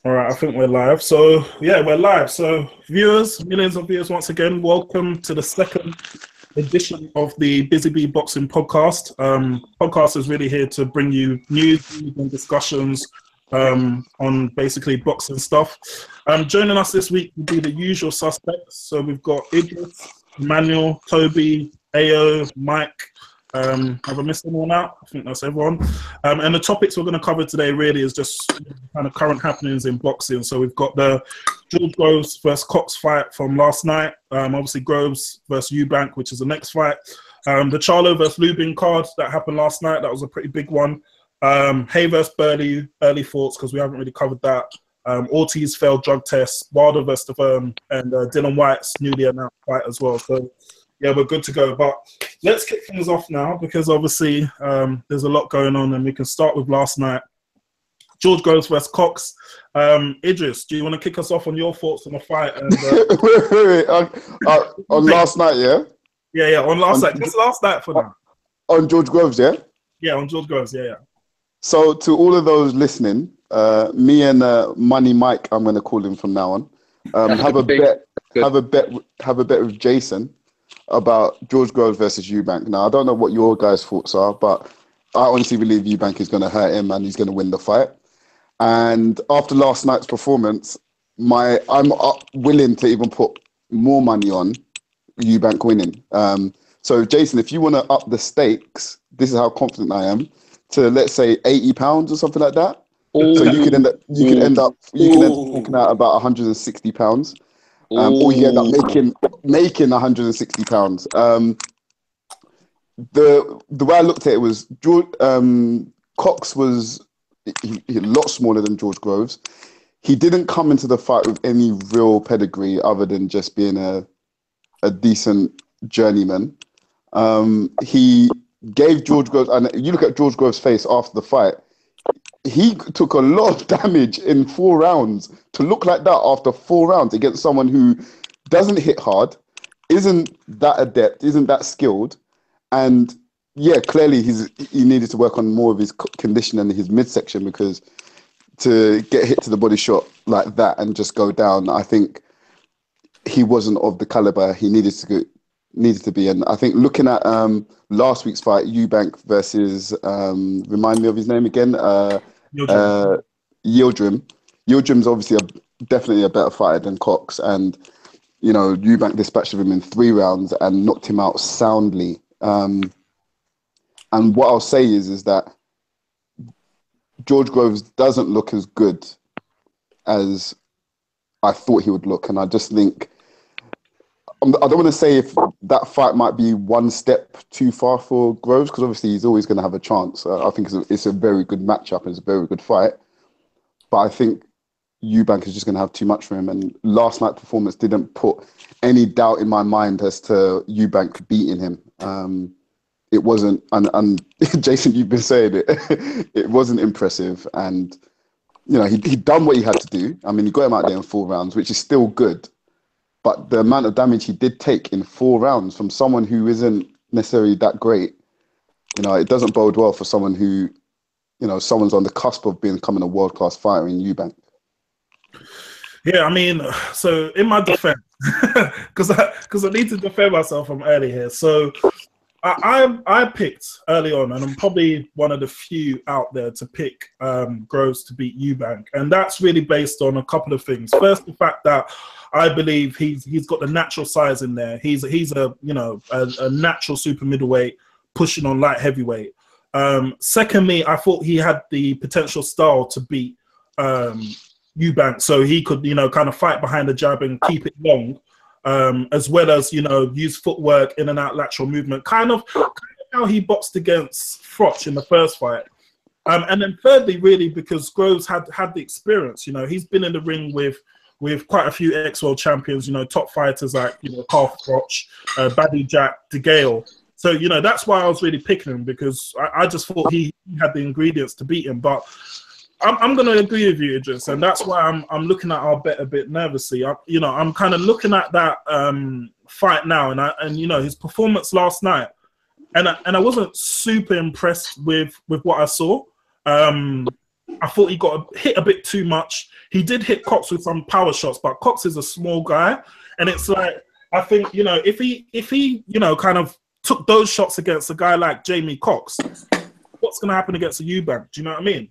All right, I think we're live. So, yeah, we're live. So, viewers, millions of viewers, once again, welcome to the second edition of the BusyBee Boxing Podcast. Podcast is really here to bring you news and discussions on basically boxing stuff. Joining us this week will be the usual suspects. So, we've got Idris, Emmanuel, Toby, Ayo, Mike. Have I missed anyone out? I think that's everyone. And the topics we're going to cover today really is just kind of current happenings in boxing. So we've got the George Groves versus Cox fight from last night. Obviously Groves versus Eubank, which is the next fight. The Charlo versus Lubin card that happened last night. That was a pretty big one. Hay versus Burley, early thoughts because we haven't really covered that. Ortiz failed drug test. Wilder versus and Dillian Whyte's newly announced fight as well. So yeah, we're good to go. But let's kick things off now because obviously there's a lot going on, and we can start with last night. George Groves versus Cox. Idris, do you want to kick us off on your thoughts on the fight? And, wait. On last night, yeah? Yeah, on last night. Just last night for now. On George Groves, yeah? Yeah, on George Groves, yeah. So to all of those listening, me and Money Mike, I'm going to call him from now on, have a bet with Jason about George Groves versus Eubank. Now, I don't know what your guys' thoughts are, but I honestly believe Eubank is going to hurt him and he's going to win the fight. And after last night's performance, I'm willing to even put more money on Eubank winning. So, Jason, if you want to up the stakes, this is how confident I am, to let's say £80 or something like that. Ooh. So you could end up talking out about £160. Or you end up making £160. The way I looked at it was Cox was a lot smaller than George Groves. He didn't come into the fight with any real pedigree other than just being a decent journeyman. He gave George Groves, and you look at George Groves' face after the fight, he took a lot of damage in 4 rounds to look like that after 4 rounds against someone who doesn't hit hard, isn't that adept, isn't that skilled. And yeah, clearly he needed to work on more of his condition and his midsection, because to get hit to the body shot like that and just go down, I think he wasn't of the caliber he needed to be. And I think looking at last week's fight, Eubank versus, remind me of his name again, Yildirim. Yildirim's obviously definitely a better fighter than Cox, and you know, Eubank dispatched him in 3 rounds and knocked him out soundly. And what I'll say is that George Groves doesn't look as good as I thought he would look, and I just think I don't want to say if that fight might be one step too far for Groves, because obviously he's always going to have a chance. I think it's a very good matchup and it's a very good fight. But I think Eubank is just going to have too much for him. And last night's performance didn't put any doubt in my mind as to Eubank beating him. It wasn't, and Jason, you've been saying it, it wasn't impressive. And, you know, he'd done what he had to do. I mean, he got him out there in 4 rounds, which is still good. But the amount of damage he did take in 4 rounds from someone who isn't necessarily that great, you know, it doesn't bode well for someone who, you know, someone's on the cusp of becoming a world-class fighter in Eubank. Yeah, I mean, so in my defense, because I need to defend myself from early here. So I picked early on, and I'm probably one of the few out there to pick Groves to beat Eubank, and that's really based on a couple of things. First, the fact that I believe he's got the natural size in there. He's a natural super middleweight pushing on light heavyweight. Secondly, I thought he had the potential style to beat Eubank, so he could, you know, kind of fight behind the jab and keep it long, as well as, you know, use footwork, in and out lateral movement, kind of how he boxed against Froch in the first fight. And then thirdly, really, because Groves had the experience. You know, he's been in the ring with quite a few ex-world champions, you know, top fighters like, you know, Carl Froch, Badou Jack, De Gale. So, you know, that's why I was really picking him, because I just thought he had the ingredients to beat him. But I'm going to agree with you, Idris, and that's why I'm looking at our bet a bit nervously. I'm kind of looking at that fight now, and you know, his performance last night, and I wasn't super impressed with what I saw. I thought he got hit a bit too much. He did hit Cox with some power shots, but Cox is a small guy, and it's like, I think, you know, if he you know, kind of took those shots against a guy like Jamie Cox, what's going to happen against a Eubank? Do you know what I mean?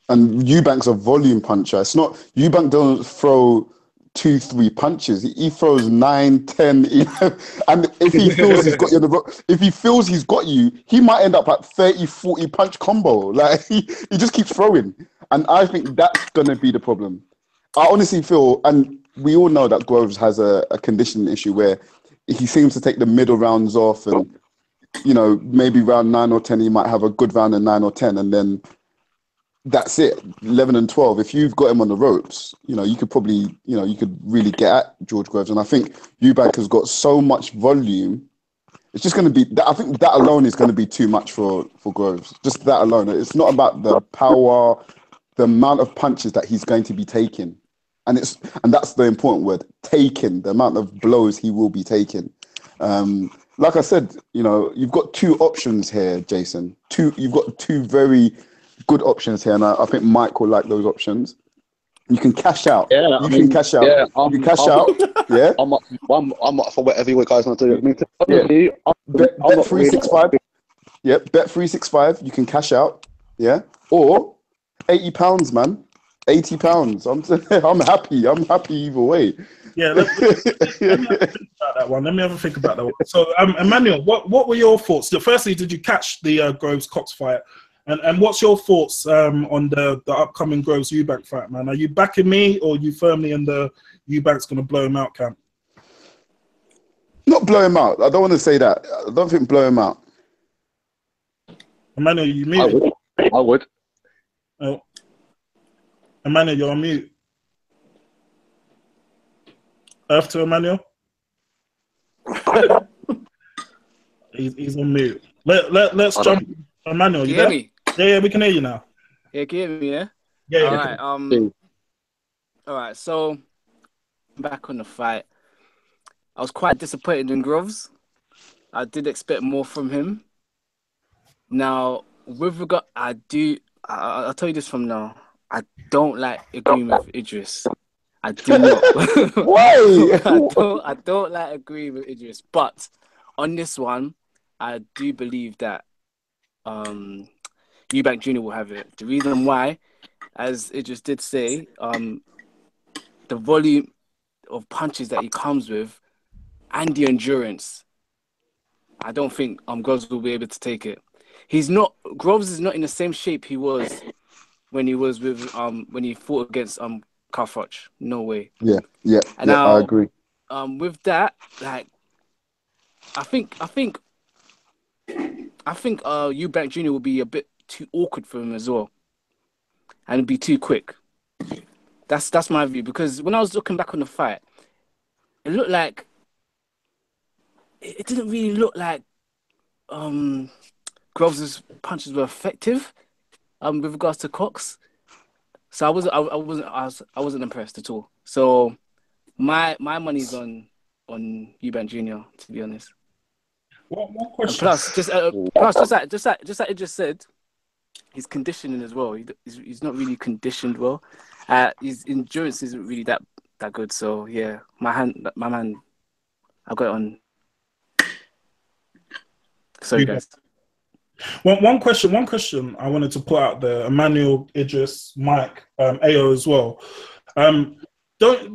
And Eubank's a volume puncher. It's not, Eubank don't throw 2-3 punches. He throws 9, 10, 11. And if he feels he's got you on the rope, if he feels he's got you, he might end up at 30, 40 punch combo. Like he just keeps throwing. And I think that's gonna be the problem. I honestly feel, and we all know that Groves has a conditioning issue where he seems to take the middle rounds off, and you know, maybe round 9 or 10 he might have a good round in 9 or 10, and then that's it. 11 and 12. If you've got him on the ropes, you know, you could probably, you know, you could really get at George Groves. And I think Eubank has got so much volume. It's just going to be, I think that alone is going to be too much for Groves. Just that alone. It's not about the power, the amount of punches that he's going to be taking. And that's the important word, taking, the amount of blows he will be taking. Like I said, you know, you've got two options here, Jason. You've got two very good options here, and I think Mike will like those options. You can cash out. Yeah, you can cash out. Yeah, you can cash out. Yeah, I'm up for whatever you guys want to do. I mean, yeah. Bet 365. Yeah, bet 365. You can cash out. Yeah, or £80, man. £80. I'm happy. I'm happy either way. Yeah, let me have a think about that one. Let me have a think about that one. So, Emmanuel, what were your thoughts? Firstly, did you catch the Groves Cox fight? And what's your thoughts on the upcoming Groves Eubank fight, man? Are you backing me, or are you firmly in the Eubank's going to blow him out camp? Not blow him out. I don't want to say that. I don't think blow him out. Emmanuel, you muted? I would. Oh, Emmanuel, you're on mute. Earth to Emmanuel. he's on mute. Let's jump. Emmanuel, you there? Me? Yeah, we can hear you now. Yeah, can you hear me? Yeah. Yeah. All right. All right. So back on the fight, I was quite disappointed in Groves. I did expect more from him. Now, with regard, I'll tell you this from now. I don't like agreeing with Idris. I do not. Why? I don't like agreeing with Idris. But on this one, I do believe that Eubank Jr. will have it. The reason why, as Idris did say, the volume of punches that he comes with and the endurance, I don't think Groves will be able to take it. Groves is not in the same shape he was when he was with when he fought against Carfroch. No way. Yeah, and now, I agree. With that, like, I think Eubank Jr. will be a bit too awkward for him as well, and it'd be too quick. That's my view, because when I was looking back on the fight, it looked like it didn't really look like Groves' punches were effective with regards to Cox. So I wasn't impressed at all. So my money's on Eubank Jr., to be honest. One question. Plus, just like it just said, his conditioning as well. He's not really conditioned well. His endurance isn't really that good. So yeah, my man, I got it on. Sorry, guys. One question I wanted to put out there. Emmanuel, Idris, Mike, AO as well. Do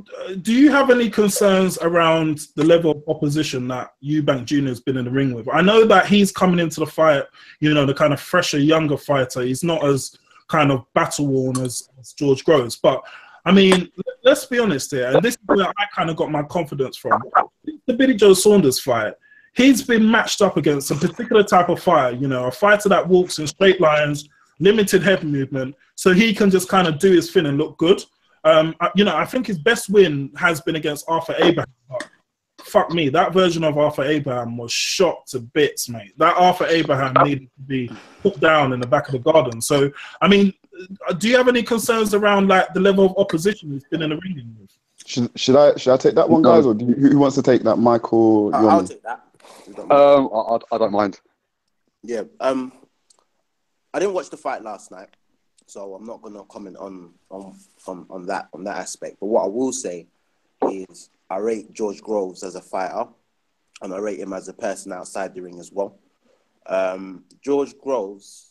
you have any concerns around the level of opposition that Eubank Jr. has been in the ring with? I know that he's coming into the fight, you know, the kind of fresher, younger fighter. He's not as kind of battle-worn as George Groves. But, I mean, let's be honest here, and this is where I kind of got my confidence from. The Billy Joe Saunders fight, he's been matched up against a particular type of fighter, you know, a fighter that walks in straight lines, limited head movement, so he can just kind of do his thing and look good. You know, I think his best win has been against Arthur Abraham. Fuck me, that version of Arthur Abraham was shot to bits, mate. That Arthur Abraham needed to be put down in the back of the garden. So, I mean, do you have any concerns around like the level of opposition he's been in the ring with? Should I take that one, guys, or who wants to take that, Michael? I'll take that. I don't mind. Yeah. I didn't watch the fight last night, so I'm not going to comment on that aspect. But what I will say is I rate George Groves as a fighter, and I rate him as a person outside the ring as well. George Groves,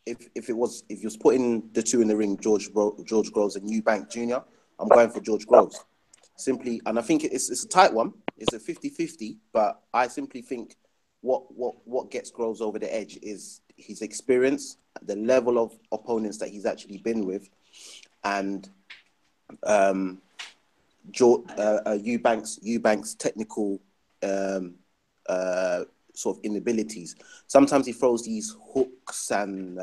if you was putting the two in the ring, George Groves and Eubank Jr., I'm going for George Groves. Simply, and I think it's a tight one. It's a 50-50, but I simply think what gets Groves over the edge is his experience, the level of opponents that he's actually been with, and Eubank's technical sort of inabilities. Sometimes he throws these hooks and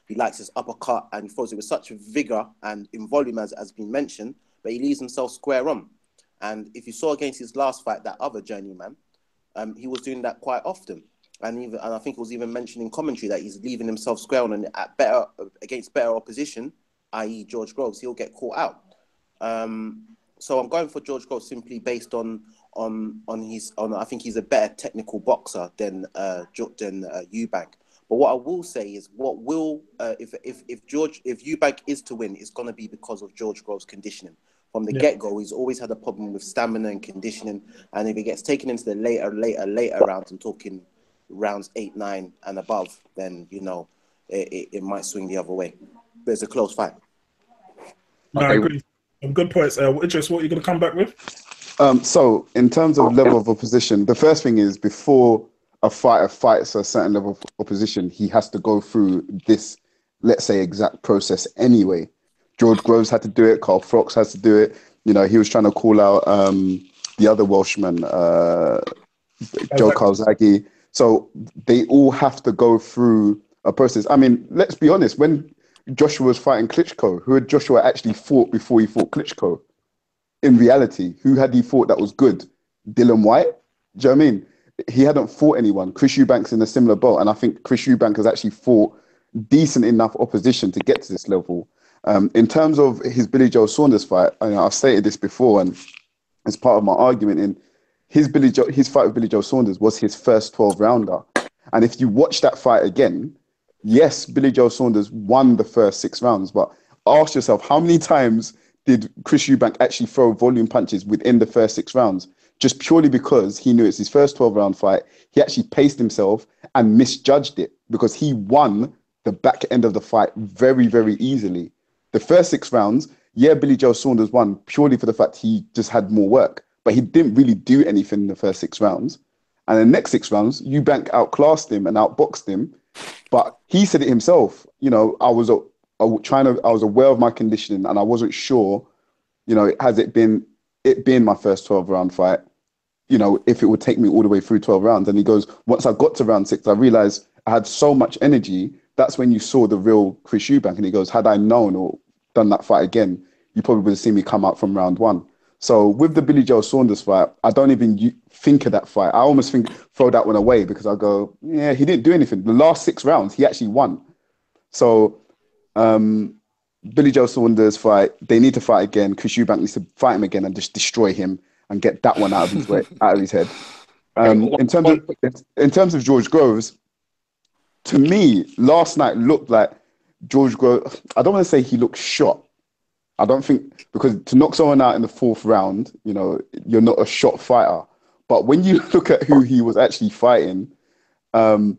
he likes his uppercut, and he throws it with such vigor and in volume as been mentioned, but he leaves himself square on. And if you saw against his last fight, that other journeyman, he was doing that quite often. And I think it was even mentioned in commentary that he's leaving himself square on, and against better opposition, i.e. George Groves, he'll get caught out. So I'm going for George Groves simply based on I think he's a better technical boxer than Eubank. But what I will say is, if Eubank is to win, it's going to be because of George Groves' conditioning. From the get-go, he's always had a problem with stamina and conditioning. And if he gets taken into the later rounds, I'm talking rounds 8, 9 and above, then, it might swing the other way. But it's a close fight. No, I agree. Good points. Idris, what are you going to come back with? So, in terms of level of opposition, the first thing is before a fighter fights a certain level of opposition, he has to go through this, let's say, exact process anyway. George Groves had to do it. Carl Froch has to do it. He was trying to call out the other Welshman, Joe Calzaghe. So they all have to go through a process. I mean, let's be honest. When Joshua was fighting Klitschko, who had Joshua actually fought before he fought Klitschko? In reality, who had he fought that was good? Dillian Whyte? Do you know what I mean? He hadn't fought anyone. Chris Eubank's in a similar boat, and I think Chris Eubank has actually fought decent enough opposition to get to this level. In terms of his Billy Joe Saunders fight, I've stated this before, and as part of my argument, in his fight with Billy Joe Saunders was his first 12-rounder. And if you watch that fight again, yes, Billy Joe Saunders won the first 6 rounds, but ask yourself, how many times did Chris Eubank actually throw volume punches within the first 6 rounds? Just purely because he knew it's his first 12-round fight. He actually paced himself and misjudged it because he won the back end of the fight very, very easily. The first 6 rounds, Billy Joe Saunders won purely for the fact he just had more work, but he didn't really do anything in the first 6 rounds. And the next 6 rounds, Eubank outclassed him and outboxed him. But he said it himself, I was aware of my conditioning and I wasn't sure, it being my first 12-round fight, if it would take me all the way through 12 rounds. And he goes, once I got to round 6, I realized I had so much energy. That's when you saw the real Chris Eubank. And he goes, had I known or done that fight again, you probably would have seen me come out from round 1. So with the Billy Joe Saunders fight, I don't even think of that fight. I almost throw that one away because I go, yeah, he didn't do anything. The last 6 rounds, he actually won. So Billy Joe Saunders fight, they need to fight again. Chris Eubank needs to fight him again and just destroy him and get that one out of his way, out of his head. In terms of George Groves, to me, last night looked like George Groves. I don't want to say he looked shot. I don't think, because to knock someone out in the 4th round, you're not a shot fighter. But when you look at who he was actually fighting, I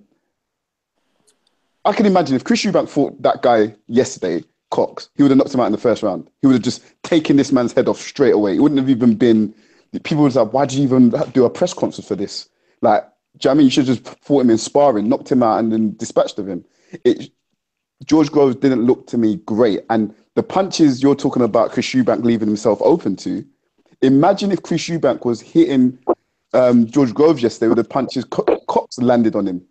can imagine if Chris Eubank fought that guy yesterday, Cox, he would have knocked him out in the 1st round. He would have just taken this man's head off straight away. It wouldn't have even been, people would have said, why did you even do a press conference for this? Like, do you know what I mean? You should have just fought him in sparring, knocked him out and then dispatched of him. George Groves didn't look to me great. And the punches you're talking about Chris Eubank leaving himself open to, imagine if Chris Eubank was hitting George Groves yesterday with the punches Cox landed on him.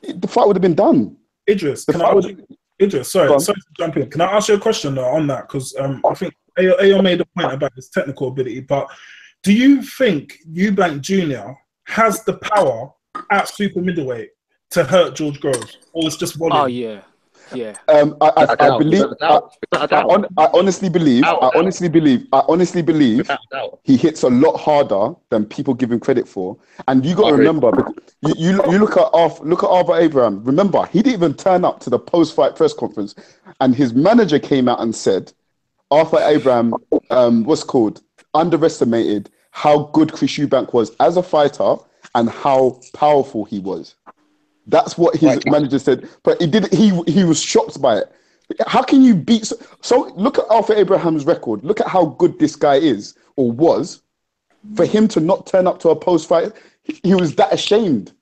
The fight would have been done. Idris, sorry to jump in. Can I ask you a question on that? Because I think Ayo made a point about his technical ability, but do you think Eubank Jr. has the power at super middleweight to hurt George Groves, or it's just volume? Oh yeah. Yeah. I believe. Without a doubt. I honestly believe. Without a doubt. He hits a lot harder than people give him credit for. And you got I to agree. remember, you look at Arthur Abraham. Remember, he didn't even turn up to the post-fight press conference, and his manager came out and said, Arthur Abraham, underestimated how good Chris Eubank was as a fighter and how powerful he was. That's what his manager said. But he was shocked by it. How can you beat? So look at Arthur Abraham's record. Look at how good this guy is or was. For him to not turn up to a post-fight, he was that ashamed.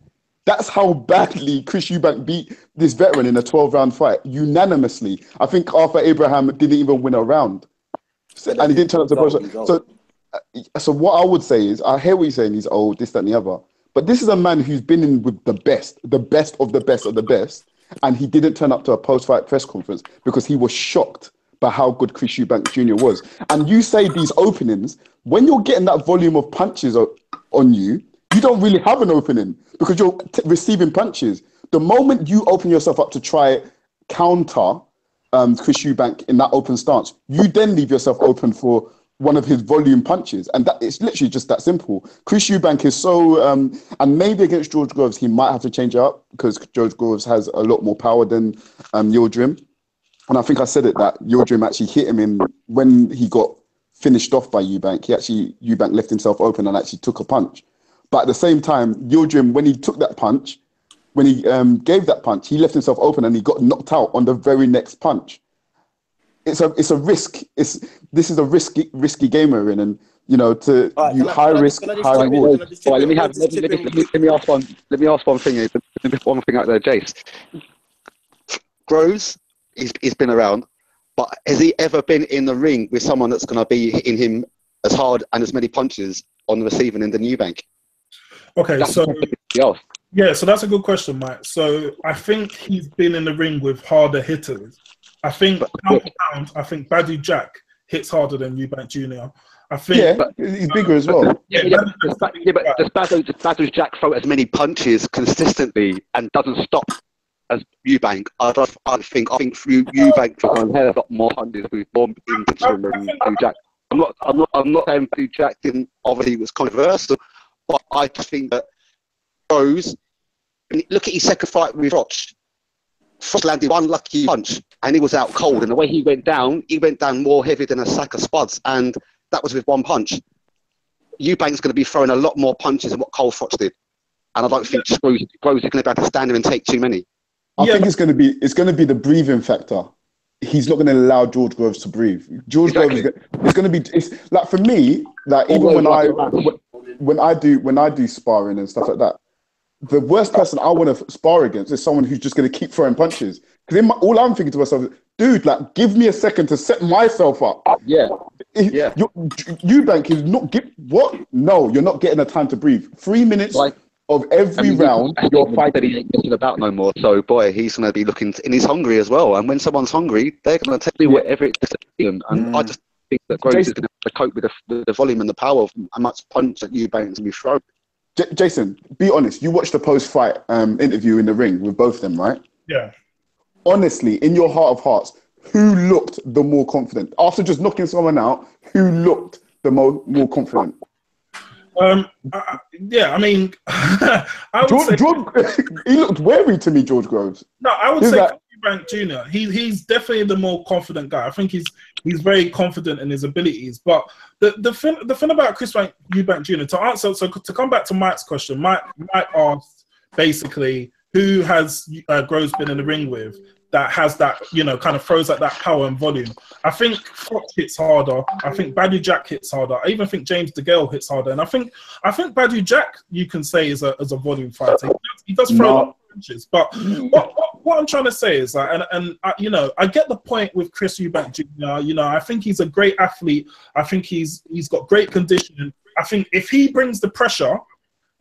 That's how badly Chris Eubank beat this veteran in a 12-round fight, unanimously. I think Arthur Abraham didn't even win a round. And he didn't turn up to post-fight. So what I would say is, I hear what you're saying, he's old, this, that, and the other. But this is a man who's been in with the best of the best of the best, and he didn't turn up to a post-fight press conference because he was shocked by how good Chris Eubank Jr. was. And you say these openings, when you're getting that volume of punches on you, you don't really have an opening because you're receiving punches. The moment you open yourself up to try counter Chris Eubank in that open stance, you then leave yourself open for one of his volume punches, and that it's literally just that simple. Chris Eubank is so, and maybe against George Groves he might have to change it up because George Groves has a lot more power than Yildirim. And I think I said it that Yildirim actually hit him in when he got finished off by Eubank. Eubank left himself open and actually took a punch. But at the same time, Yildirim, when he took that punch, when he gave that punch, he left himself open and he got knocked out on the very next punch. It's a risk. This is a risky game we're in, and high risk, high reward. Let me ask one thing. One thing out there, Jace. Groves, he's been around, but has he ever been in the ring with someone that's going to be hitting him as hard and as many punches on the receiving end than Eubank? Okay, so that's a good question, Mike. So I think he's been in the ring with harder hitters. I think pound for pound, I think Badu Jack hits harder than Eubank Jr. I think he's bigger as well. Does Badu Jack throw as many punches consistently and doesn't stop as Eubank? I think Eubank throws a lot more punches with more intention than Badu Jack. I'm not saying Badu Jack didn't obviously was controversial, but I just think that Rose. Look at his second fight with Froch. Froch landed one lucky punch and he was out cold, and the way he went down more heavy than a sack of spuds, and that was with one punch. Eubank's going to be throwing a lot more punches than what Cole Froch did, and I don't think Groves is going to be able to stand there and take too many. I think it's going to be the breathing factor. He's not going to allow George Groves to breathe. Groves it's going to be. It's like for me, like even when I do sparring and stuff like that, the worst person I want to spar against is someone who's just going to keep throwing punches. Because all I'm thinking to myself is, dude, like, give me a second to set myself up. Eubank is not what? No, you're not getting the time to breathe. 3 minutes of every round, you're fighting. He ain't messing about no more. So, boy, he's going to be looking, and he's hungry as well. And when someone's hungry, they're going to tell you whatever it is. And I just think that Groves is going to cope with the volume and the power of how much punch that Eubank's going to be throwing. Jason, be honest. You watched the post-fight interview in the ring with both of them, right? Yeah. Honestly, in your heart of hearts, who looked the more confident? After just knocking someone out, who looked the more confident? I mean, I would say he looked wary to me, George Groves. No, I would say Eubank Jr. He's definitely the more confident guy. I think he's very confident in his abilities. But the thing about Chris Eubank Jr. to answer, so to come back to Mike's question, Mike asked basically who has Groves been in the ring with that has that, kind of throws at that power and volume. I think Fox hits harder. I think Badu Jack hits harder. I even think James DeGale hits harder. And I think Badu Jack, you can say, is a volume fighter. He does throw a lot of punches. But what I'm trying to say is that, I get the point with Chris Eubank Jr. I think he's a great athlete. I think he's got great conditioning. I think if he brings the pressure,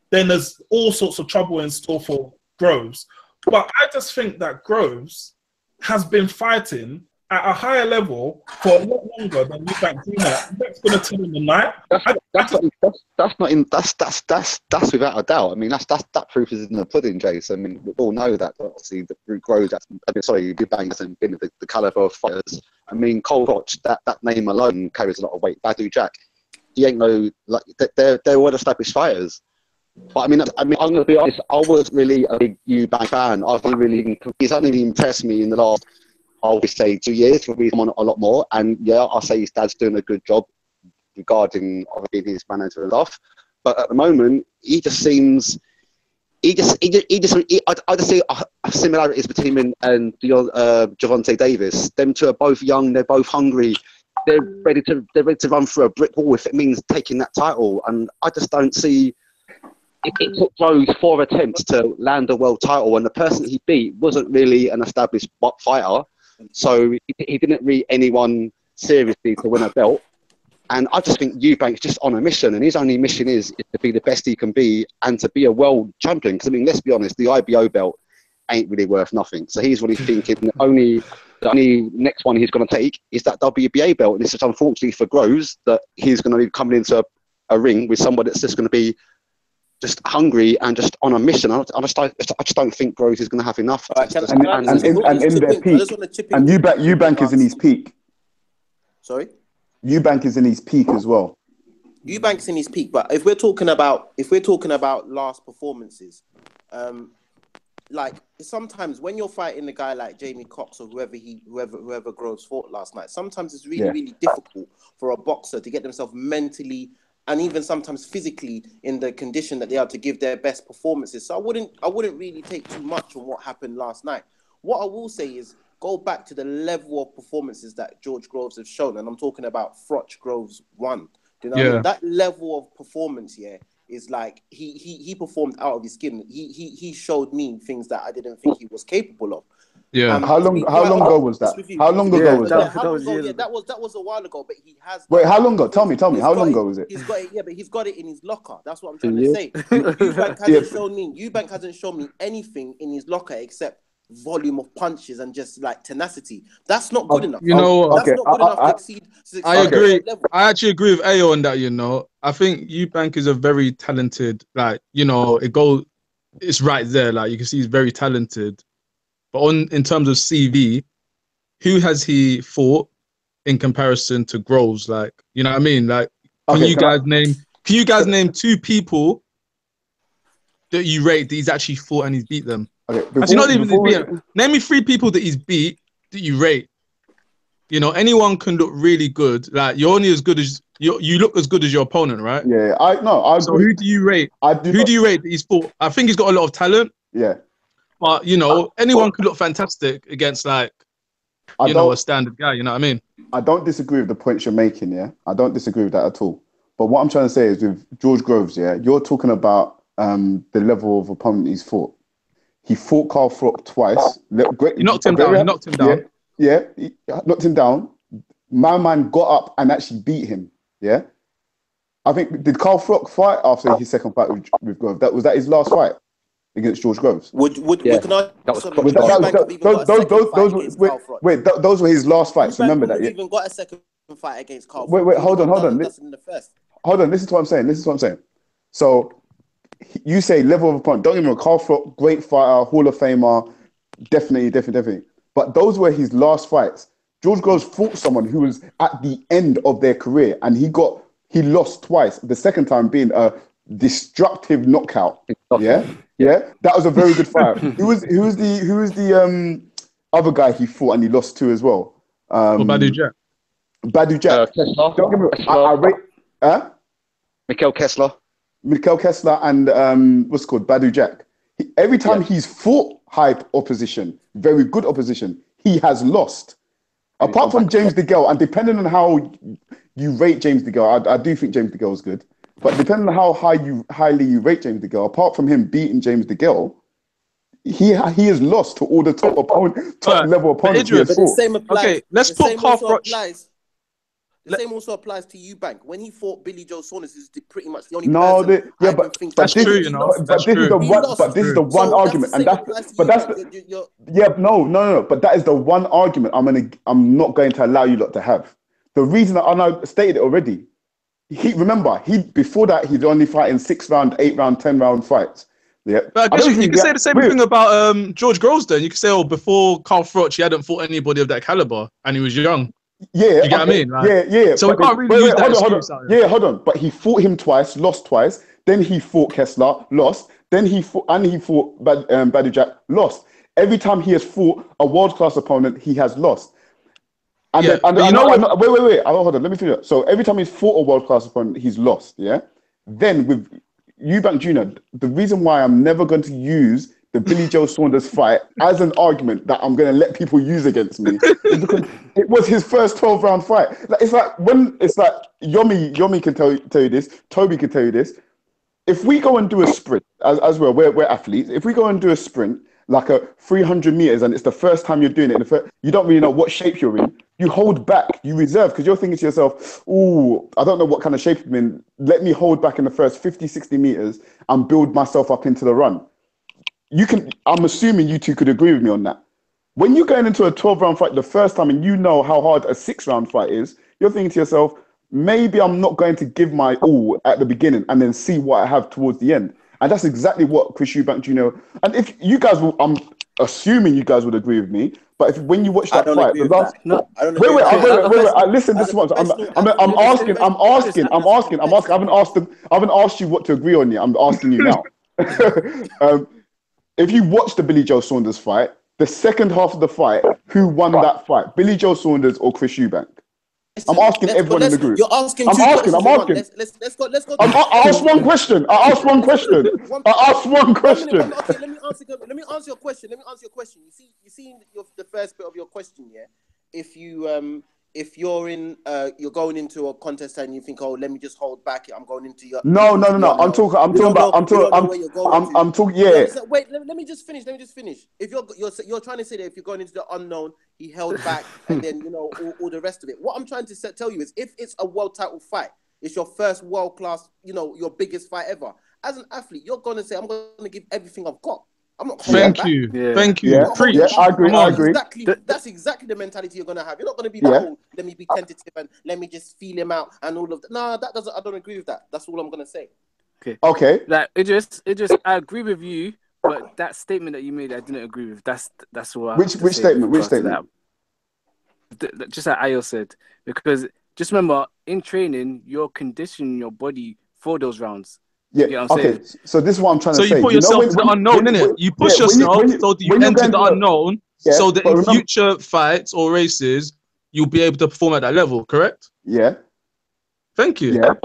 then there's all sorts of trouble in store for Groves. But I just think that Groves has been fighting at a higher level for a lot longer than Eubank Jr. That's going to tell him the night. That's without a doubt. I mean, that proof is in the pudding, Jason. I mean, we all know that. Obviously, the fruit grows. Eubank hasn't been the caliber of fighters. I mean, Cole Roach, that name alone carries a lot of weight. Badu Jack, he ain't no like they're well-established fighters. But I mean, I'm gonna be honest. I was really a big Eubank fan. He's only impressed me in the last, I would say, 2 years. Probably on a lot more. And yeah, I'll say his dad's doing a good job regarding being his manager and stuff. But at the moment, he just seems. I just see similarities between him and Gervonta Davis. Them two are both young. They're both hungry. They're ready to run through a brick wall if it means taking that title. And I just don't see. It took Rose 4 attempts to land a world title, and the person he beat wasn't really an established fighter, so he didn't beat anyone seriously to win a belt. And I just think Eubank's just on a mission, and his only mission is to be the best he can be and to be a world champion. Because I mean, let's be honest, the IBO belt ain't really worth nothing. So he's really thinking the only next one he's going to take is that WBA belt, and it's just unfortunately for Groves that he's going to be coming into a ring with somebody that's just going to be just hungry and just on a mission. I just don't think Groves is going to have enough. And in their peak, and Eubank is in his peak. Sorry, Eubank is in his peak as well. Eubank's in his peak, but if we're talking about last performances, like sometimes when you're fighting a guy like Jamie Cox or whoever Groves fought last night, sometimes it's really difficult for a boxer to get themselves mentally and even sometimes physically in the condition that they are to give their best performances. So I wouldn't really take too much on what happened last night. What I will say is go back to the level of performances that George Groves has shown, and I'm talking about Froch Groves 1. Do you know what I mean? That level of performance, is like he performed out of his skin. He showed me things that I didn't think he was capable of. Yeah. How long ago was that? How long ago was that? That was a while ago, but he has. Wait, how long ago? Tell me. How long ago was it? He's got it. Yeah, but he's got it in his locker. That's what I'm trying to say. Eubank hasn't shown me anything in his locker except volume of punches and just like tenacity. That's not good enough. You know, that's not good enough to exceed. I agree. I actually agree with Ayo on that. You know, I think Eubank is a very talented. Like, you know, it's right there. Like you can see, he's very talented. But in terms of CV, who has he fought in comparison to Groves? Like, you know what I mean? Like, can you guys name 2 people that you rate that he's actually fought and he's beat them? Name me 3 people that he's beat that you rate. You know, anyone can look really good. Like, you're only as good as you look as good as your opponent, right? Yeah, so who do you rate? Who do you rate that he's fought? I think he's got a lot of talent. Yeah. But, you know, anyone could look fantastic against, like, a standard guy, you know what I mean? I don't disagree with the points you're making, yeah? I don't disagree with that at all. But what I'm trying to say is with George Groves, yeah, you're talking about the level of opponent he's fought. He fought Carl Froch twice. He knocked him down. Yeah, he knocked him down. My man got up and actually beat him, yeah? I think, did Carl Froch fight after his second fight with Groves? Was that his last fight against George Groves? Those were his last fights. Remember that? Yeah? Even got a second fight against Carl. Wait, hold on. Listen to what I'm saying. So you say level of opponent. Don't get me wrong. Carl Froch, great fighter, Hall of Famer, definitely. But those were his last fights. George Groves fought someone who was at the end of their career, and he lost twice. The second time being a destructive knockout. Yeah, that was a very good fight. Who was the other guy he fought and he lost to as well? Badu Jack. Kessler. Don't get me wrong. I rate. Mikkel Kessler and what's it called? Badu Jack. Every time he's fought high opposition, very good opposition, he has lost. Apart from James DeGale, and depending on how you rate James DeGale, I do think James DeGale is good. But depending on how highly you rate James DeGale, apart from him beating James DeGale, he has lost to all the top level opponents. But the same applies. Okay, let's put Carl Froch. The same also applies to Eubank. When he fought Billy Joe Saunders, is pretty much the only person. That's true. You know, this is the one argument, and But that is the one argument I'm not going to allow you lot to have. The reason I stated it already. Before that he'd only fight in 6-round, 8-round, 10-round fights. Yeah, But I guess you could say the same thing about George Groves. Then you could say, oh, before Carl Froch, he hadn't fought anybody of that caliber, and he was young. Yeah, you get what I mean? Like, yeah. So we can't really use that excuse. Hold on. But he fought him twice, lost twice. Then he fought Kessler, lost. Then he fought Badujak, lost. Every time he has fought a world-class opponent, he has lost. And Yeah, then, but you know what? Wait. Hold on. Let me finish. So every time he's fought a world-class opponent, he's lost. Yeah. Then with Eubank Jr., the reason why I'm never going to use the Billy Joe Saunders fight as an argument that I'm going to let people use against me is because it was his first 12-round fight. It's like Yomi can tell you this, Toby can tell you this. If we go and do a sprint, as well, we're athletes. If we go and do a sprint, like a 300 meters, and it's the first time you're doing it, you don't really know what shape you're in, you hold back, you reserve, because you're thinking to yourself, ooh, I don't know what kind of shape I'm in. Let me hold back in the first 50, 60 meters and build myself up into the run. I'm assuming you two could agree with me on that. When you're going into a 12-round fight the first time and you know how hard a 6-round fight is, you're thinking to yourself, maybe I'm not going to give my all at the beginning and then see what I have towards the end. And that's exactly what Chris Eubank Jr. And if you guys will, I'm assuming you guys would agree with me. But when you watch that fight, the last wait. Listen, this is what I'm asking. I haven't asked you what to agree on yet. I'm asking you now. If you watch the Billy Joe Saunders fight, the second half of the fight, who won that fight? Billy Joe Saunders or Chris Eubank? I'm asking everyone in the group. You're asking. I'm asking. Let's go. I asked one question. I asked one question. Let me answer your question. You see the first bit of your question, yeah. If you're going into a contest and you think, oh, let me just hold back. I'm going into your. No. I'm talking. Yeah. Wait. Let me just finish. If you're trying to say that if you're going into the unknown, he held back, and then all the rest of it. What I'm trying to tell you is, if it's a world title fight, it's your first world class, your biggest fight ever. As an athlete, you're going to say, I'm going to give everything I've got. I'm not. Thank you. Yeah, I agree. That's exactly the mentality you're going to have. You're not going to be like, oh, let me be tentative and let me just feel him out and all of that. No, that doesn't. I don't agree with that. That's all I'm going to say. Okay. Like it just. I agree with you, but that statement that you made, I didn't agree with. That's what. Which statement? Just like Ayo said, because just remember, in training, you're conditioning your body for those rounds. Yeah. You know what I'm saying? So this is what I'm trying to say. So you put yourself into the unknown, innit? You push yourself so that you enter the unknown, so that in future fights or races, you'll be able to perform at that level. Correct? Yeah. Thank you. Yeah.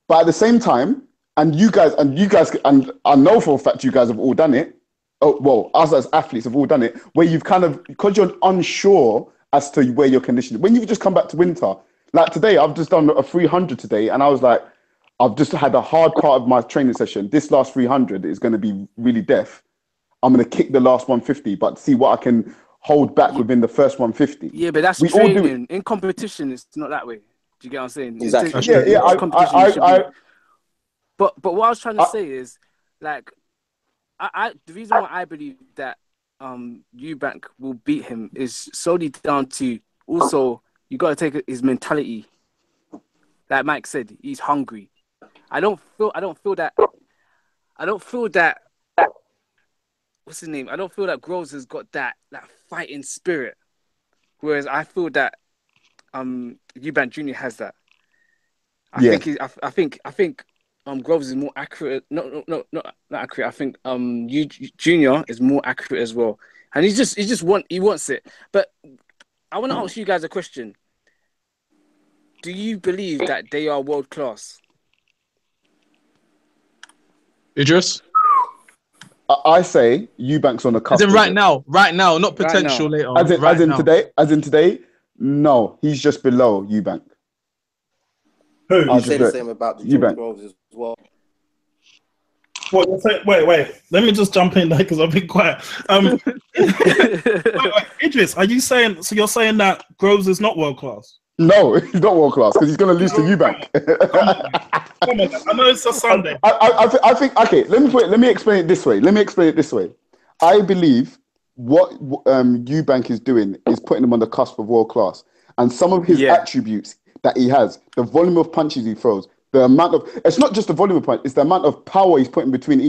But at the same time, and you guys, and I know for a fact you guys have all done it. Oh well, us as athletes have all done it, where you've kind of, because you're unsure as to where you're conditioned. When you've just come back to winter, like today, I've just done a 300 today, and I was like, I've just had a hard part of my training session. This last 300 is going to be really deaf. I'm going to kick the last 150, but see what I can hold back within the first 150. Yeah, but that's training. In competition, it's not that way. Do you get what I'm saying? Exactly. But what I was trying to say is, like, the reason why I believe that Eubank will beat him is solely down to, also, you got to take his mentality. Like Mike said, he's hungry. I don't feel that. What's his name? I don't feel that Groves has got that fighting spirit. Whereas I feel that Eubank Jr. has that. I think Groves is more accurate. Not accurate. I think Junior is more accurate as well. And he wants it. But I want to ask you guys a question. Do you believe that they are world class? Idris? I say Eubank's on the cusp. As in right now, not potential later. As in today, no, he's just below Eubank. Who? You say the same about the Eubank Groves as well. What you're saying? Wait. Let me just jump in there because I've been quiet. Wait, Idris, are you saying? So you're saying that Groves is not world class? No, he's not world class because he's going to lose to Eubank. Come on, I know it's a Sunday. I think. Okay, let me explain it this way. I believe what Eubank is doing is putting him on the cusp of world class, and some of his attributes that he has, the volume of punches he throws, the amount of, it's not just the volume of punch, it's the amount of power he's putting within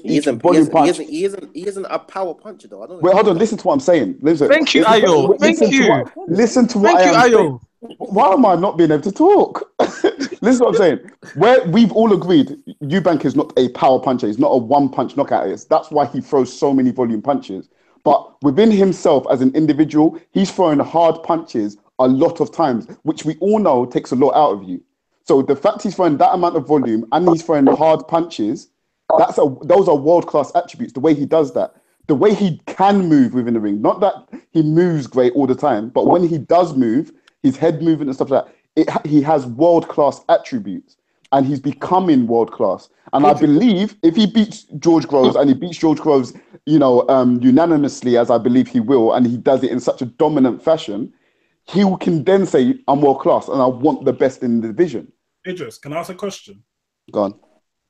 each volume punch. He isn't a power puncher though. I don't know. Wait, hold on. Listen to what I'm saying. Thank you, Ayo. Thank you. Listen to what I am saying. Why am I not being able to talk? Listen to what I'm saying. Where we've all agreed, Eubank is not a power puncher. He's not a one-punch knockout artist. That's why he throws so many volume punches. But within himself as an individual, he's throwing hard punches a lot of times, which we all know takes a lot out of you. So the fact he's throwing that amount of volume and he's throwing hard punches, those are world-class attributes. The way he does that, the way he can move within the ring. Not that he moves great all the time, but when he does move, his head movement and stuff like that, he has world-class attributes, and he's becoming world-class. And I believe if he beats George Groves, and he beats George Groves, unanimously, as I believe he will, and he does it in such a dominant fashion, he can then say, I'm world-class, and I want the best in the division. Idris, can I ask a question? Go on.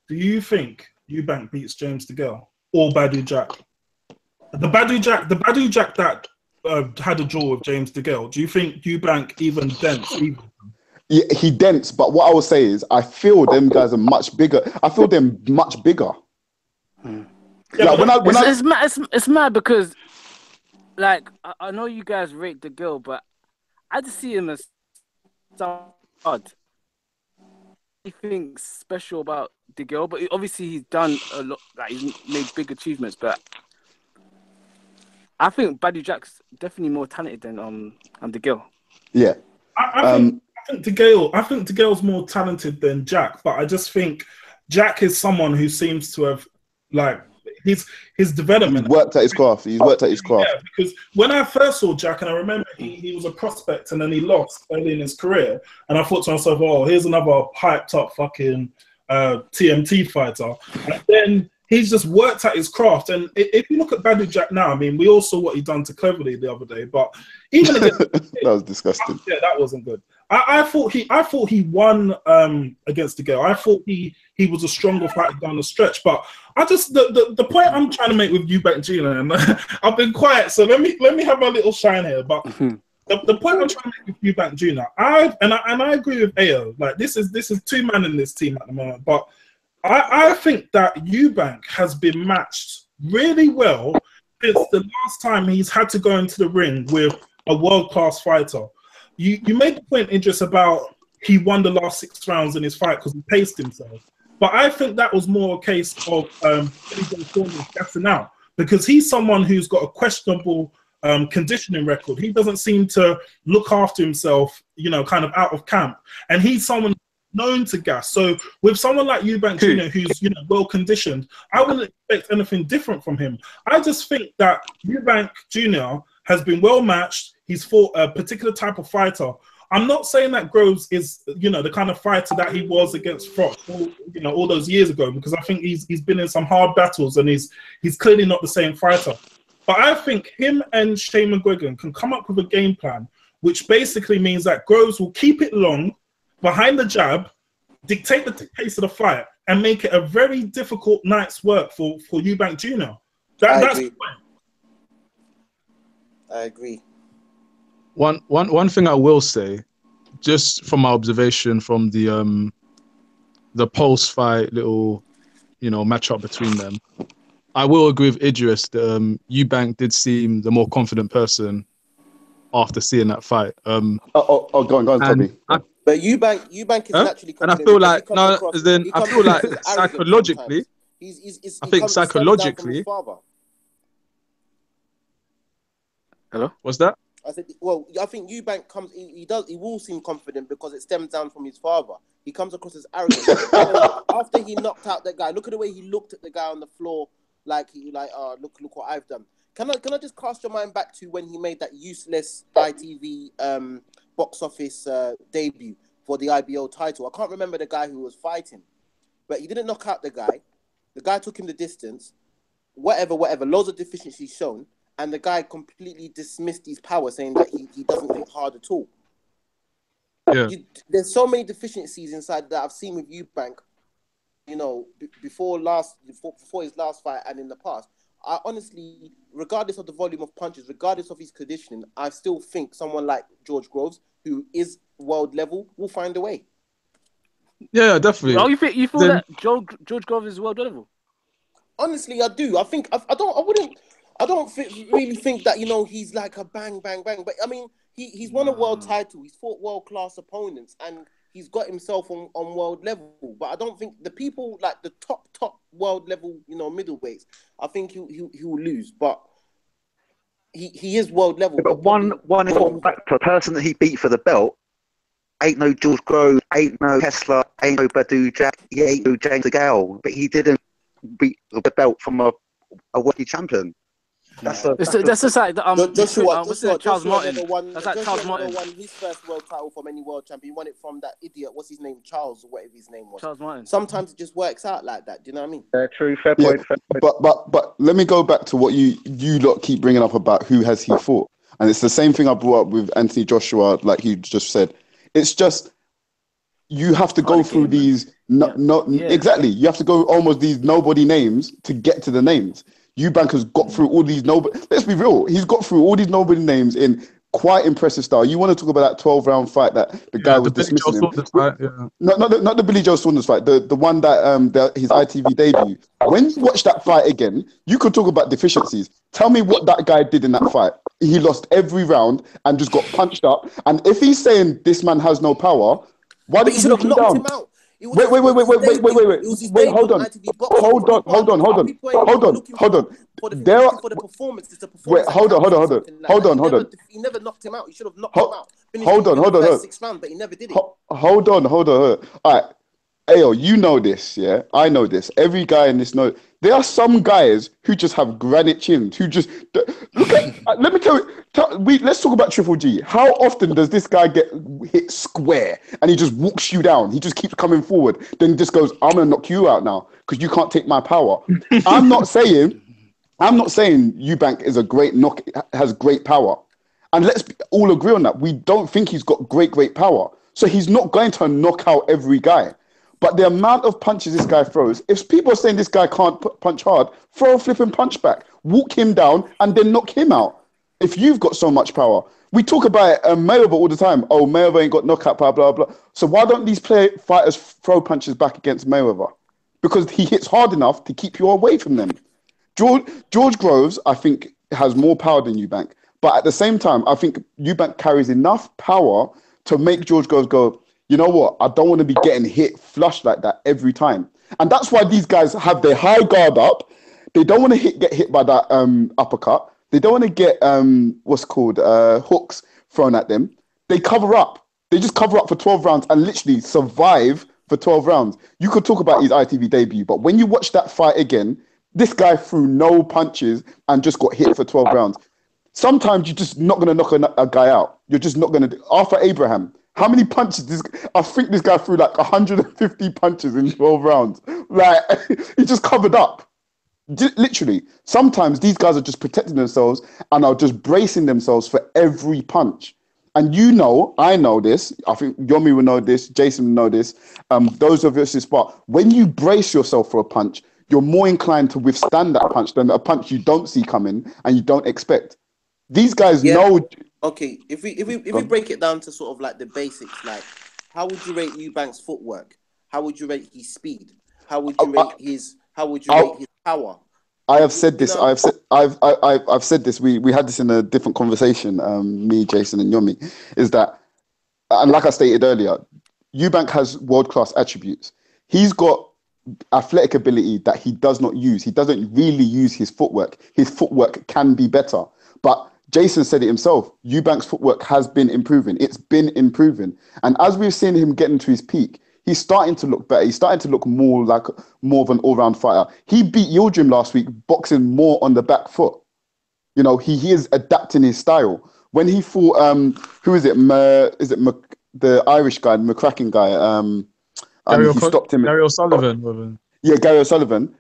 Do you think Eubank beats James DeGale or Badu Jack? The Badu Jack that had a draw with James DeGale. Do you think Eubank even dents? Yeah, he dents, but what I will say is, I feel them guys are much bigger. I feel them much bigger. Yeah, like it's mad because, like, I know you guys rate DeGale, but I just see him as odd. Anything special about DeGale, but obviously he's done a lot. Like, he's made big achievements, but I think Badu Jack's definitely more talented than DeGale. Yeah, I think DeGale's more talented than Jack, but I just think Jack is someone who seems to have, like, his development. He's worked at his craft. Yeah, because when I first saw Jack, and I remember he was a prospect and then he lost early in his career, and I thought to myself, oh, here's another hyped up fucking TMT fighter. And then he's just worked at his craft. And if you look at Badu Jack now, I mean, we all saw what he done to Cleverly the other day, but even against that was disgusting. Yeah, that wasn't good. I thought he won against DeGale. I thought he was a stronger fighter down the stretch. But I just the point I'm trying to make with Eubank Jr. and I've been quiet, so let me have my little shine here. But the point I'm trying to make with Eubank Jr. I agree with Ayo. Like, this is two men in this team at the moment. But I think that Eubank has been matched really well since the last time he's had to go into the ring with a world-class fighter. You made the point, Idris, about he won the last 6 rounds in his fight because he paced himself. But I think that was more a case of gassing out, because he's someone who's got a questionable conditioning record. He doesn't seem to look after himself, kind of out of camp. And he's someone known to gas. So with someone like Eubank Jr., who's well conditioned, I wouldn't expect anything different from him. I just think that Eubank Jr. has been well matched. He's fought a particular type of fighter. I'm not saying that Groves is, the kind of fighter that he was against Frost, all those years ago, because I think he's been in some hard battles and he's clearly not the same fighter. But I think him and Shane McGuigan can come up with a game plan, which basically means that Groves will keep it long, behind the jab, dictate the pace of the fight, and make it a very difficult night's work for Eubank Jr. That's the point. I agree. One thing I will say, just from my observation from the post-fight little, matchup between them, I will agree with Idris that Eubank did seem the more confident person after seeing that fight. Go on, Toby. But Eubank is naturally confident. And I feel like psychologically, I think psychologically. Hello, what's that? I think Eubank comes. He will seem confident because it stems down from his father. He comes across as arrogant. After he knocked out that guy, look at the way he looked at the guy on the floor, look what I've done. Can I just cast your mind back to when he made that useless ITV box office debut for the IBO title? I can't remember the guy who was fighting, but he didn't knock out the guy. The guy took him the distance. Whatever. Loads of deficiencies shown. And the guy completely dismissed his power, saying that he doesn't hit hard at all. Yeah. There's so many deficiencies inside that I've seen with Eubank, before his last fight and in the past. I honestly, regardless of the volume of punches, regardless of his conditioning, I still think someone like George Groves, who is world level will find a way. Yeah, definitely. Oh, you feel Then- that George Grove is world level? Honestly, I do. I think I don't really think that he's like a bang. But I mean, he's won a world title. He's fought world class opponents, and he's got himself on world level. But I don't think the people like the top world level, middleweights. I think he will lose, but he is world level. But one important factor, a person that he beat for the belt ain't no George Grove, ain't no Kessler, ain't no Badu Jack, he ain't no James DeGale, but he didn't beat the belt from a world champion. That's just like Charles Martin. That's like Charles Martin won his first world title from any world champion. He won it from that idiot. What's his name? Charles or whatever his name was. Charles Martin. Sometimes it just works out like that. Do you know what I mean? True. Fair point. But let me go back to what you lot keep bringing up about who has he fought, and it's the same thing I brought up with Anthony Joshua, like you just said. It's just you have to go through these. Exactly. You have to go almost these nobody names to get to the names. Eubank has got through all these nobody. Let's be real. He's got through all these nobody names in quite impressive style. You want to talk about that 12-round fight that the guy was dismissing him? Fight, Not the Billy Joe Saunders fight. The one that his ITV debut. When you watch that fight again, you could talk about deficiencies. Tell me what that guy did in that fight. He lost every round and just got punched up. And if he's saying this man has no power, why did he knock him down? Him out. Wait, hold on. There are for the performance. It's a performance. Wait, hold on. He never knocked him out. He should have knocked him out. Hold on. 6th round, but he never did it. Hold on. All right, Ayo, you know this, yeah? I know this. Every guy in this knows. There are some guys who just have granite chins. Who just look at. Let me tell you. Let's talk about Triple G. How often does this guy get hit square and he just walks you down? He just keeps coming forward. Then he just goes, "I'm gonna knock you out now because you can't take my power." I'm not saying Eubank is a great has great power, and let's all agree on that. We don't think he's got great power, so he's not going to knock out every guy. But the amount of punches this guy throws, if people are saying this guy can't punch hard, throw a flipping punch back, walk him down, and then knock him out. If you've got so much power. We talk about Mayweather all the time. Oh, Mayweather ain't got knockout power, blah, blah. So why don't these fighters throw punches back against Mayweather? Because he hits hard enough to keep you away from them. George Groves, I think, has more power than Eubank. But at the same time, I think Eubank carries enough power to make George Groves go, you know what? I don't want to be getting hit flush like that every time. And that's why these guys have their high guard up. They don't want to get hit by that uppercut. They don't want to get hooks thrown at them. They cover up. They just cover up for 12 rounds and literally survive for 12 rounds. You could talk about his ITV debut, but when you watch that fight again, this guy threw no punches and just got hit for 12 rounds. Sometimes you're just not going to knock a guy out. You're just not going to. Arthur Abraham, how many punches? I think this guy threw like 150 punches in 12 rounds. Like, he just covered up. Literally. Sometimes these guys are just protecting themselves and are just bracing themselves for every punch. And I know this. I think Yomi will know this. Jason will know this. Those of us who spot, when you brace yourself for a punch, you're more inclined to withstand that punch than a punch you don't see coming and you don't expect. These guys know. Okay, if we break it down to sort of like the basics, like how would you rate Eubank's footwork? How would you rate his speed? How would you rate his power? I have said this. I've said this. We had this in a different conversation. Me, Jason, and Yomi, is that, and like I stated earlier, Eubank has world-class attributes. He's got athletic ability that he does not use. He doesn't really use his footwork. His footwork can be better, but Jason said it himself. Eubank's footwork has been improving. It's been improving, and as we've seen him getting to his peak, he's starting to look better. He's starting to look more of an all-round fighter. He beat Yildirim last week, boxing more on the back foot. He is adapting his style. When he fought, who is it? The Irish guy, the McCracken guy? He stopped him. Gary O'Sullivan. Yeah, Gary O'Sullivan.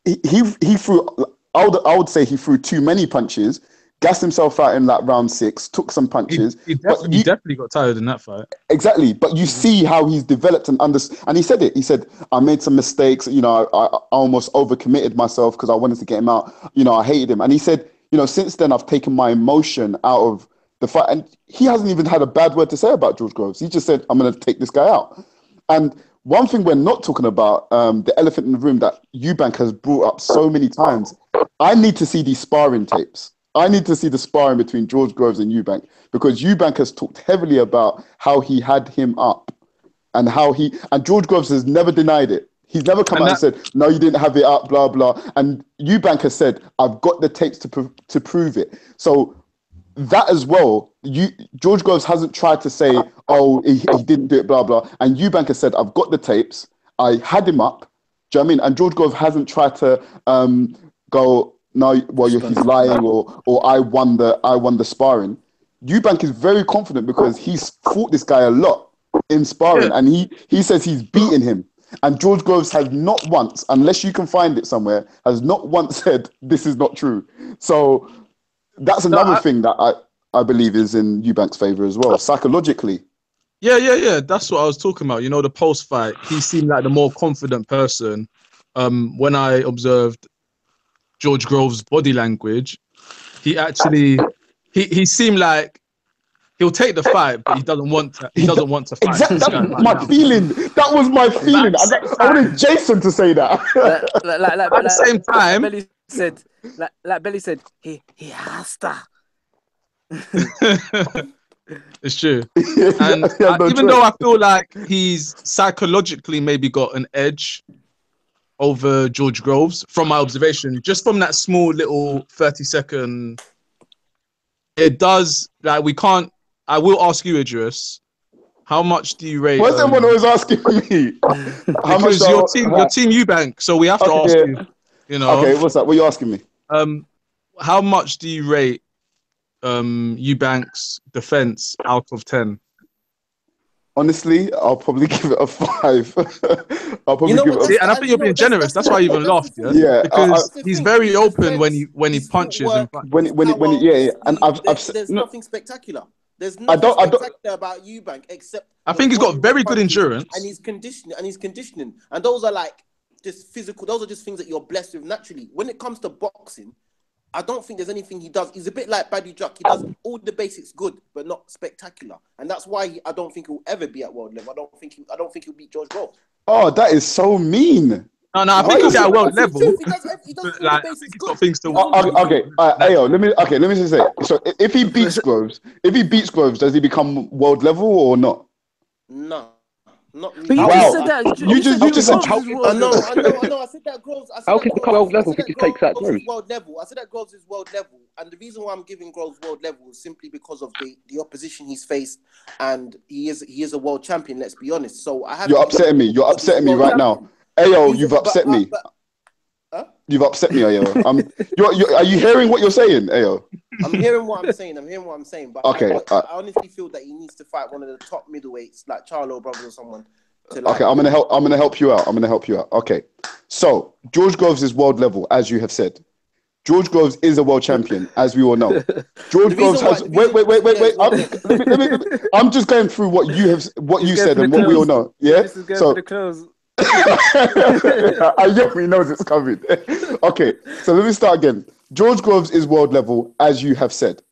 He threw. I would say he threw too many punches. Gassed himself out in like round 6, took some punches. He definitely got tired in that fight. Exactly, but you see how he's developed and and he said it. He said, I made some mistakes. I almost overcommitted myself because I wanted to get him out. I hated him. And he said, since then I've taken my emotion out of the fight, and he hasn't even had a bad word to say about George Groves. He just said, "I'm going to take this guy out." And one thing we're not talking about, the elephant in the room that Eubank has brought up so many times. I need to see these sparring tapes. I need to see the sparring between George Groves and Eubank, because Eubank has talked heavily about how he had him up, and and George Groves has never denied it. He's never come out and said, "No, you didn't have it up," blah blah. And Eubank has said, "I've got the tapes to prove it." So that as well, George Groves hasn't tried to say, "Oh, he didn't do it," blah blah. And Eubank has said, "I've got the tapes. I had him up." Do you know what I mean? And George Groves hasn't tried to go, "No, well, he's lying," or I won the sparring. Eubank is very confident because he's fought this guy a lot in sparring, and he says he's beaten him. And George Groves has not once, unless you can find it somewhere, has not once said this is not true. So that's another thing that I believe is in Eubank's favor as well, psychologically. Yeah. That's what I was talking about. You know, the post-fight, he seemed like the more confident person. When I observed George Groves' body language, he actually he seemed like he'll take the fight, but he doesn't want to. He doesn't want to fight. Exactly, that was my feeling. That was my feeling. I wanted Jason to say that. At the same time, Belly said, he has to. It's true. And even though I feel like he's psychologically maybe got an edge over George Groves, from my observation, just from that small little 30-second, it does, like, we can't. I will ask you, Idris, how much do you rate? Why's everyone always asking me? Because your team Eubank, so we have to ask you. You know. Okay, what's that? What are you asking me? How much do you rate Eubank's defense out of 10? Honestly, I'll probably give it a 5. I'll probably give it. And I think you're being generous. That's why I even laughed. Yeah, because he's very open when he punches. When and there's nothing spectacular. There's nothing spectacular about Eubank except I think he's got very good endurance and he's conditioning, and those are like just physical. Those are just things that you're blessed with naturally. When it comes to boxing, I don't think there's anything he does. He's a bit like Baddy Jack. He does all the basics good, but not spectacular, and that's why I don't think he'll ever be at world level. I don't think he'll beat George Groves. Oh, that is so mean. No, I think he's at world level. He does all the basics good. Things to okay, Ayo, let me just say. So if he beats Groves, does he become world level or not? No. Not really. But you just said that. You just said I know. I said that Groves. How can he become world level if he takes that Groves? World level. I said that Groves is world level, and the reason why I'm giving Groves world level is simply because of the opposition he's faced, and he is a world champion. Let's be honest. So I have. You're upsetting me. You're upsetting me right now. Ayo, you've upset me. You've upset me, Ayo. Are you hearing what you're saying, Ayo? I'm hearing what I'm saying. But okay, I honestly feel that he needs to fight one of the top middleweights, like Charlo brothers or someone. Okay, I'm gonna help you out. Okay, so George Groves is world level, as you have said. George Groves is a world champion, as we all know. George Groves has. Wait. I'm just going through what you said and what we all know. Yeah. So. I definitely knows it's coming. Okay, so let me start again. George Groves is world level, as you have said.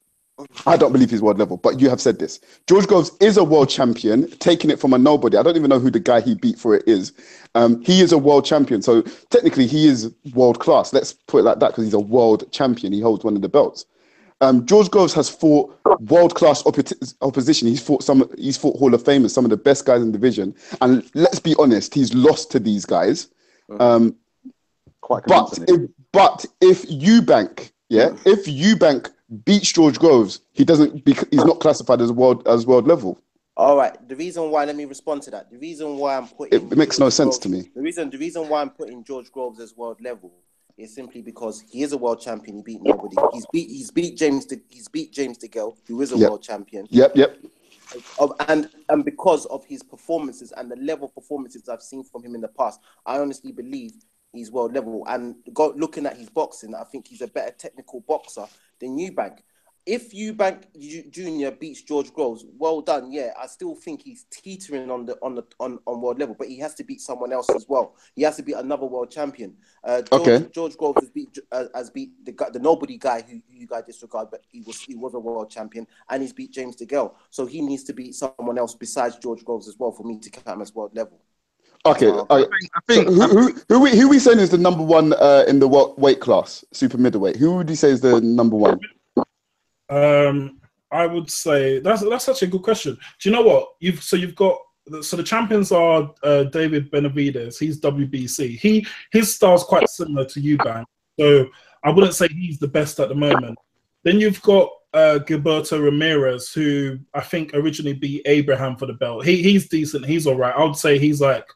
I don't believe he's world level, but you have said this. George Groves is a world champion, taking it from a nobody. I don't even know who the guy he beat for it is. He is a world champion, so technically he is world class. Let's put it like that, because he's a world champion. He holds one of the belts. George Groves has fought world-class opposition. He's fought Hall of Famers, some of the best guys in the division. And let's be honest, he's lost to these guys. Quite convincingly. But if Eubank beats George Groves, he's not classified as world level. All right. The reason why, let me respond to that. The reason why I'm putting it makes no sense to me. The reason why I'm putting George Groves as world level is simply because he is a world champion. He beat nobody. He's beat James DeGale, who is a world champion. Yep. And because of his performances and the level of performances I've seen from him in the past, I honestly believe he's world level. And looking at his boxing, I think he's a better technical boxer than Eubank. if Eubank Jr. beats George Groves, well done. Yeah, I still think he's teetering on world level, but he has to beat someone else as well. He has to beat another world champion. George Groves has beat the nobody guy who you guys disregard, but he was a world champion, and he's beat James DeGale. So he needs to beat someone else besides George Groves as well for me to count him as world level. Okay, I think who we saying is the number one in the weight class, super middleweight? Who would you say is the number one? I would say that's such a good question. Do you know what you've got? So the champions are David Benavidez. He's WBC. His style's quite similar to Eubank, so I wouldn't say he's the best at the moment. Then you've got Gilberto Ramirez, who I think originally beat Abraham for the belt. He's decent. He's all right. I would say he's like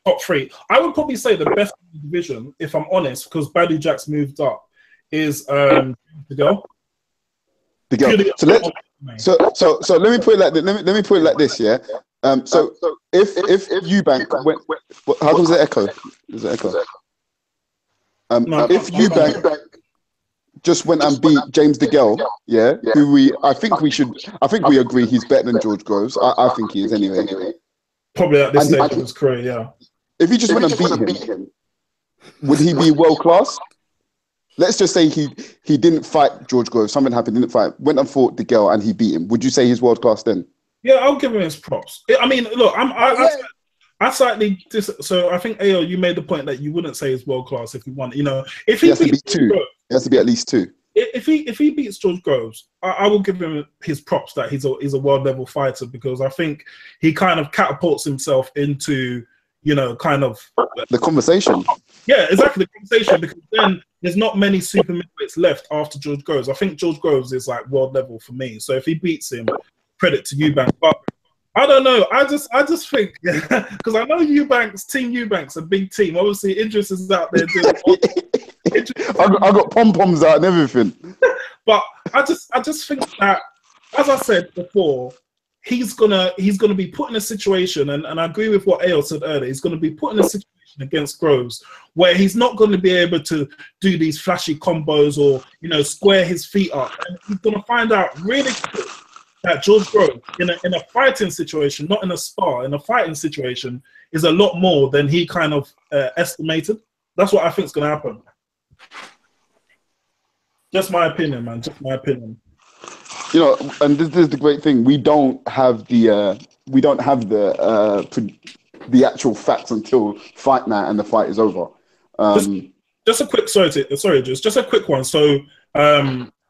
top 3. I would probably say the best in the division, if I'm honest, because Badou Jack's moved up, is the girl. The girl. So let me put it like this. Let me put it like this. Yeah. So if Eubank went, how comes the echo? Does it echo? If Eubank just went and beat James DeGale, yeah, I think we agree he's better than George Groves. I think he is anyway. Probably at this stage of his career, yeah. If he just went and beat him, would he be world class? Let's just say he didn't fight George Groves. Something happened, didn't fight. Went and fought DeGale and he beat him. Would you say he's world class then? Yeah, I'll give him his props. I mean, look, I slightly so I think AO, you made the point that you wouldn't say he's world class if you want. You know, if he has to be 2, it has to be at least 2. If he beats George Groves, I will give him his props that he's a world level fighter, because I think he kind of catapults himself into, you know, kind of the conversation. Yeah, exactly, the conversation, because then there's not many super middleweights left after George Groves. I think George Groves is like world level for me. So if he beats him, credit to Eubank. But I don't know. I just think, because I know Team Eubank's a big team. Obviously, Idris is out there doing. I got pom poms out and everything. But I just think that, as I said before, he's gonna be put in a situation, and I agree with what Ayo said earlier. He's gonna be put in a situation against Groves where he's not going to be able to do these flashy combos or, you know, square his feet up, and he's gonna find out really quick that George Groves in a fighting situation, not in a spar, in a fighting situation, is a lot more than he kind of estimated. That's what I think is going to happen. Just my opinion, man. Just my opinion. You know, and this is the great thing. We don't have the actual facts until fight night and the fight is over. Just a quick just a quick one. So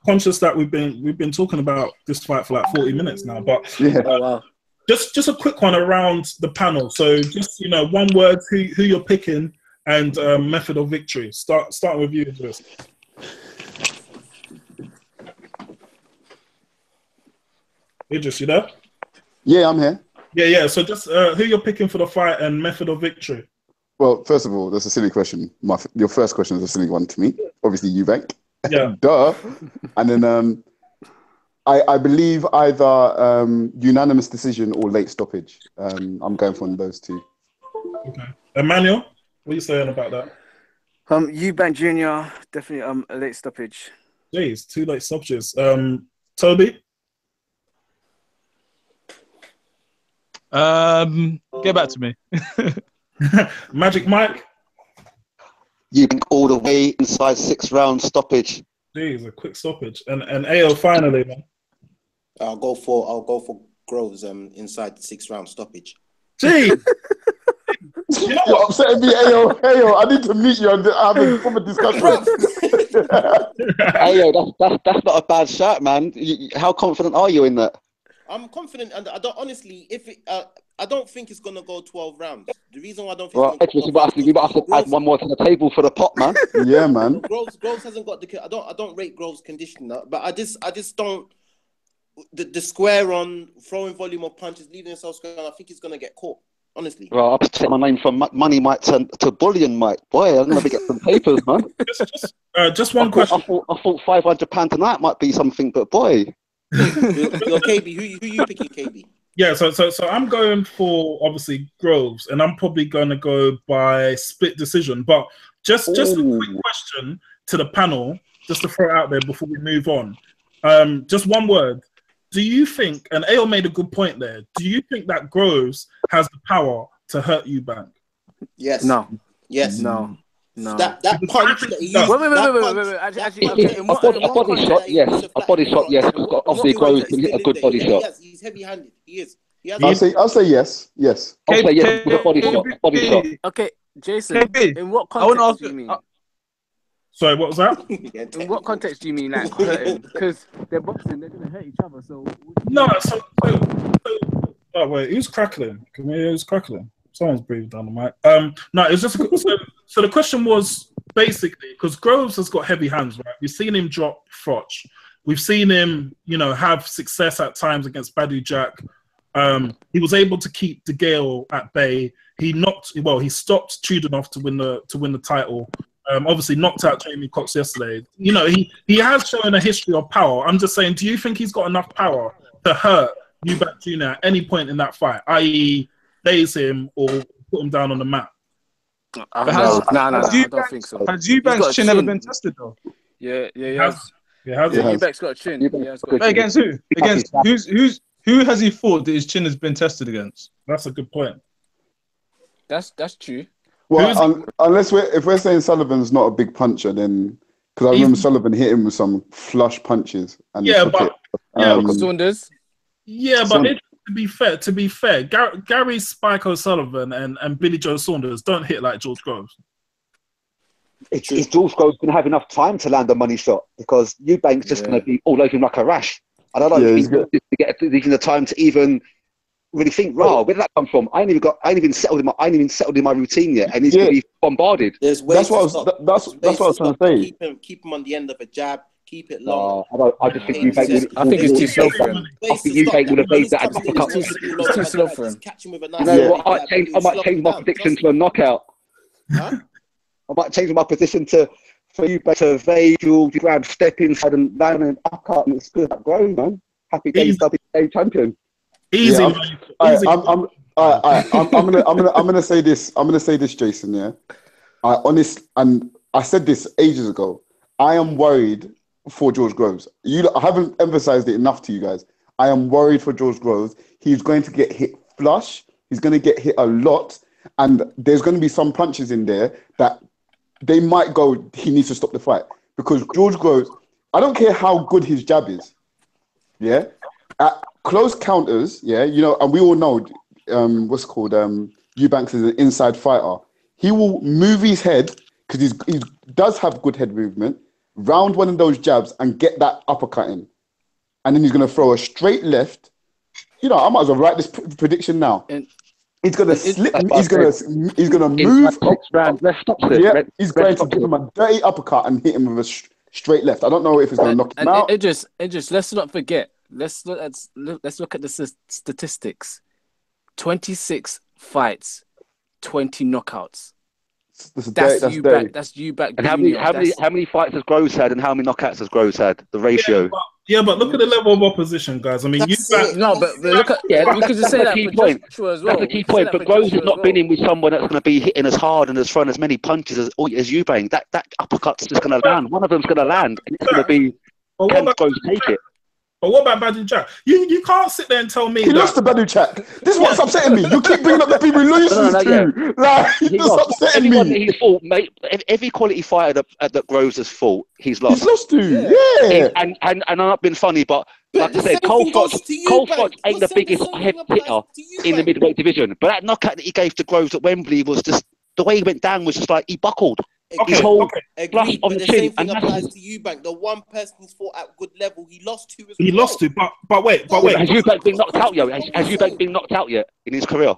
conscious that we've been talking about this fight for like 40 minutes now, but yeah. Oh, wow. Just a quick one around the panel. So just, you know, one word, who you're picking, and method of victory. Start with you, Idris. Idris, you there? Yeah, I'm here. Yeah. So just who you're picking for the fight and method of victory. Well, first of all, that's a silly question. Your first question is a silly one to me. Obviously, Eubank. Yeah. Duh. And then I believe either unanimous decision or late stoppage. I'm going for those 2. Okay. Emmanuel, what are you saying about that? Eubank Jr. definitely a late stoppage. Jeez, 2 late stoppages. Toby? Get back to me. Magic Mike? Eubank all the way inside 6-round stoppage. Jeez, a quick stoppage. And AO finally, man. I'll go for Groves inside the 6-round stoppage. Gee. You know what? Upsetting me, Ayo, I need to meet you and have a proper discussion. Ayo, that's not a bad shot, man. How confident are you in that? I'm confident, and I don't honestly. I don't think it's gonna go 12 rounds. The reason why I don't think we might have to add one more to the table for the pot, man. Yeah, man. Groves hasn't got the. I don't rate Groves' condition, but I just don't. The square on throwing volume of punches, leaving himself square. I think he's gonna get caught. Honestly. Well, I'll take my name from Money Mike to Bullion Mike. Boy, I'm gonna get some papers, man. Just one question. I thought £500 tonight might be something, but boy. You're KB. Who you picking, KB? Yeah, so I'm going for obviously Groves, and I'm probably going to go by split decision. But just a quick question to the panel, just to throw it out there before we move on. Just one word. Do you think, and Ayo made a good point there, do you think that Groves has the power to hurt Eubank? Yes. No. Yes. No. That punch that he used. Wait. Actually, okay. A body shot, yes. A body shot, yes. Because obviously Groves can hit a good body shot. He's heavy-handed. He is. I'll say yes. Yes. I'll say yes. With a body shot. Body shot. Okay, Jason. In what I want to context ask do you mean? Sorry, what was that? In what context do you mean, like hurting? Because they're boxing, they're gonna hurt each other. So No. So oh wait, who's crackling? Can we hear who's crackling? Someone's breathing down the mic. No, it's just so the question was basically because Groves has got heavy hands, right? We've seen him drop Froch. We've seen him, have success at times against Badu Jack. He was able to keep De Gale at bay. He stopped Chudinov to win the title. Obviously knocked out Jamie Cox yesterday. He has shown a history of power. I'm just saying, do you think he's got enough power to hurt Eubank Jr. at any point in that fight, i.e., daze him or put him down on the mat? No, I don't think so. Has Eubank's chin ever been tested though? Yeah, He has. Eubank's got a chin. Against who? Against who has he fought that his chin has been tested against? That's a good point. That's true. Well, unless we're saying Sullivan's not a big puncher, then because I remember Sullivan hit him with some flush punches. And Saunders. Yeah, but to be fair, Gary Spike O'Sullivan and Billy Joe Saunders don't hit like George Groves. Is George Groves going to have enough time to land a money shot? Because Eubank's just going to be all over him like a rash. I don't know if he's to get even the time to even really think, where did that come from? I ain't even settled in my routine yet, and he's going to be bombarded. That's what I was trying to say. Keep him on the end of a jab. Keep it long. I just think Eubank. I think it's too slow for him. I think Eubank would have made that. It's too slow for him. Catch him with a nice. I might change my prediction to a knockout. Huh? I might change my position for Eubank to evade, grab, step inside and land an uppercut, and it's good. Grown man. Happy days, WBA champion. Easy. I'm gonna say this. I'm gonna say this, Jason. Yeah, and I said this ages ago. I am worried for George Groves. I haven't emphasized it enough to you guys. I am worried for George Groves. He's going to get hit flush. He's going to get hit a lot, and there's going to be some punches in there that they might go. He needs to stop the fight because George Groves. I don't care how good his jab is. Yeah. At close counters, and we all know Eubanks is an inside fighter. He will move his head because he does have good head movement, round one of those jabs and get that uppercut in. And then he's going to throw a straight left. I might as well write this prediction now. He's going to slip. He's going to move. He's going to give him a dirty uppercut and hit him with a straight left. I don't know if it's going to knock him out. Let's not forget. Let's look at the statistics. 26 fights, 20 knockouts. That's Eubank. That's Eubank. And how many fights has Groves had, and how many knockouts has Groves had? The ratio. Yeah, but look at the level of opposition, guys. I mean, but look at we could just say that key point. As well. That's the key point. But Groves has not been in with someone that's going to be hitting as hard and as throwing as many punches as Eubank. That uppercut's just going to land. One of them's going to land, and it's going to be. Can Groves take it? But what about Badu Jack? You can't sit there and tell me he lost to Badu Jack. This is what's upsetting me. You keep bringing up the people he loses to. Like, it's upsetting me. He's fought, mate. Every quality fighter that Groves has fought, he's lost. He's lost to, yeah. And I'm not being funny, but like I said, Cole Fox ain't the biggest heavy hitter in the middleweight division. But that knockout that he gave to Groves at Wembley was just the way he went down was just like he buckled. Agreed, but the same thing applies to Eubank. The one person he's fought at good level, he lost to. But wait. Has Eubank been knocked out yet? Has Eubank been knocked out yet in his career?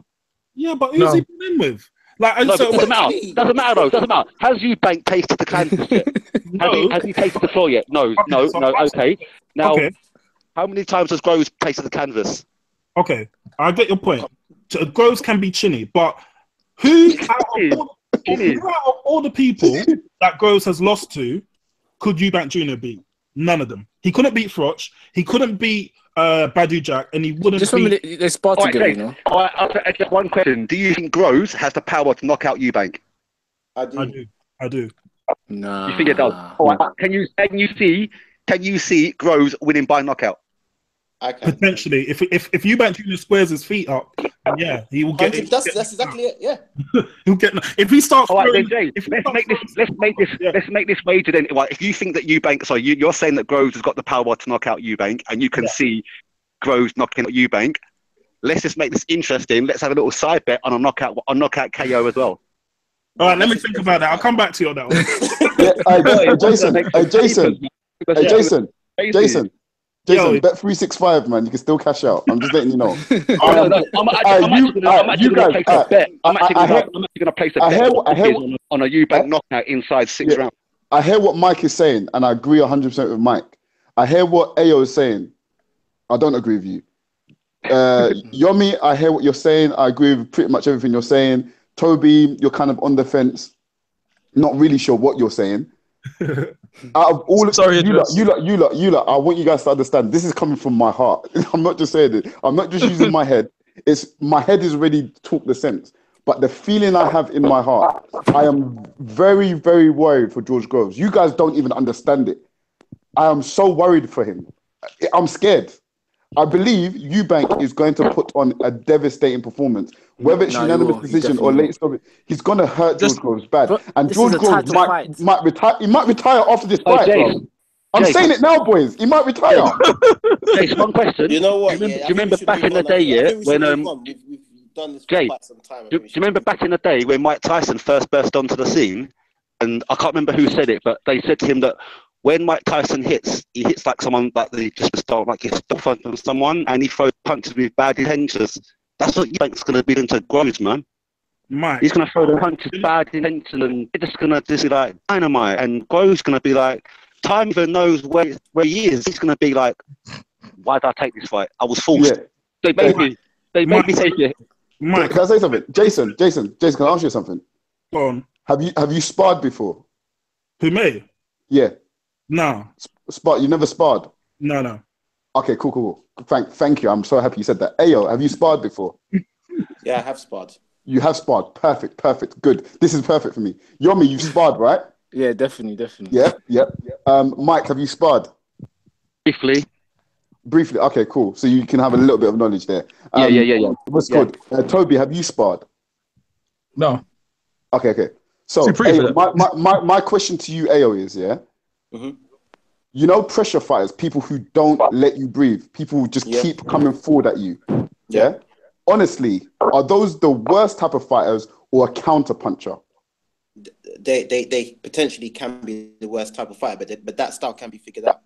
Yeah, but who's he been in with? Like, no, so, doesn't matter though. Doesn't matter. Has Eubank tasted the canvas yet? Has he tasted the floor yet? No. Okay. Now, how many times has Groves tasted the canvas? Okay, I get your point. Groves can be chinny, but who out of all the people that Groves has lost to, could Eubank Jr. beat? None of them. He couldn't beat Froch. He couldn't beat Badu Jack, and he wouldn't just beat... They spot together, just one question. Do you think Groves has the power to knock out Eubank? I do. I do. No. You think it does? Can you see can you see Groves winning by knockout? I can. Potentially, if Eubank Jr. squares his feet up, yeah, he will get. That's exactly it. Yeah. He'll get. If he starts. All right, then, throwing, Jay. Let's make this wager then. Well, if you think that Eubank, sorry, you're saying that Groves has got the power to knock out Eubank, and you can see Groves knocking out Eubank. Let's just make this interesting. Let's have a little side bet on a knockout KO as well. All right, let me think about that. I'll come back to you on that one. Jason, bet 365, man. You can still cash out. I'm just letting you know. I'm actually going to place a bet on a Eubank knockout inside 6 rounds. I hear what Mike is saying, and I agree 100% with Mike. I hear what Ayo is saying. I don't agree with you. Yomi, I hear what you're saying. I agree with pretty much everything you're saying. Toby, you're kind of on the fence. Not really sure what you're saying. Out of all of you lot, I want you guys to understand. This is coming from my heart. I'm not just saying it. I'm not just using my head. My head is ready to talk the sense. But the feeling I have in my heart, I am very, very worried for George Groves. You guys don't even understand it. I am so worried for him. I'm scared. I believe Eubank is going to put on a devastating performance. Whether it's unanimous decision or late stoppage, he's going to hurt George Groves bad. And George Groves might retire. He might retire after this fight, bro. I'm saying it now, boys. He might retire. Jace, one question. You know what? Do you remember back in the day, when we've done this for Jay, quite some time. do you remember back in the day when Mike Tyson first burst onto the scene? And I can't remember who said it, but they said to him that when Mike Tyson hits, he hits like someone that they just start like he's from someone, and he throws punches with bad intentions. That's what Eubank's going to be into Groves, man. Mike. He's going to throw the punches bad intention, and they're just going to be like dynamite. And Groves going to be like, time even knows where he is. He's going to be like, why did I take this fight? I was forced. Yeah. They made me take it. Mike, can I say something? Jason, can I ask you something? Go on. Have you sparred before? Who, me? Yeah. No. You never sparred? No. Okay, cool. Thank you. I'm so happy you said that. Ayo, have you sparred before? Yeah, I have sparred. You have sparred. Perfect. Good. This is perfect for me. Yomi, you've sparred, right? Yeah, definitely. Yeah. Mike, have you sparred? Briefly. Okay, cool. So you can have a little bit of knowledge there. Yeah. What's good? Toby, have you sparred? No. Okay. So my question to you, Ayo, is you know, pressure fighters, people who don't let you breathe, people who just keep coming forward at you. Yeah. Honestly, are those the worst type of fighters or a counter puncher? They potentially can be the worst type of fighter, but that style can be figured out.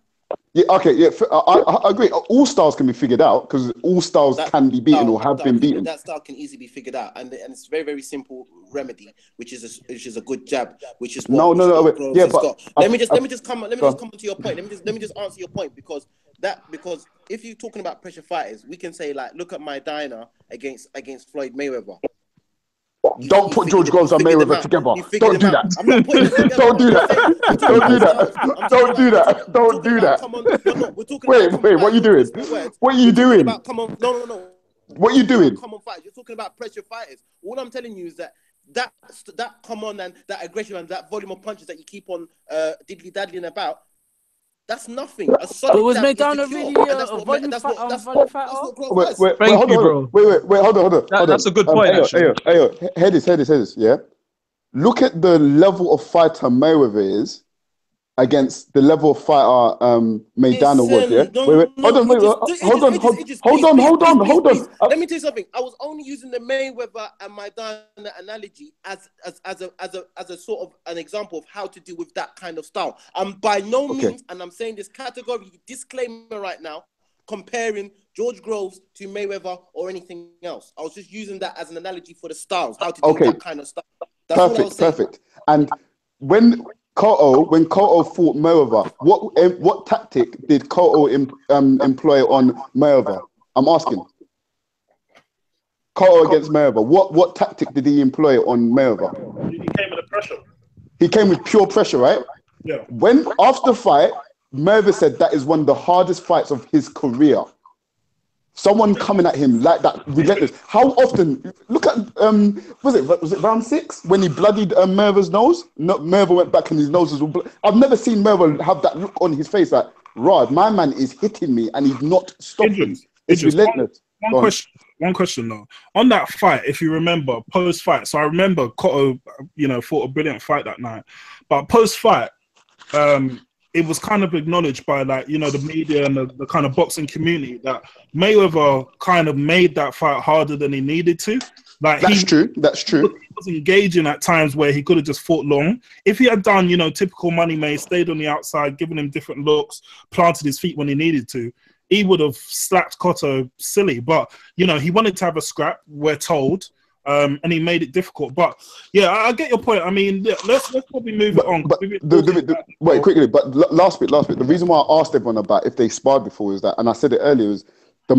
Yeah, okay, yeah, I agree. All styles can be figured out because all styles can be beaten or have been beaten. That style can easily be figured out, and it's a very, very simple remedy, which is a good jab, which is what let me just come to your point. Let me just answer your point because if you're talking about pressure fighters, we can say like, look at my Diner against Floyd Mayweather. Don't put George Groves and Mayweather together. Don't do that. I'm not putting it together. Don't do that. Don't do that. Come on. We're talking wait, what are you doing? What are you doing? No. What are you doing? Common fighters. You're talking about pressure fighters. All I'm telling you is that common and that aggression and that volume of punches that you keep on diddly-daddling about, that's nothing. A solid but was Maidana really a volume fighter? Wait, hold on. That's a good point, actually. Ayo, head is, yeah? Look at the level of fighter Mayweather is against the level of fighter Maidana was, yeah? Hold on. Let me tell you something. I was only using the Mayweather and Maidana analogy as a sort of an example of how to deal with that kind of style. By no means, and I'm saying this categorically, disclaimer right now, comparing George Groves to Mayweather or anything else. I was just using that as an analogy for the styles, how to deal with that kind of style. That's perfect. And when Cotto fought Mayweather, what tactic did Cotto employ on Mayweather? I'm asking. Cotto against Mayweather, what tactic did he employ on Mayweather? He came with the pressure. He came with pure pressure, right? Yeah. When after the fight, Mayweather said that is one of the hardest fights of his career. Someone coming at him like that, relentless. How often? Look at was it round 6 when he bloodied Mayweather's nose? No, Mayweather went back and his nose was all I've never seen Mayweather have that look on his face like Rod, my man is hitting me and he's not stopping. It's relentless. One question though. On that fight, if you remember, post-fight, so I remember Cotto, fought a brilliant fight that night. But post-fight, it was kind of acknowledged by the media and the kind of boxing community that Mayweather kind of made that fight harder than he needed to. That's true. He was engaging at times where he could have just fought long. If he had done, typical Money May, stayed on the outside, given him different looks, planted his feet when he needed to, he would have slapped Cotto silly. But, he wanted to have a scrap, we're told, and he made it difficult. But, yeah, I get your point. I mean, let's probably move it on. Wait, quickly, but last bit. The reason why I asked everyone about if they sparred before is that, and I said it earlier, is the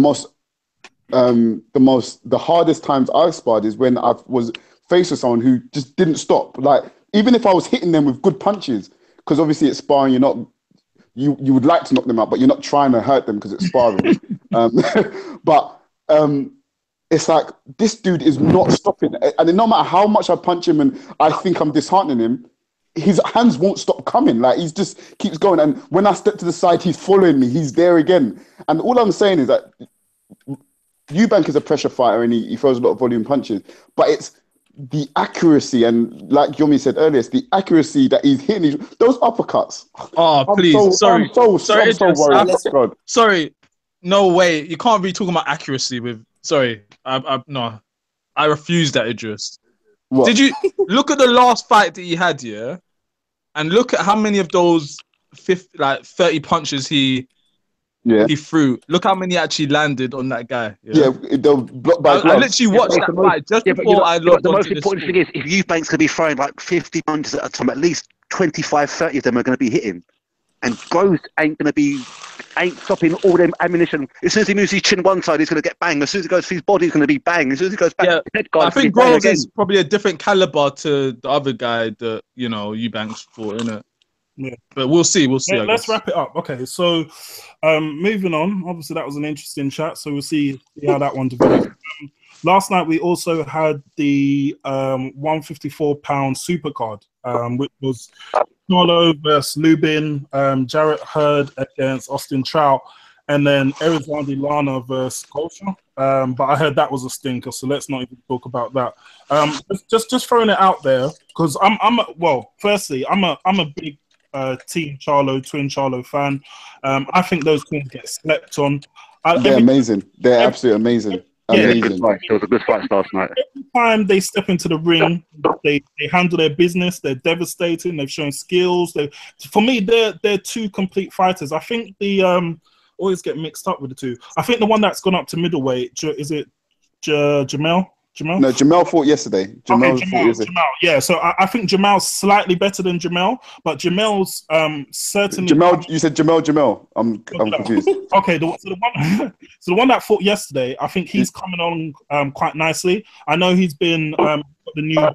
hardest times I've sparred is when I was faced with someone who just didn't stop. Like, even if I was hitting them with good punches, because obviously it's sparring, you're not... You would like to knock them out, but you're not trying to hurt them because it's sparring. But it's like, this dude is not stopping. And no matter how much I punch him and I think I'm disheartening him, his hands won't stop coming. Like, he just keeps going. And when I step to the side, he's following me. He's there again. And all I'm saying is that Eubank is a pressure fighter and he throws a lot of volume punches. But it's the accuracy, and like Yomi said earlier, it's the accuracy that he's hitting those uppercuts. Oh, please. I'm so worried. Sorry. No way. You can't be talking about accuracy with... Sorry. No. I refuse that, Idris. What? Did you look at the last fight that he had, yeah? And look at how many of those 30 punches he threw. Look how many actually landed on that guy. Yeah, they'll block by I literally watched that fight just before I logged the on most important thing is, if Eubank's going to be throwing like 50 punches at a time, at least 25, 30 of them are going to be hitting. And Groves ain't stopping all them ammunition. As soon as he moves his chin one side, he's going to get bang. As soon as he goes to his body, he's going to be bang. As soon as he goes back to the head guard, I think Groves is probably a different caliber to the other guy that, Eubank's for, innit? Yeah. But we'll see. Let's wrap it up. Okay, so moving on. Obviously, that was an interesting chat. So we'll see how that one develops. Last night, we also had the 154-pound supercard, which was Charlo versus Lubin, Jarrett Hurd against Austin Trout, and then Erizlandi Lana versus Golsha. But I heard that was a stinker, so let's not even talk about that. Just throwing it out there, because firstly, I'm a big Team Charlo, Twin Charlo fan. I think those twins get slept on. They're amazing. They're absolutely amazing. Amazing. It was a good fight last night. Every time they step into the ring, they handle their business. They're devastating. They've shown skills. For me, they're two complete fighters. I think the always get mixed up with the two. I think the one that's gone up to middleweight, is it Jamel? No, Jamel fought yesterday. Jamel. Yeah, so I think Jamel's slightly better than Jamel, but Jamel's certainly... Jamel, you said Jamel. I'm confused. Okay, the one that fought yesterday, I think he's coming on quite nicely. I know he's been the new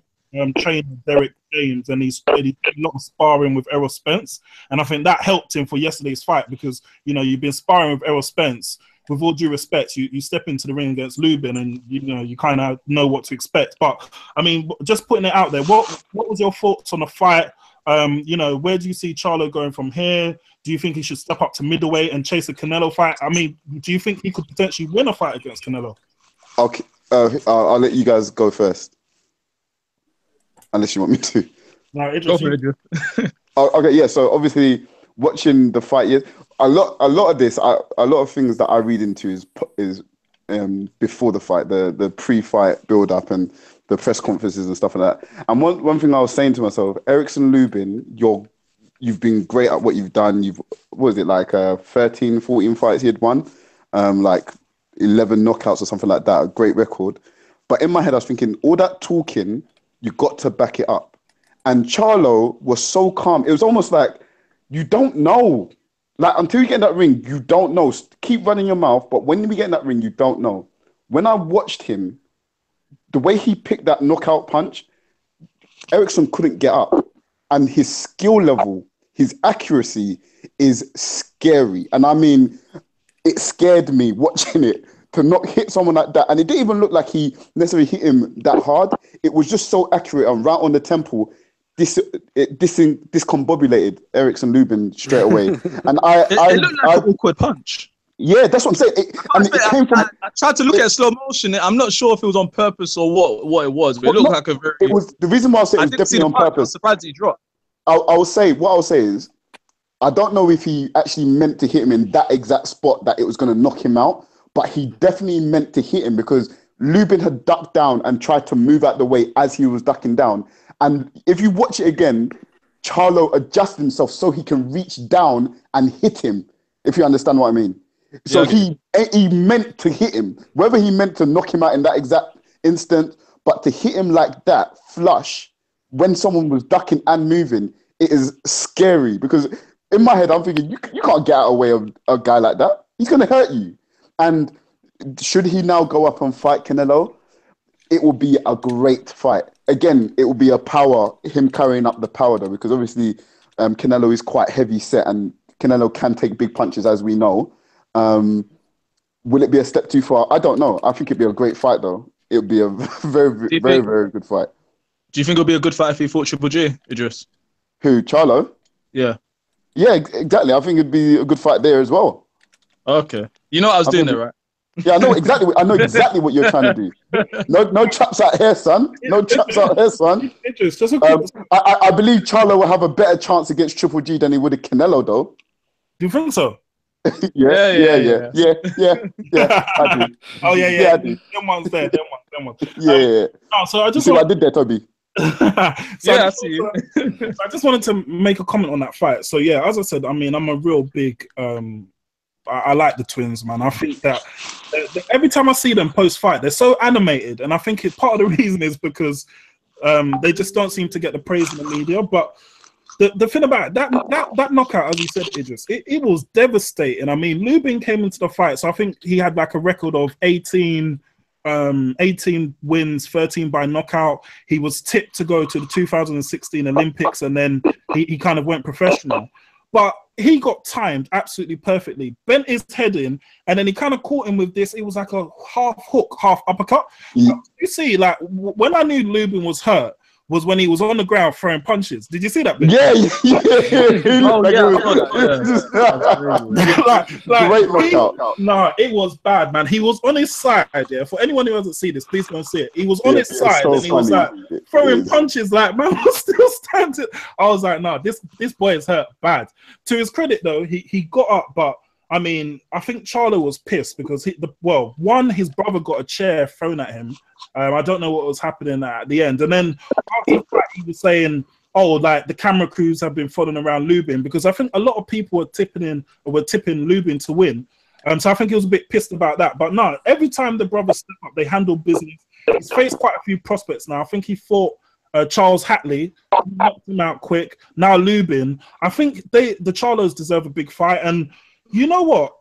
trainer, Derek James, and he's did a lot of sparring with Errol Spence, and I think that helped him for yesterday's fight because, you've been sparring with Errol Spence. With all due respect, you step into the ring against Lubin and, you kind of know what to expect. But, I mean, just putting it out there, what was your thoughts on the fight? Where do you see Charlo going from here? Do you think he should step up to middleweight and chase a Canelo fight? I mean, do you think he could potentially win a fight against Canelo? Okay, I'll let you guys go first. Unless you want me to. No, interesting. Okay, yeah, so obviously watching the fight, a lot of things that I read into is before the fight, the pre-fight build-up and the press conferences and stuff like that. And one thing I was saying to myself, Erickson Lubin, you've been great at what you've done. 13, 14 fights he had won, like 11 knockouts or something like that, a great record. But in my head, I was thinking, all that talking, you got to back it up. And Charlo was so calm. It was almost like, you don't know. Like, until you get in that ring, you don't know. Keep running your mouth, but when we get in that ring, you don't know. When I watched him, the way he picked that knockout punch, Erickson couldn't get up. And his skill level, his accuracy is scary. And I mean, it scared me watching it to not hit someone like that. And it didn't even look like he necessarily hit him that hard. It was just so accurate and right on the temple. discombobulated Erickson Lubin straight away. And it looked like an awkward punch. Yeah, that's what I'm saying. It came from. I tried to look at slow motion. I'm not sure if it was on purpose or what it was, but it looked like a very. It was the reason why I say it was definitely on purpose. I was surprised he dropped. I'll say is, I don't know if he actually meant to hit him in that exact spot that it was going to knock him out, but he definitely meant to hit him because Lubin had ducked down and tried to move out the way as he was ducking down. And if you watch it again, Charlo adjusted himself so he can reach down and hit him, if you understand what I mean. So he meant to hit him, whether he meant to knock him out in that exact instant, but to hit him like that, flush, when someone was ducking and moving, it is scary because in my head, I'm thinking, you can't get out of the way of a guy like that. He's going to hurt you. And should he now go up and fight Canelo? It will be a great fight. Again, it will be him carrying up the power though, because obviously Canelo is quite heavy set and Canelo can take big punches, as we know. Will it be a step too far? I don't know. I think it'd be a great fight, though. It would be a very, very good fight. Do you think it'll be a good fight if he fought Triple G, Idris? Who, Charlo? Yeah. Yeah, exactly. I think it'd be a good fight there as well. Okay. You know what I was doing there, right? Yeah, I know exactly what you're trying to do. No traps out here, son. No traps out here, son. I believe Charlo will have a better chance against Triple G than he would at Canelo, though. Do you think so? Yeah. I do. Oh yeah. I do. Them ones there. Them ones. Yeah. So I just see what I did there, Toby. I see you. So I just wanted to make a comment on that fight. So yeah, as I said, I mean, I'm a real big. I like the twins, man. I think that every time I see them post fight, they're so animated, and I think part of the reason is because they just don't seem to get the praise in the media, but. The thing about that knockout, as you said, Idris, it was devastating. I mean, Lubin came into the fight, so I think he had like a record of 18 wins, 13 by knockout. He was tipped to go to the 2016 Olympics, and then he kind of went professional. But he got timed absolutely perfectly, bent his head in, and then he kind of caught him with this. It was like a half hook, half uppercut. Yeah. You see, like when I knew Lubin was hurt, was when he was on the ground throwing punches. Did you see that bit? Yeah. It was bad, man. He was on his side. Yeah, for anyone who hasn't seen this, please go and see it. He was on his side, and he was like throwing punches. Like, man was still standing. I was like, no, this boy is hurt bad. To his credit, though, he got up, but. I mean, I think Charlo was pissed because his brother got a chair thrown at him. I don't know what was happening at the end. And then after the fight, he was saying, oh, like the camera crews have been following around Lubin because I think a lot of people were tipping Lubin to win. So I think he was a bit pissed about that. But no, every time the brothers step up, they handle business. He's faced quite a few prospects now. I think he fought Charles Hatley, knocked him out quick. Now Lubin. I think the Charlos deserve a big fight. And you know what?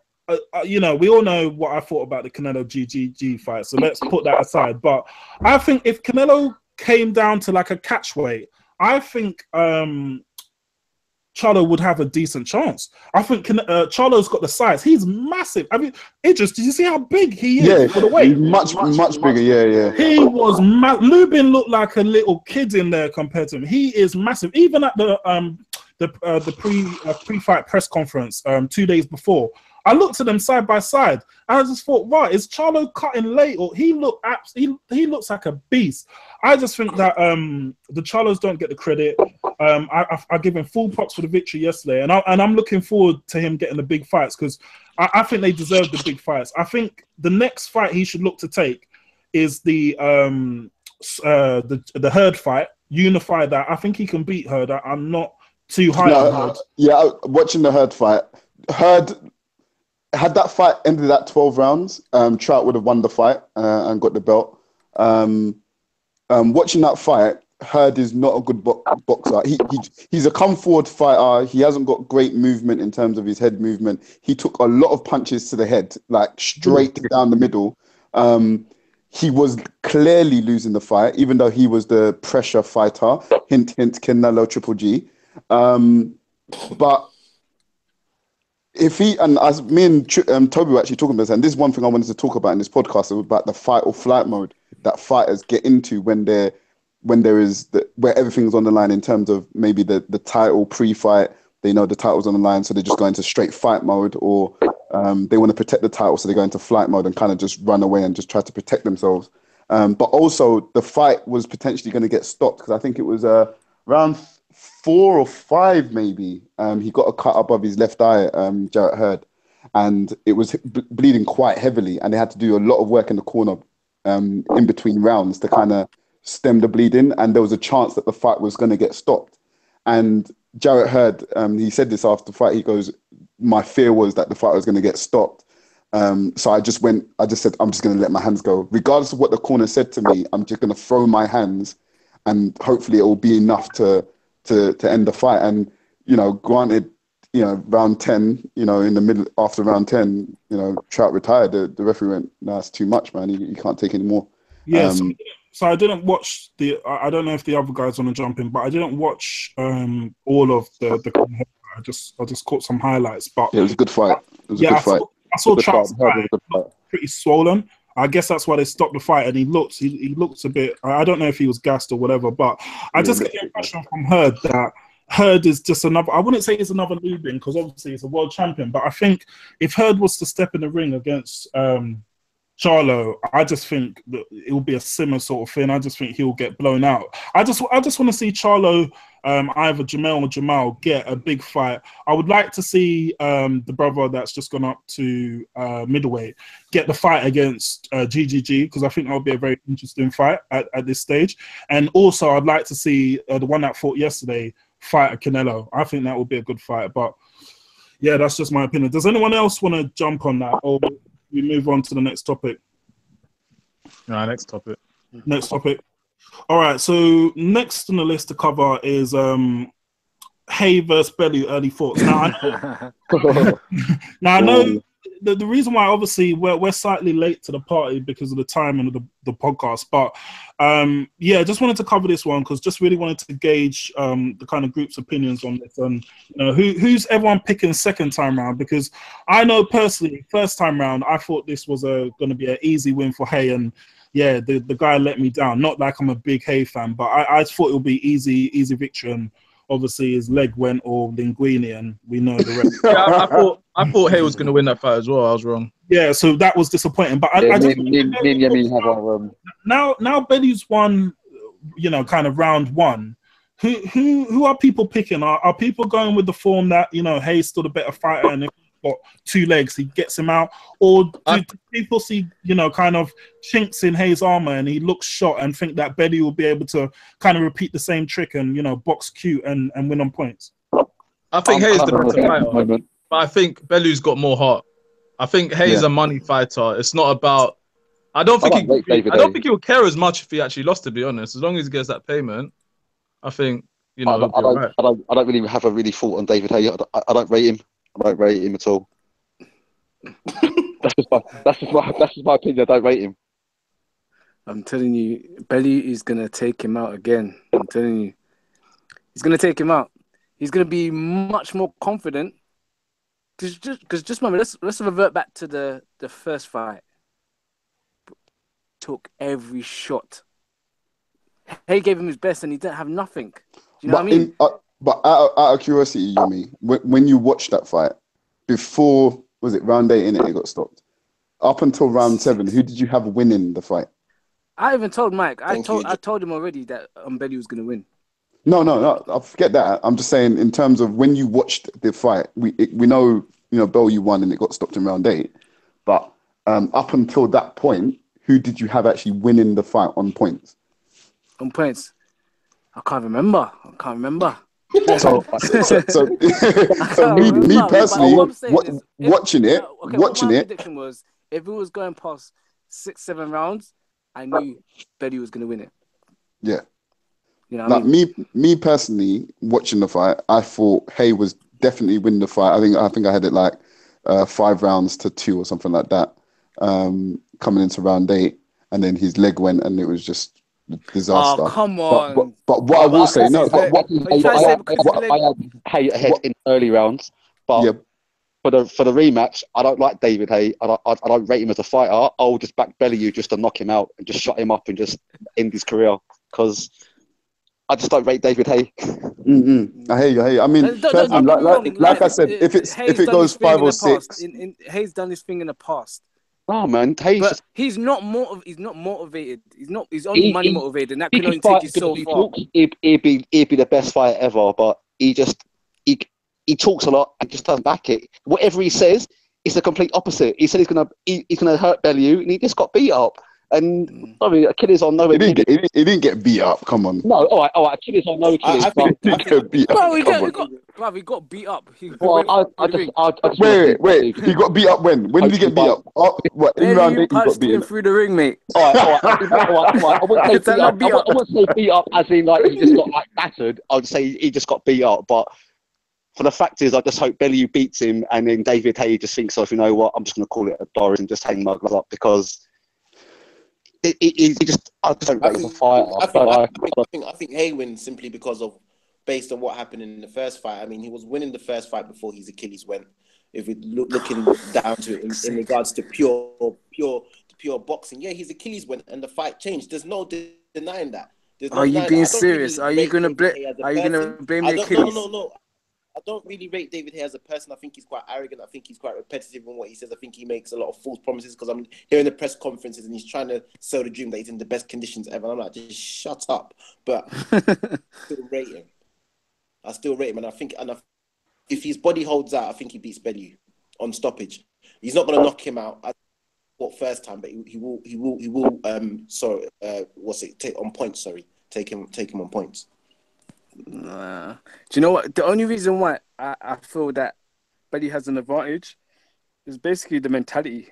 We all know what I thought about the Canelo GGG fight, so let's put that aside. But I think if Canelo came down to like a catch weight, I think Charlo would have a decent chance. I think Charlo's got the size. He's massive. I mean, Idris, did you see how big he is for the weight? He's much bigger. Yeah. He was Lubin looked like a little kid in there compared to him. He is massive. Even at the pre-fight press conference 2 days before, I looked at them side by side and I just thought, right, is Charlo cutting late? Or he looks like a beast. I just think that the Charlos don't get the credit. I give him full props for the victory yesterday, and I'm looking forward to him getting the big fights because I think they deserve the big fights. I think the next fight he should look to take is the Hurd fight, unify that. I think he can beat Hurd. I'm not too high on Hurd. Yeah, watching the Hurd fight, had that fight ended at 12 rounds, Trout would have won the fight and got the belt. Watching that fight, Hurd is not a good boxer. He's a come forward fighter. He hasn't got great movement in terms of his head movement. He took a lot of punches to the head, like straight down the middle. He was clearly losing the fight, even though he was the pressure fighter. Hint, hint, Canelo Triple G. But if he, and as me and Toby were actually talking about this, and this is one thing I wanted to talk about in this podcast, about the fight or flight mode that fighters get into when they're when there is where everything's on the line in terms of maybe the title pre-fight. They know the title's on the line, so they just go into straight fight mode, or they want to protect the title, so they go into flight mode and kind of just run away and just try to protect themselves. But also, the fight was potentially going to get stopped because I think it was round 4 or 5, maybe. He got a cut above his left eye, Jarrett Hurd, and it was bleeding quite heavily, and they had to do a lot of work in the corner in between rounds to kind of stem the bleeding, and there was a chance that the fight was going to get stopped. And Jarrett Hurd, he said this after the fight, he goes, my fear was that the fight was going to get stopped. So I just said, I'm just going to let my hands go. Regardless of what the corner said to me, I'm just going to throw my hands and hopefully it will be enough to end the fight. And, granted, round 10, in the middle, after round 10, Trout retired. The referee went, no, it's too much, man. You can't take any more. Yes. So I didn't watch I don't know if the other guys want to jump in, but I didn't watch all of the I just caught some highlights. But yeah, it was a good fight. It was a good fight. I saw Trout's fight pretty swollen. I guess that's why they stopped the fight, and he looks a bit. I don't know if he was gassed or whatever, but I just get the impression from Hurd that Hurd is just another. I wouldn't say he's another Lubin because obviously he's a world champion, but I think if Hurd was to step in the ring against Charlo, I just think that it will be a similar sort of thing. I just think he'll get blown out. I just want to see Charlo, either Jamel or Jamal, get a big fight. I would like to see the brother that's just gone up to middleweight get the fight against GGG, because I think that'll be a very interesting fight at this stage. And also, I'd like to see the one that fought yesterday fight a Canelo. I think that would be a good fight. But yeah, that's just my opinion. Does anyone else want to jump on that, or we move on to the next topic? No, next topic. Next topic. All right. So next on the list to cover is Hay versus Bellew early thoughts. Now I know the reason why obviously we're slightly late to the party because of the timing of the podcast, but yeah, just wanted to cover this one because just really wanted to gauge the kind of group's opinions on this, and who's everyone picking second time round, because I know personally first time round I thought this was going to be an easy win for Hay, and yeah, the guy let me down. Not like I'm a big Hay fan, but I thought it would be easy victory, and obviously his leg went all linguini, and we know the rest. Yeah, I thought Hay was going to win that fight as well. I was wrong. Yeah, so that was disappointing. But now Bellew's won, kind of round one. Who are people picking? Are people going with the form that Hay's still a better fighter, and if he's got 2 legs, he gets him out? Or do people see kind of chinks in Hay's armor and he looks shot and think that Bellew will be able to kind of repeat the same trick and box cute and win on points? I think Hay's the better fighter, but I think Bellew's got more heart. I think Hay's a money fighter. It's not about. I don't think he would care as much if he actually lost. To be honest, as long as he gets that payment, I think I don't really have a really thought on David Hay. I don't rate him. I don't rate him at all. That's just my opinion. I don't rate him. I'm telling you, Bellew is gonna take him out again. I'm telling you, he's gonna take him out. He's gonna be much more confident. Because just remember, let's revert back to the first fight. Took every shot. Hay gave him his best, and he didn't have nothing. Do you know what I mean? But out of curiosity, Yumi, when you watched that fight, before, was it round 8 in it got stopped? Up until round 7, who did you have winning the fight? I even told Mike. I told him already that Bellew was going to win. No, I forget that. I'm just saying in terms of when you watched the fight, we know Bellew won and it got stopped in round 8. But up until that point, who did you have actually winning the fight on points? On points, I can't remember. So me personally, watching it. My prediction was if it was going past 6-7 rounds, I knew Bellew was going to win it. Yeah. I mean? Me personally, watching the fight, I thought Hay was definitely winning the fight. I think I had it like 5 rounds to 2 or something like that. Coming into round 8, and then his leg went, and it was just disaster. Oh, come on! But what I will say, I had Hay ahead in early rounds, but for the rematch, I don't like David Hay. I don't rate him as a fighter. I'll just back Bellew just to knock him out and just shut him up and just end his career. because I just don't rate David Hay. I hear you. I mean, Don't get me wrong. like I said, if it goes 5 or 6, Hayes done his thing in the past. Oh man, Hayes But just he's not motivated. He's only money motivated, and that can only take you so far. He'd be the best fighter ever, but he talks a lot and just doesn't back it. Whatever he says, it's the complete opposite. He said he's gonna hurt Bellew, and he just got beat up. And sorry, Achilles on no. He didn't get beat up. Come on. No, all right. Achilles on no. Achilles. He got beat up. He got beat up. Wait. He got beat up when? When did he get beat up? In round 8 he got beaten through the ring, mate. All right. I wouldn't say beat up as in like he just got like battered. I would say he just got beat up. But for the fact is, I just hope Bellew beats him, and then David Hay just thinks, you know what? I'm just going to call it a Doris and just hang my gloves up because. I don't rate the fight. I think Hay wins simply because of based on what happened in the first fight. I mean, he was winning the first fight before his Achilles went. If we're looking down to it in regards to pure boxing, yeah, his Achilles went and the fight changed. There's no denying that. Are you being serious? Are you gonna blame the Achilles? No. I don't really rate David Hay as a person. I think he's quite arrogant. I think he's quite repetitive in what he says. I think he makes a lot of false promises because I'm hearing the press conferences and he's trying to sell the dream that he's in the best conditions ever. And I'm like, just shut up. But I still rate him. And I think if his body holds out, I think he beats Bellew on stoppage. He's not going to knock him out first time, but he will. Take on points. Sorry, take him on points. Do you know what? The only reason why I feel that Bellew has an advantage is basically the mentality.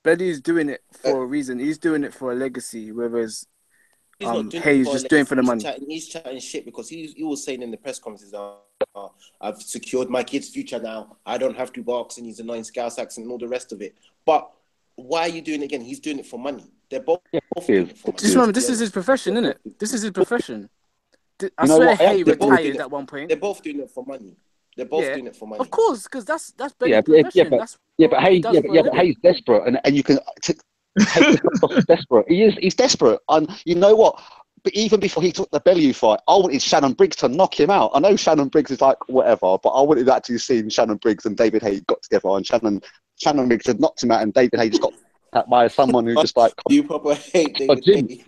Bellew's doing it for a reason. He's doing it for a legacy, whereas Hayes just doing it for the money. He's chatting shit because he was saying in the press conferences, I've secured my kid's future now. I don't have to box, and he's annoying Scouse accent and all the rest of it. But why are you doing it again? He's doing it for money. They're both doing it for money. Just remember, this is his profession, isn't it? This is his profession. I swear Hay retired at one point. They're both doing it for money. They're both doing it for money. Of course, because that's Bellew's profession. But Hayes desperate, and you can Hayes desperate. He's desperate, and you know what? But even before he took the Bellew fight, I wanted Shannon Briggs to knock him out. I know Shannon Briggs is like whatever, but I wanted to actually see Shannon Briggs and David Hay got together, and Shannon Briggs had knocked him out, and David Hay just got by someone who just like you probably hate David Hay.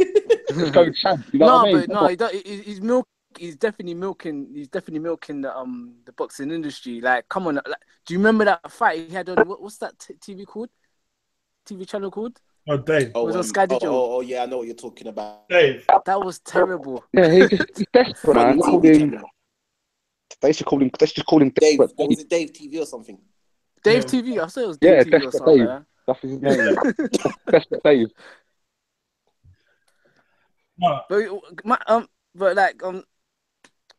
You know what I mean? No, he's definitely milking the boxing industry. Like, come on, like, do you remember that fight he had on what's that TV channel called? Oh, Dave. It was on Sky Digital. Oh, yeah, I know what you're talking about. Dave. That was terrible. Yeah, he's desperate, man. They should call him Dave. Desperate. Was it Dave TV or something? Dave TV. I thought it was Dave TV or something. Dave. That's his name. Desperate Dave. No.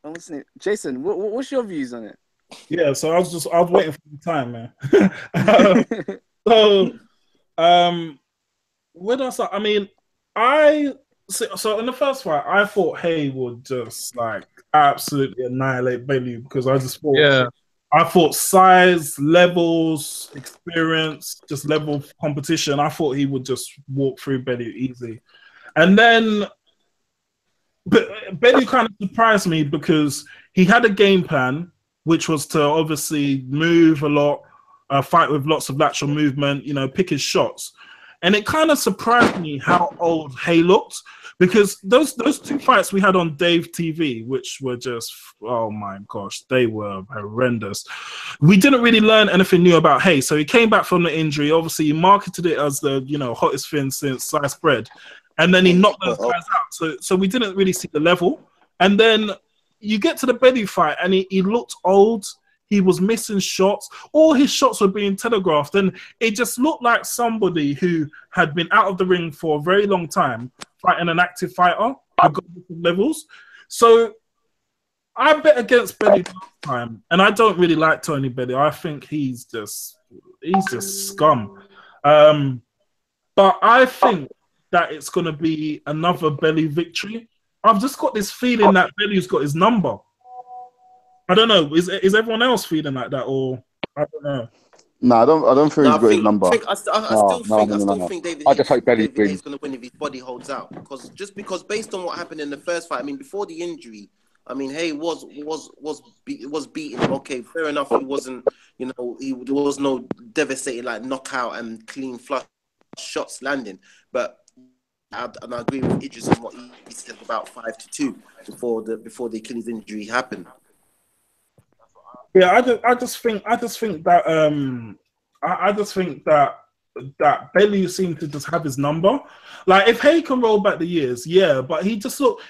I'm listening. Jason, what's your views on it? Yeah, so I was waiting for the time, man. Where do I start? I mean, so in the first fight, I thought Hay would just like absolutely annihilate Bellew because I just thought, I thought size, levels, experience, just level of competition. I thought he would just walk through Bellew easy, and then. But Bellew kind of surprised me because he had a game plan, which was to obviously move a lot, fight with lots of lateral movement, pick his shots. And it kind of surprised me how old Hay looked because those two fights we had on Dave TV, which were just, oh my gosh, they were horrendous. We didn't really learn anything new about Hay. So he came back from the injury. Obviously, he marketed it as the, hottest thing since sliced bread. And then he knocked those guys out. So we didn't really see the level. And then you get to the Bellew fight and he looked old. He was missing shots. All his shots were being telegraphed. And it just looked like somebody who had been out of the ring for a very long time, fighting an active fighter at different levels. So I bet against Bellew last time. And I don't really like Tony Bellew. I think he's just scum. But I think that it's going to be another Bellew victory. I've just got this feeling that Bellew's got his number. I don't know. Is everyone else feeling like that, or I don't know? No, I don't feel No, he's got his number. I still think I just hope Belly David Hayes wins. going to win if his body holds out. Because based on what happened in the first fight, I mean, before the injury, I mean, Hay was beating him. Okay, fair enough. He wasn't, there was no devastating like knockout and clean flush shots landing. But I agree with Idris on what he said about 5-2 before the Achilles injury happened. Yeah, I just think that that Bellew seemed to just have his number. Like if Hay can roll back the years, yeah, but he just looked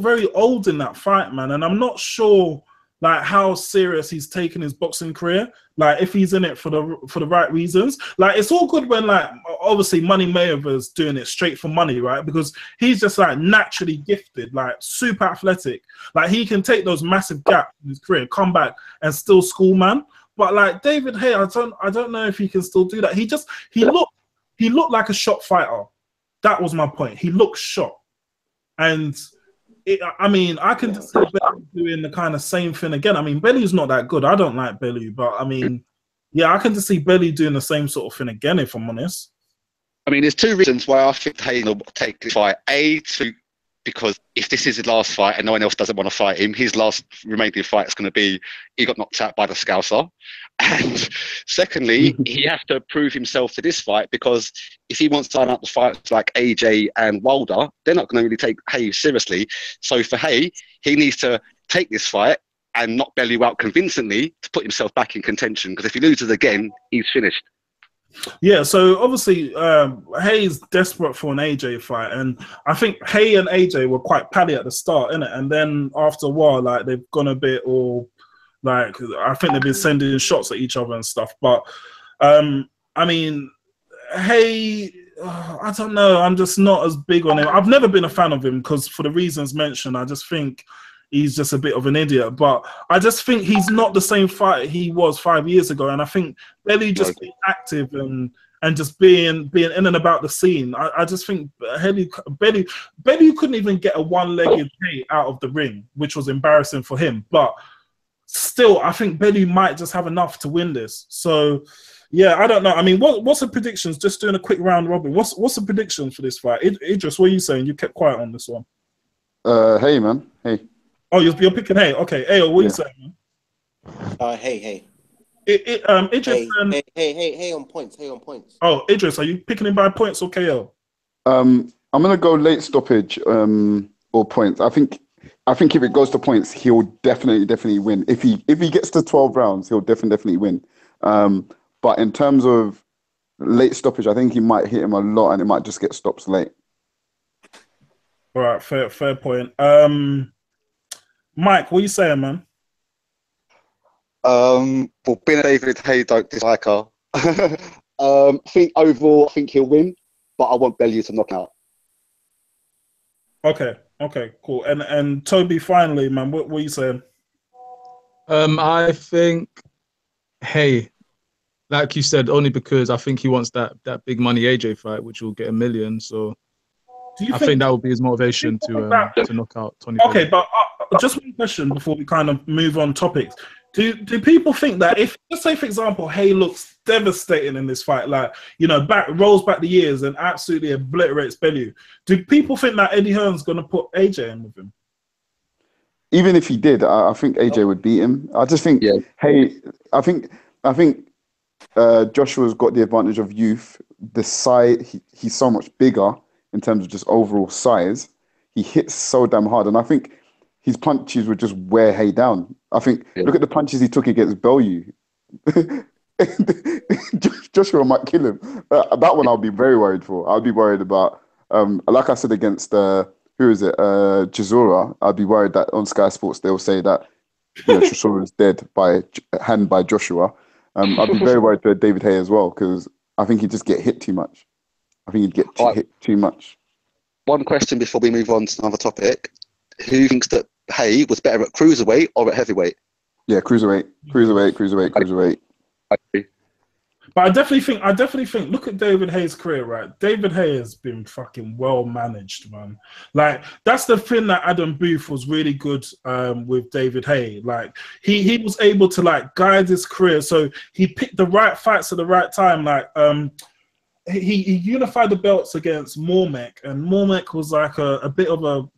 very old in that fight, man. And I'm not sure like how serious he's taken his boxing career. Like if he's in it for the right reasons. Like it's all good when like obviously Money Mayweather's doing it straight for money, right? Because he's just like naturally gifted, like super athletic. Like he can take those massive gaps in his career, come back and still school man. But like David Hay, I don't know if he can still do that. He looked like a shot fighter. That was my point. He looked shot, and I can just see Bellew doing the kind of same thing again. I mean, Bellew's not that good. I don't like Bellew, but I mean, yeah, I can just see Bellew doing the same sort of thing again. If I'm honest. I mean, there's two reasons why I think Hay will take this fight. Because if this is his last fight and no one else doesn't want to fight him, his last remaining fight is going to be he got knocked out by the Scouser. And secondly, he has to prove himself to this fight, because if he wants to line up the fights like AJ and Wilder, they're not going to really take Hay seriously. So for Hay, he needs to take this fight and knock Bellew out convincingly to put himself back in contention, because if he loses again, he's finished. Yeah, so obviously Hay's desperate for an AJ fight, and I think Hay and AJ were quite pally at the start, innit? And then after a while, like they've gone a bit all like I think they've been sending shots at each other and stuff. But I mean, Hay, I don't know. I'm just not as big on him. I've never been a fan of him because for the reasons mentioned, I just think he's just a bit of an idiot. But I just think he's not the same fighter he was 5 years ago. And I think Bellew just being active and just being in and about the scene. I just think Bellew couldn't even get a one-legged Hay out of the ring, which was embarrassing for him. But still, I think Bellew might just have enough to win this. So, yeah, I don't know. I mean, what's the predictions? Just doing a quick round robin. What's the prediction for this fight? Idris, what are you saying? You kept quiet on this one. Hey, man. Hey. Oh, you're picking Hay. Okay, Ayo, what are you saying, man? Hey. Idris. Hey on points. Hey on points. Oh, Idris, are you picking him by points or KO? I'm gonna go late stoppage or points. I think if it goes to points, he'll definitely win. If he gets to 12 rounds, he'll definitely win. But in terms of late stoppage, I think he might hit him a lot, and it might just get stops late. All right, fair point. Mike, what are you saying, man? For being a David Hay, don't dislike her. I think overall, he'll win, but I want Bellew to knock out. Okay, cool. And Toby, finally, man, what are you saying? I think Hay, like you said, only because I think he wants that big money AJ fight, which will get $1 million. So I think that will be his motivation to knock out Tony. Okay, but just one question before we kind of move on topics. Do people think that if, let's say, for example, Hay looks devastating in this fight, like, rolls back the years and absolutely obliterates Bellew, do people think that Eddie Hearn's going to put AJ in with him? Even if he did, I think AJ would beat him. I just think, I think Joshua's got the advantage of youth. The size, he's so much bigger in terms of just overall size. He hits so damn hard, and I think his punches would just wear Hay down. I think, look at the punches he took against Bellew. Joshua might kill him. That one I'll be very worried for. I'll be worried about, like I said against, Chisora, I'd be worried that on Sky Sports they'll say that Chisora is dead by Joshua. I'd be very worried for David Hay as well, because I think he'd just get hit too much. I think he'd get hit too much. One question before we move on to another topic. Who thinks that Hay was better at cruiserweight or at heavyweight? Yeah, cruiserweight. But I definitely think. Look at David Hayes' career, right? David Hay has been fucking well managed, man. Like that's the thing that Adam Booth was really good with David Hay. Like he was able to like guide his career, so he picked the right fights at the right time. Like he unified the belts against Mormek, and Mormek was like a bit of a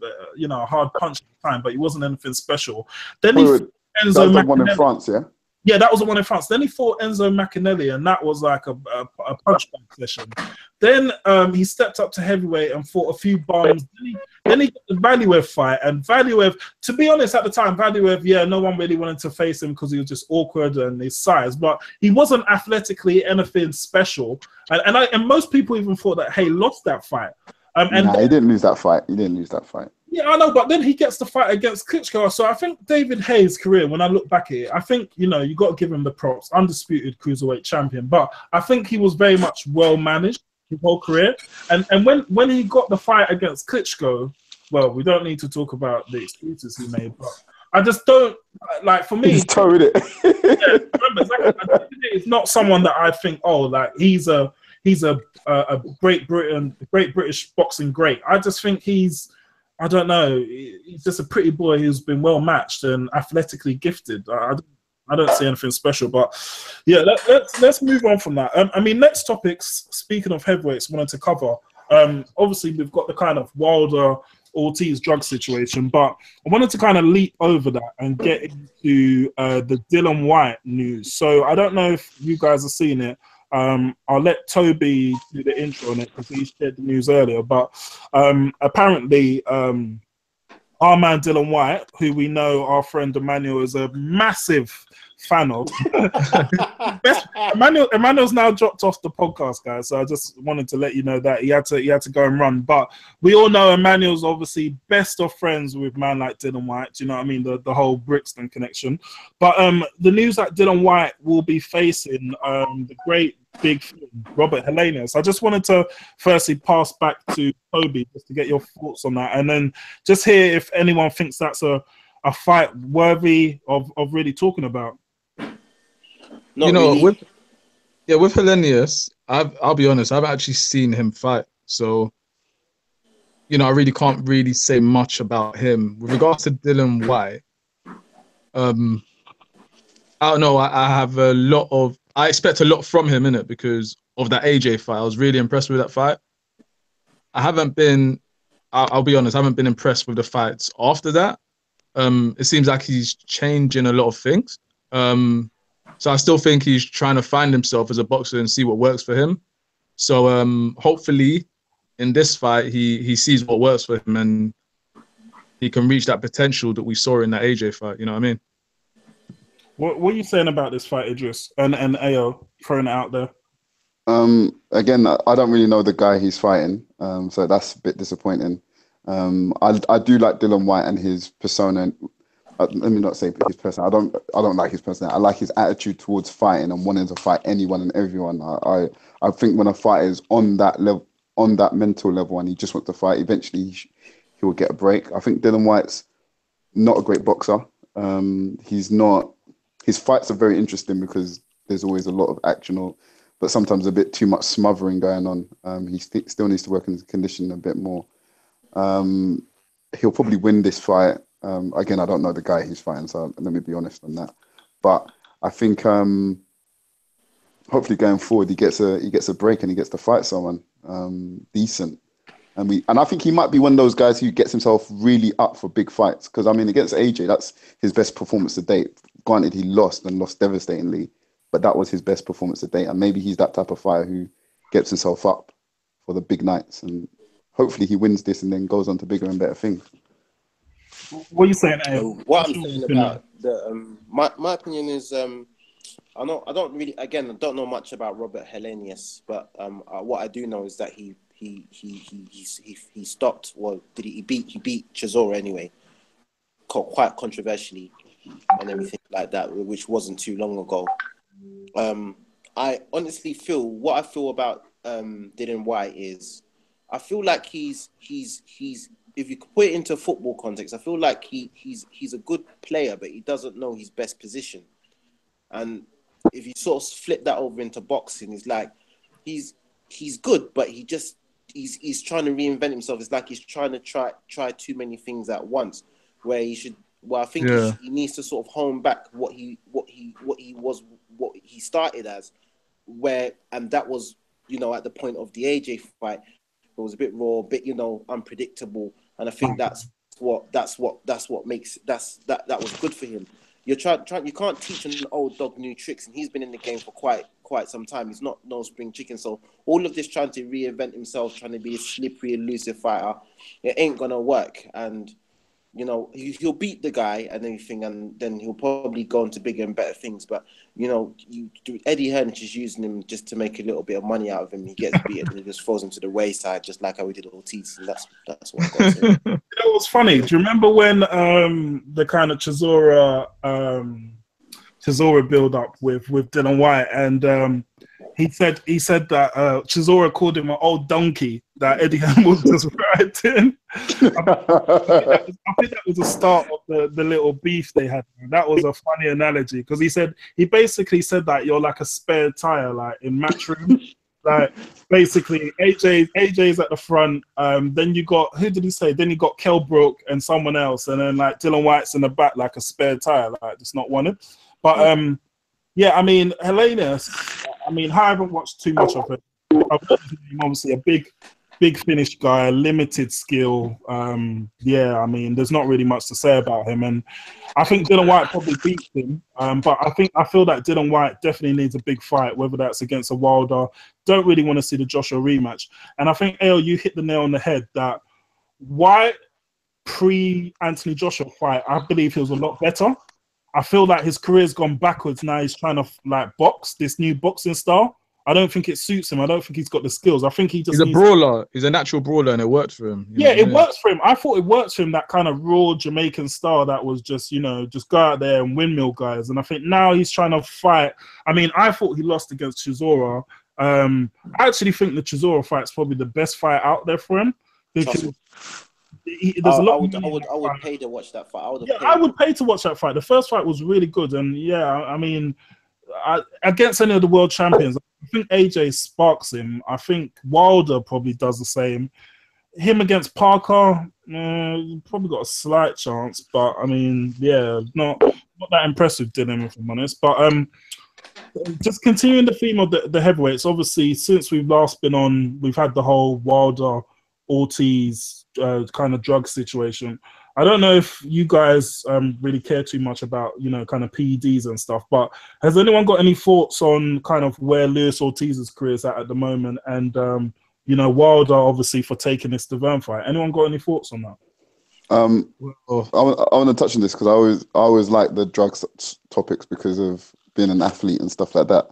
a hard punch at the time, but he wasn't anything special. Then he fought that Enzo was the one in Maccarinelli. France, yeah? Yeah, that was the one in France. Then he fought Enzo Maccarinelli, and that was like a punchback session. Then he stepped up to heavyweight and fought a few bums. Then he got the Valuev fight, and Valuev, to be honest, at the time, Valuev, no one really wanted to face him because he was just awkward and his size, but he wasn't athletically anything special. And most people even thought that Hay lost that fight. He didn't lose that fight. He didn't lose that fight. Yeah, I know, but then he gets the fight against Klitschko. So I think David Hayes' career, when I look back at it, I think, you got to give him the props. Undisputed cruiserweight champion. But I think he was very much well managed his whole career. And when he got the fight against Klitschko, well, we don't need to talk about the excuses he made, but I just don't, like, for me... He's towed it. remember, it's not someone that I think, he's a great British boxing great. I just think I don't know. He's just a pretty boy who's been well matched and athletically gifted. I don't see anything special, but yeah, let's move on from that. Next topics. Speaking of heavyweights, wanted to cover. Obviously, we've got the kind of Wilder Ortiz drug situation, but I wanted to kind of leap over that and get into the Dillian Whyte news. So I don't know if you guys have seen it. I'll let Toby do the intro on it because he shared the news earlier. But apparently, our man Dillian Whyte, who we know our friend Emmanuel is a massive fan of. Emmanuel's now dropped off the podcast, guys. So I just wanted to let you know that he had to go and run. But we all know Emmanuel's obviously best of friends with man like Dillian Whyte. Do you know what I mean? The whole Brixton connection. But the news that Dillian Whyte will be facing the great big Robert Helenius. I just wanted to firstly pass back to Toby just to get your thoughts on that, and then just hear if anyone thinks that's a fight worthy of really talking about. With Helenius, I'll be honest, I've actually seen him fight, so I really can't really say much about him. With regards to Dillian Whyte, I don't know. I expect a lot from him, innit, because of that AJ fight. I was really impressed with that fight. I'll be honest, I haven't been impressed with the fights after that. It seems like he's changing a lot of things. So I still think he's trying to find himself as a boxer and see what works for him. So hopefully in this fight, he sees what works for him and he can reach that potential that we saw in that AJ fight. You know what I mean? What are you saying about this fight, Idris? And AO, throwing it out there. Again, I don't really know the guy he's fighting, so that's a bit disappointing. I do like Dillian Whyte and his persona. Let me not say his persona. I don't like his persona. I like his attitude towards fighting and wanting to fight anyone and everyone. I think when a fighter is on that level, on that mental level, and he just wants to fight, eventually he will get a break. I think Dillian Whyte's not a great boxer. He's not. His fights are very interesting because there's always a lot of action, but sometimes a bit too much smothering going on. He still needs to work in his conditioning a bit more. He'll probably win this fight. Again, I don't know the guy he's fighting, so let me be honest on that. But I think hopefully going forward he gets a break and he gets to fight someone decent. And I think he might be one of those guys who gets himself really up for big fights. Because against AJ, that's his best performance to date. Granted, he lost devastatingly, but that was his best performance to date. And maybe he's that type of fighter who gets himself up for the big nights. And hopefully he wins this and then goes on to bigger and better things. What are you saying, AO? What I'm saying about my opinion is I don't know much about Robert Helenius, but what I do know is that he stopped. Well, he beat Chisora anyway, quite controversially and everything like that, which wasn't too long ago. I honestly feel what I feel about Dillian Whyte is I feel like he's if you put it into football context, I feel like he's a good player, but he doesn't know his best position. And if you sort of flip that over into boxing, it's like he's good, but he's trying to reinvent himself. It's like he's trying to try too many things at once. Where he should, well, I think he needs to sort of hone back what he started as, and that was, you know, at the point of the AJ fight, it was a bit raw, a bit, you know, unpredictable, and I think that was good for him. You can't teach an old dog new tricks, and he's been in the game for quite some time. He's not no spring chicken. So all of this trying to reinvent himself, trying to be a slippery, elusive fighter, it ain't gonna work. And you know, he'll beat the guy and everything, and then he'll probably go on to bigger and better things. But, you know, Eddie Hearn is using him just to make a little bit of money out of him. He gets beaten and he just throws him to the wayside, just like how we did Ortiz. And that's what I got to say. You know what's funny? Do you remember when the kind of Chisora build-up with Dillian Whyte, and he said that Chisora called him an old donkey that Eddie Hearn was just riding. I think that was the start of the little beef they had. That was a funny analogy, because he basically said that you're like a spare tire, like in Matchroom. Like basically AJ's at the front, then you got, who did he say? Then you got Kell Brook and someone else, and then like Dillian Whyte's in the back like a spare tire, like just not wanted. But yeah, I mean, Helenius, I mean, I haven't watched too much of it. I've watched him, obviously a big Finnish guy, limited skill. Yeah, I mean, there's not really much to say about him, and I think Dillian Whyte probably beats him. But I feel that Dillian Whyte definitely needs a big fight, whether that's against a Wilder. Don't really want to see the Joshua rematch. And I think AL, you hit the nail on the head that Whyte pre-Anthony Joshua fight, I believe he was a lot better. I feel like his career's gone backwards now. He's trying to like box this new boxing style. I don't think it suits him. I don't think he's got the skills. I think he's a brawler. He's a natural brawler, and it works for him. Yeah, it works for him. I thought it worked for him, that kind of raw Jamaican style that was just, you know, just go out there and windmill guys. And I think now he's trying to fight. I mean, I thought he lost against Chisora. I actually think the Chisora fight's probably the best fight out there for him. Because I would pay to watch that fight. I would pay to watch that fight. The first fight was really good, and yeah, I mean, against any of the world champions, I think AJ sparks him. I think Wilder probably does the same. Him against Parker, probably got a slight chance, but I mean, yeah, not that impressive, Dylan, if I'm honest. But just continuing the theme of the heavyweights. Obviously, since we've last been on, we've had the whole Wilder Ortiz kind of drug situation. I don't know if you guys really care too much about, you know, kind of PEDs and stuff, but has anyone got any thoughts on kind of where Luis Ortiz's career is at the moment, and you know, Wilder obviously for taking this Deverne fight? Anyone got any thoughts on that? I want to touch on this because I always like the drugs topics because of being an athlete and stuff like that.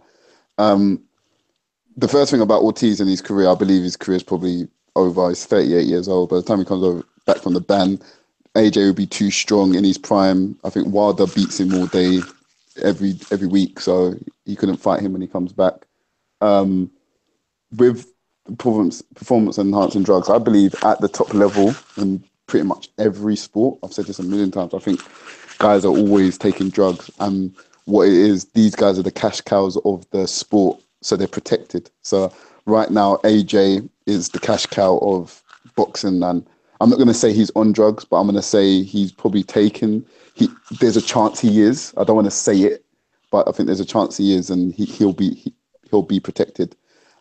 The first thing about Ortiz and his career, I believe his career is probably over. He's 38 years old. By the time he comes back from the ban, AJ would be too strong in his prime. I think Wilder beats him all day, every week, so he couldn't fight him when he comes back. With performance enhancing drugs, I believe at the top level in pretty much every sport, I've said this a million times, I think guys are always taking drugs, and what it is, these guys are the cash cows of the sport, so they're protected. So right now, AJ is the cash cow of boxing, and I'm not going to say he's on drugs, but I'm going to say he's probably taken. There's a chance he is. I don't want to say it, but I think there's a chance he is, and he'll be protected.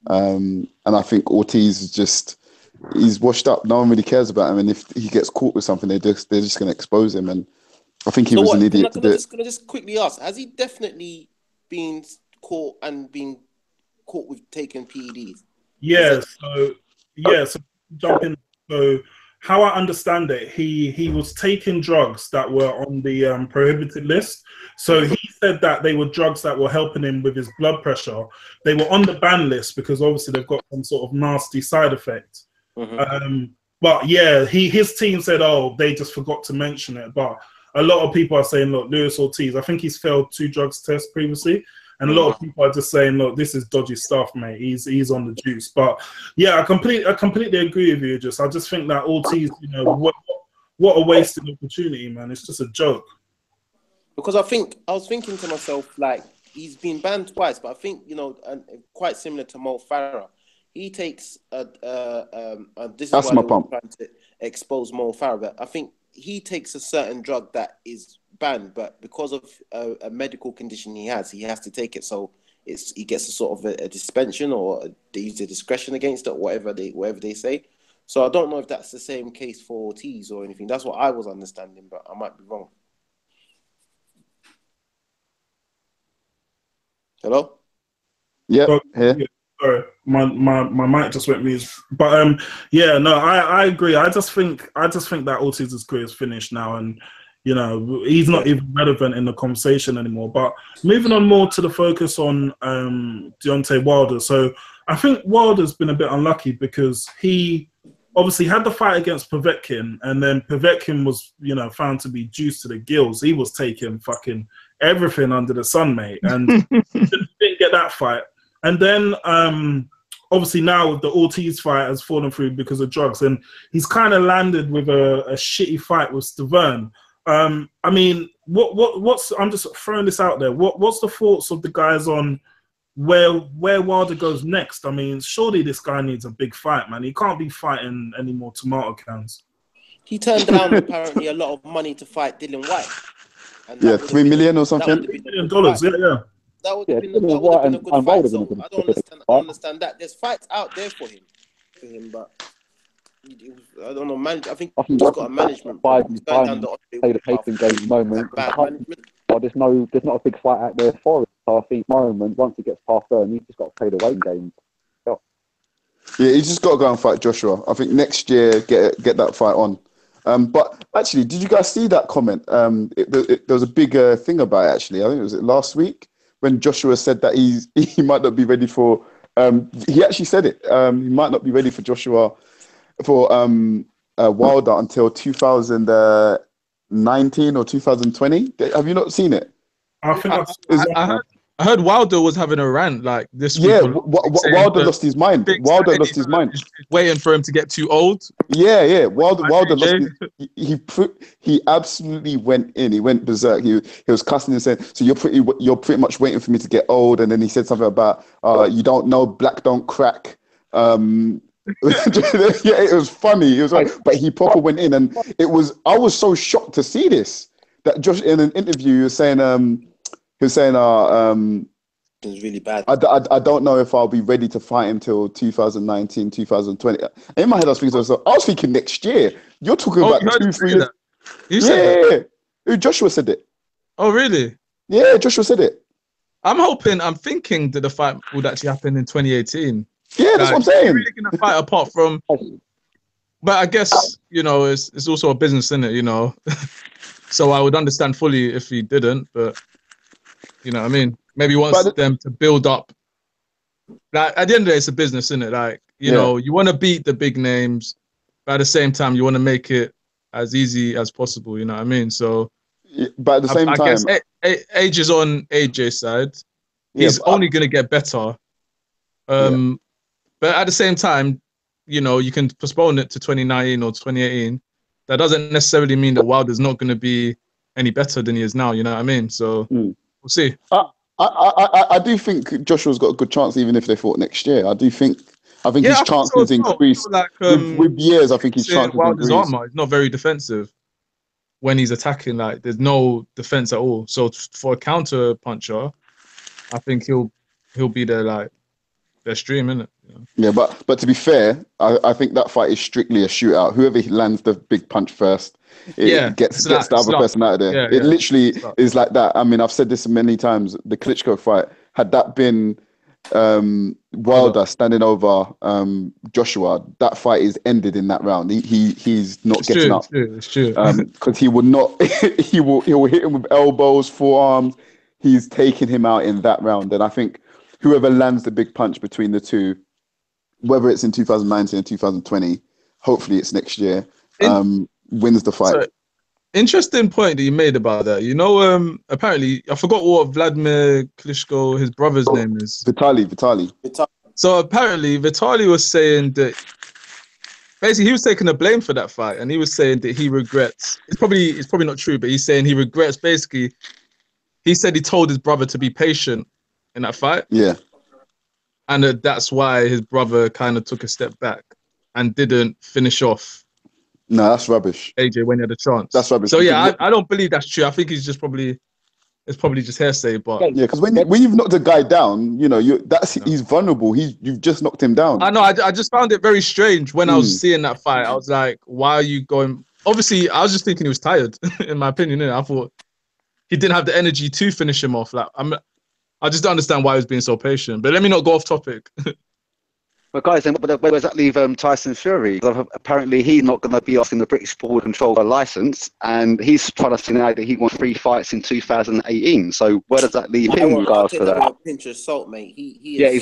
And I think Ortiz is he's washed up. No one really cares about him, and if he gets caught with something, they're just going to expose him. And I think he was an idiot. Can I just quickly ask: has he definitely been caught with taking PEDs? Yeah. So jump in. So how I understand it, he was taking drugs that were on the prohibited list. So he said that they were drugs that were helping him with his blood pressure. They were on the ban list because obviously they've got some sort of nasty side effect. Mm-hmm. But yeah, his team said, oh, they just forgot to mention it. But a lot of people are saying, look, Luis Ortiz, I think he's failed 2 drugs tests previously. And a lot of people are just saying, look, this is dodgy stuff, mate. He's on the juice. But yeah, I completely agree with you. I just think that Ortiz, you know, what a wasted opportunity, man. It's just a joke. Because I was thinking to myself, like, he's been banned twice, but I think quite similar to Mo Farah. He takes this is why Asthma they were pump. trying to expose Mo Farah, but I think he takes a certain drug that is banned, but because of a medical condition he has to take it. So he gets a sort of a suspension, or they use their discretion against it, whatever they say. So I don't know if that's the same case for Ortiz or anything. That's what I was understanding, but I might be wrong. Hello? Yeah, here. Sorry, my mic just went mute. But yeah, no, I agree. I just think that Ortiz's career is finished now, and he's not even relevant in the conversation anymore. But moving on more to the focus on Deontay Wilder. So I think Wilder's been a bit unlucky because he obviously had the fight against Povetkin, and then Povetkin was found to be juiced to the gills. He was taking fucking everything under the sun, mate, and didn't get that fight. And then obviously now the Ortiz fight has fallen through because of drugs, and he's kind of landed with a shitty fight with Stavern. I mean, what's I'm just throwing this out there. What's the thoughts of the guys on where Wilder goes next? I mean, surely this guy needs a big fight, man. He can't be fighting any more tomato cans. He turned down apparently a lot of money to fight Dillian Whyte. And Yeah, $3 million or something. $3 million, yeah. That would have been a good fight. So I don't understand that. There's fights out there for him, but I don't know. I think he's got a management. Play the pacing game at the moment. Well, there's not a big fight out there for him. So I think moment once he gets past there, he's just got to play the waiting game. Yeah, he's just got to go and fight Joshua. I think next year get that fight on. But actually, did you guys see that comment? There was a big thing about it, actually. I think it was last week when Joshua said that he might not be ready for. He actually said it. He might not be ready for Joshua for Wilder until 2019 or 2020. Have you not seen it? I think I heard Wilder was having a rant like this week. Yeah, Wilder lost his mind. Wilder lost his mind. Waiting for him to get too old. Yeah. Wilder lost he absolutely went in. He went berserk. He was cussing and saying, "So you're pretty much waiting for me to get old." And then he said something about, "You don't know, black don't crack." Yeah, it was funny. It was but he proper went in, and I was so shocked to see this that Josh in an interview he was saying it was really bad. I don't know if I'll be ready to fight until 2019, 2020. In my head, I was thinking next year. You're talking about 2-3 years. You said that? Joshua said it. Oh, really? Yeah, Joshua said it. I'm thinking that the fight would actually happen in 2018. Yeah, that's what I'm saying. Really gonna fight apart from, but I guess it's also a business, isn't it? So I would understand fully if he didn't, but you know what I mean. Maybe he wants them to build up. Like at the end of the day, it's a business, isn't it? Like you want to beat the big names, but at the same time, you want to make it as easy as possible. You know what I mean? So, but at the same time, I guess age is on AJ's side. He's only gonna get better. But at the same time, you can postpone it to 2019 or 2018. That doesn't necessarily mean that Wilder's not going to be any better than he is now. You know what I mean? So we'll see. I do think Joshua's got a good chance, even if they fought next year. I think his chances increase with years. I think his chances Wilder's increase. armor is not very defensive when he's attacking. Like there's no defense at all. So for a counter puncher, I think he'll be there like their stream, isn't it? Yeah, but to be fair, I think that fight is strictly a shootout. Whoever lands the big punch first, gets the other person out of there. Yeah, it literally is like that. I mean, I've said this many times. The Klitschko fight, had that been Wilder standing over Joshua, that fight is ended in that round. He's not getting up. It's true. Because he will not. he will hit him with elbows, forearms. He's taking him out in that round, and I think whoever lands the big punch between the two, whether it's in 2019 or 2020, hopefully it's next year, wins the fight. So, interesting point that you made about that. Apparently, I forgot what Vladimir Klitschko, his brother's name is. Vitaly. So apparently, Vitaly was saying that basically he was taking the blame for that fight, and he was saying that he regrets. It's probably not true, but he's saying he regrets basically he said he told his brother to be patient in that fight. Yeah. And that's why his brother kind of took a step back and didn't finish off No, that's rubbish. AJ when he had a chance. That's rubbish. So yeah, I don't believe that's true. I think he's just it's probably just hearsay. But yeah, because when you've knocked a guy down, you know, he's vulnerable. You've just knocked him down. I know. I just found it very strange when I was seeing that fight. I was like, why are you going? Obviously, I was just thinking he was tired. In my opinion, I thought he didn't have the energy to finish him off. Like I just don't understand why he was being so patient. But let me not go off topic. But guys, then where does that leave Tyson Fury? Apparently, he's not going to be asking the British Border Control for a license, and he's trying to say now that he won 3 fights in 2018. So where does that leave him? I'll take that with a pinch of salt, mate. He is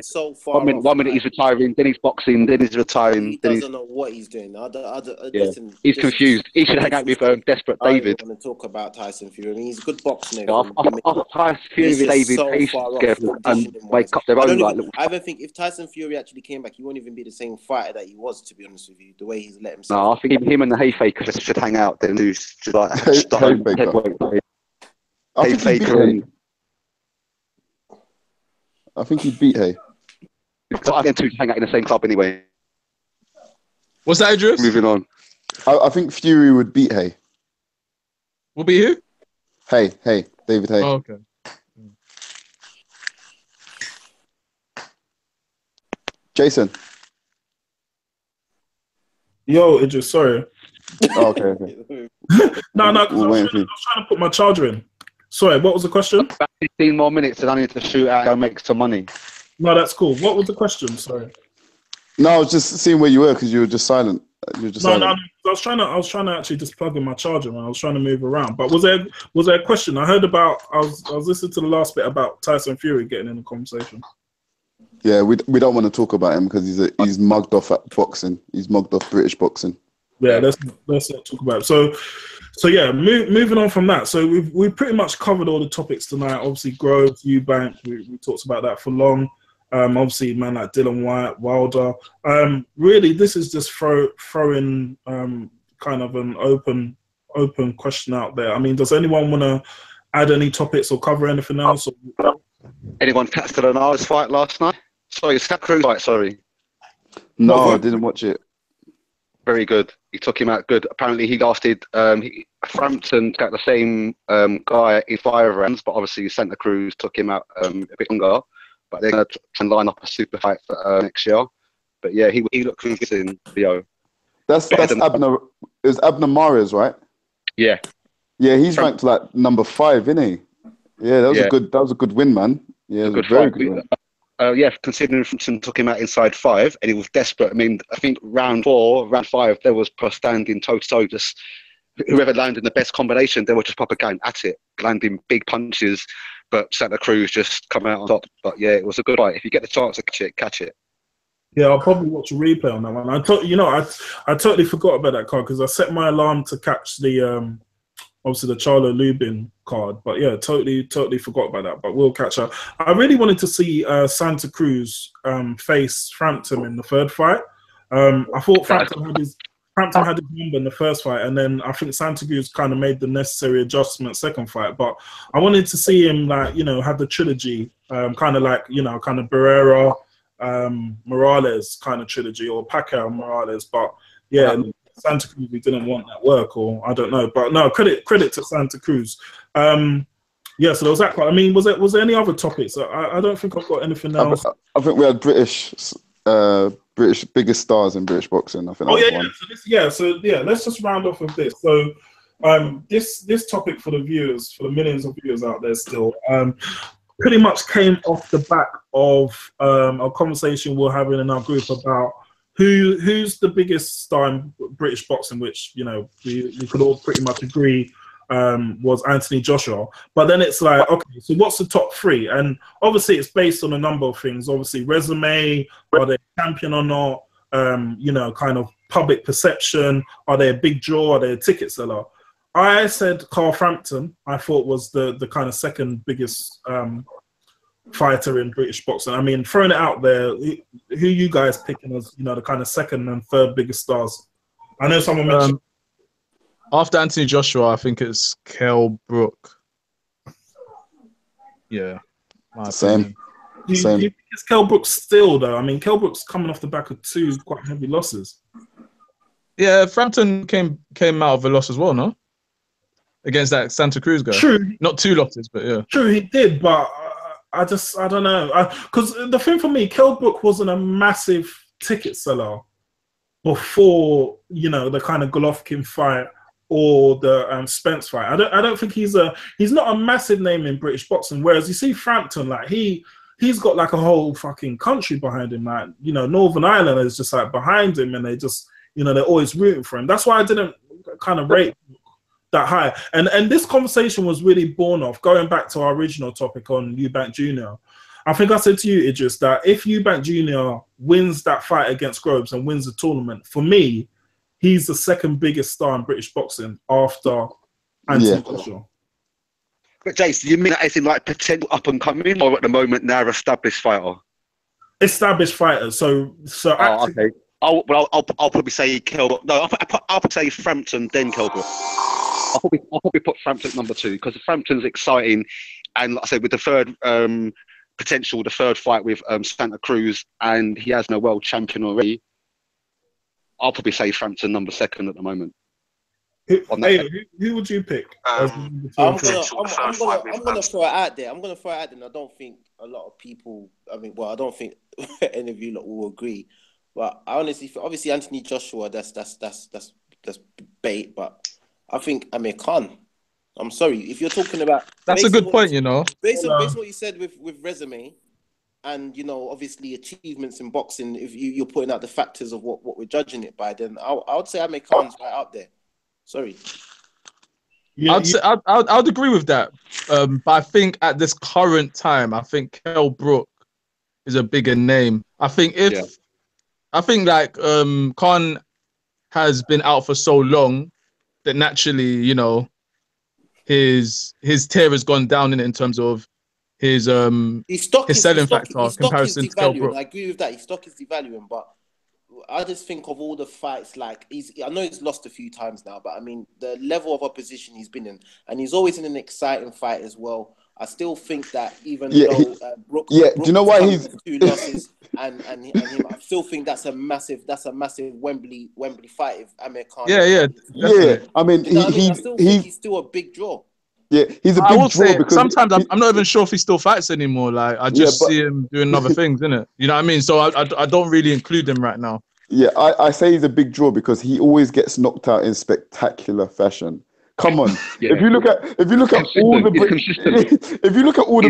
so far off. One minute he's retiring, then he's boxing, then he's retiring. He doesn't know what he's doing. Listen, he's confused. He should hang out with Desperate David. I want to talk about Tyson Fury. I mean, he's a good boxer. Tyson Fury, David, and wake up their own. I even think if Tyson Fury actually came back, he won't even be the same fighter that he was, to be honest with you, the way he's let himself. No, I think him and the Hayfaker should hang out. Then do like Hayfaker. I think he'd beat Hay. I think two hang out in the same club anyway. What's that, Idris? Moving on. I think Fury would beat Hay. Will be who? Hay, David Hay. Oh, okay. Jason. Yo, Idris, sorry. Oh, okay. No, because I was trying to put my charger in. Sorry, what was the question? About 15 more minutes and I need to shoot out and make some money. No, that's cool. What was the question? Sorry. No, I was just seeing where you were because you were just silent. No, I was trying to actually just plug in my charger when I was trying to move around. But was there a question? I heard about. I was listening to the last bit about Tyson Fury getting in the conversation. Yeah, we don't want to talk about him because he's mugged off at boxing. He's mugged off British boxing. Yeah, let's not talk about it. So yeah, moving on from that. So we've pretty much covered all the topics tonight. Obviously, growth, Eubank. We talked about that for long. Obviously, man like Dillian Whyte, Wilder. Really, this is just throwing kind of an open question out there. I mean, does anyone want to add any topics or cover anything else? Anyone catch the Linares fight last night? Sorry, Santa Cruz fight. Sorry. No, I didn't watch it. Very good. He took him out good. Apparently, he lasted. Frampton got the same guy in 5 rounds, but obviously Santa Cruz took him out a bit longer. But they're going to try and line up a super fight for next year. But yeah, he looked convincing, Theo. That's Abner. It was Abner Mares, right? Yeah. Yeah, he's ranked like number 5, isn't he? Yeah, that was a good win, man. Yeah, it was a very good win. Yeah, considering Frampton took him out inside 5 and he was desperate. I mean, I think round 4, round 5, there was per standing toe-to-toe. Just whoever landed the best combination, they were just proper going at it, landing big punches. But Santa Cruz just come out on top. But yeah, it was a good fight. If you get the chance to catch it. Yeah, I'll probably watch a replay on that one. I totally forgot about that card because I set my alarm to catch the obviously the Charlo Lubin card. But yeah, totally forgot about that. But we'll catch up. I really wanted to see Santa Cruz face Frampton in the 3rd fight. I thought Frampton had his number in the 1st fight, and then I think Santa Cruz kind of made the necessary adjustment 2nd fight. But I wanted to see him have the trilogy, kind of Barrera, Morales kind of trilogy, or Pacquiao Morales. But yeah, Santa Cruz, we didn't want that work, or I don't know. But no, credit to Santa Cruz. Yeah, so there was that part. I mean, was there any other topics? I don't think I've got anything else. I think we had British biggest stars in British boxing. I think. So let's just round off with this. So, this topic for the viewers, for the millions of viewers out there, still, pretty much came off the back of a conversation we're having in our group about who's the biggest star in British boxing, which we could all pretty much agree was Anthony Joshua. But then it's like, okay, so what's the top 3? And obviously it's based on a number of things. Obviously resume, are they a champion or not? Kind of public perception. Are they a big draw? Are they a ticket seller? I said Carl Frampton, I thought was the kind of 2nd biggest fighter in British boxing. I mean, throwing it out there, who you guys picking as, the kind of 2nd and 3rd biggest stars? I know someone mentioned... After Anthony Joshua, I think it's Kell Brook. Yeah. Same. Do you think it's Kell Brooks still, though? I mean, Kell Brooks coming off the back of 2 quite heavy losses. Yeah, Frampton came out of a loss as well, no? Against that Santa Cruz guy. True. Not 2 losses, but yeah. True, he did, but I don't know. Because the thing for me, Kell Brooks wasn't a massive ticket seller before, you know, the kind of Golovkin fight or the Spence fight. I don't think he's not a massive name in British boxing. Whereas you see Frampton, like he's got like a whole fucking country behind him. Like, you know, Northern Ireland is just like behind him, and they just, you know, they're always rooting for him. That's why I didn't kind of rate that high. And this conversation was really born off going back to our original topic on Eubank Jr. I think I said to you, Idris, that if Eubank Jr. wins that fight against Groves and wins the tournament, for me, he's the second biggest star in British boxing after Anthony Joshua. But Jace, do you mean that as in like potential up and coming, or at the moment now established fighter? Established fighter. So okay. I'll probably say Kell. No, I'll probably say Frampton, then Kell. I'll probably put Frampton number 2 because Frampton's exciting, and like I said, with the third potential, the third fight with Santa Cruz, and he has no world champion already. I'll probably say Frampton number 2 at the moment. Who would you pick? I'm gonna throw it out there. And I don't think a lot of people. I don't think any of you lot will agree. But I obviously Anthony Joshua, that's bait. But I think Amir Khan. I'm sorry if you're talking about. That's a good point, you know. Based on what you said with resume, and you know, obviously achievements in boxing. If you're putting out the factors of what we're judging it by, then I would say Amir Khan's right up there. Sorry. I'd agree with that. But I think at this current time, I think Kell Brook is a bigger name. I think Khan has been out for so long that naturally, you know, his tier has gone down in terms of his selling factor comparison to Kell Brook. I agree with that. His stock is devaluing, but I just think of all the fights, like I know he's lost a few times now, but I mean the level of opposition he's been in, and he's always in an exciting fight as well. I still think that even though Brooks, do you know why he's 2 losses and him, I still think that's a massive Wembley fight if Amir Khan. Yeah. I mean, I still think he's still a big draw. Yeah, he's a big draw because sometimes I'm not even sure if he still fights anymore. Like I just see him doing other things, innit? You know what I mean? So I don't really include him right now. Yeah, I say he's a big draw because he always gets knocked out in spectacular fashion. Come on, if you look at all the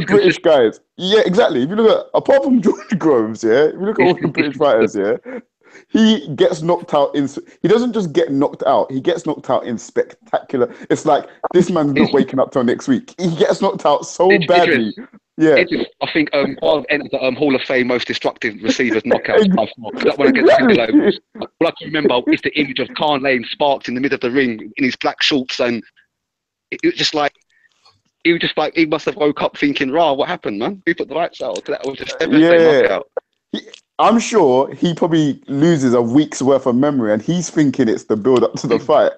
British guys, yeah, exactly. If you look at apart from George Groves, if you look at all the British fighters, he gets knocked out he doesn't just get knocked out, he gets knocked out in spectacular. It's like this man's not waking up till next week. He gets knocked out so badly. I think I've entered the Hall of Fame most destructive receivers knockouts. That one against Dillian. All I can remember is the image of Khan laying sparks in the middle of the ring in his black shorts, and it was just like he must have woke up thinking, "Rah, what happened, man? Who put the lights out?" That was just devastating knockout. I'm sure he probably loses a week's worth of memory, and he's thinking it's the build up to the fight.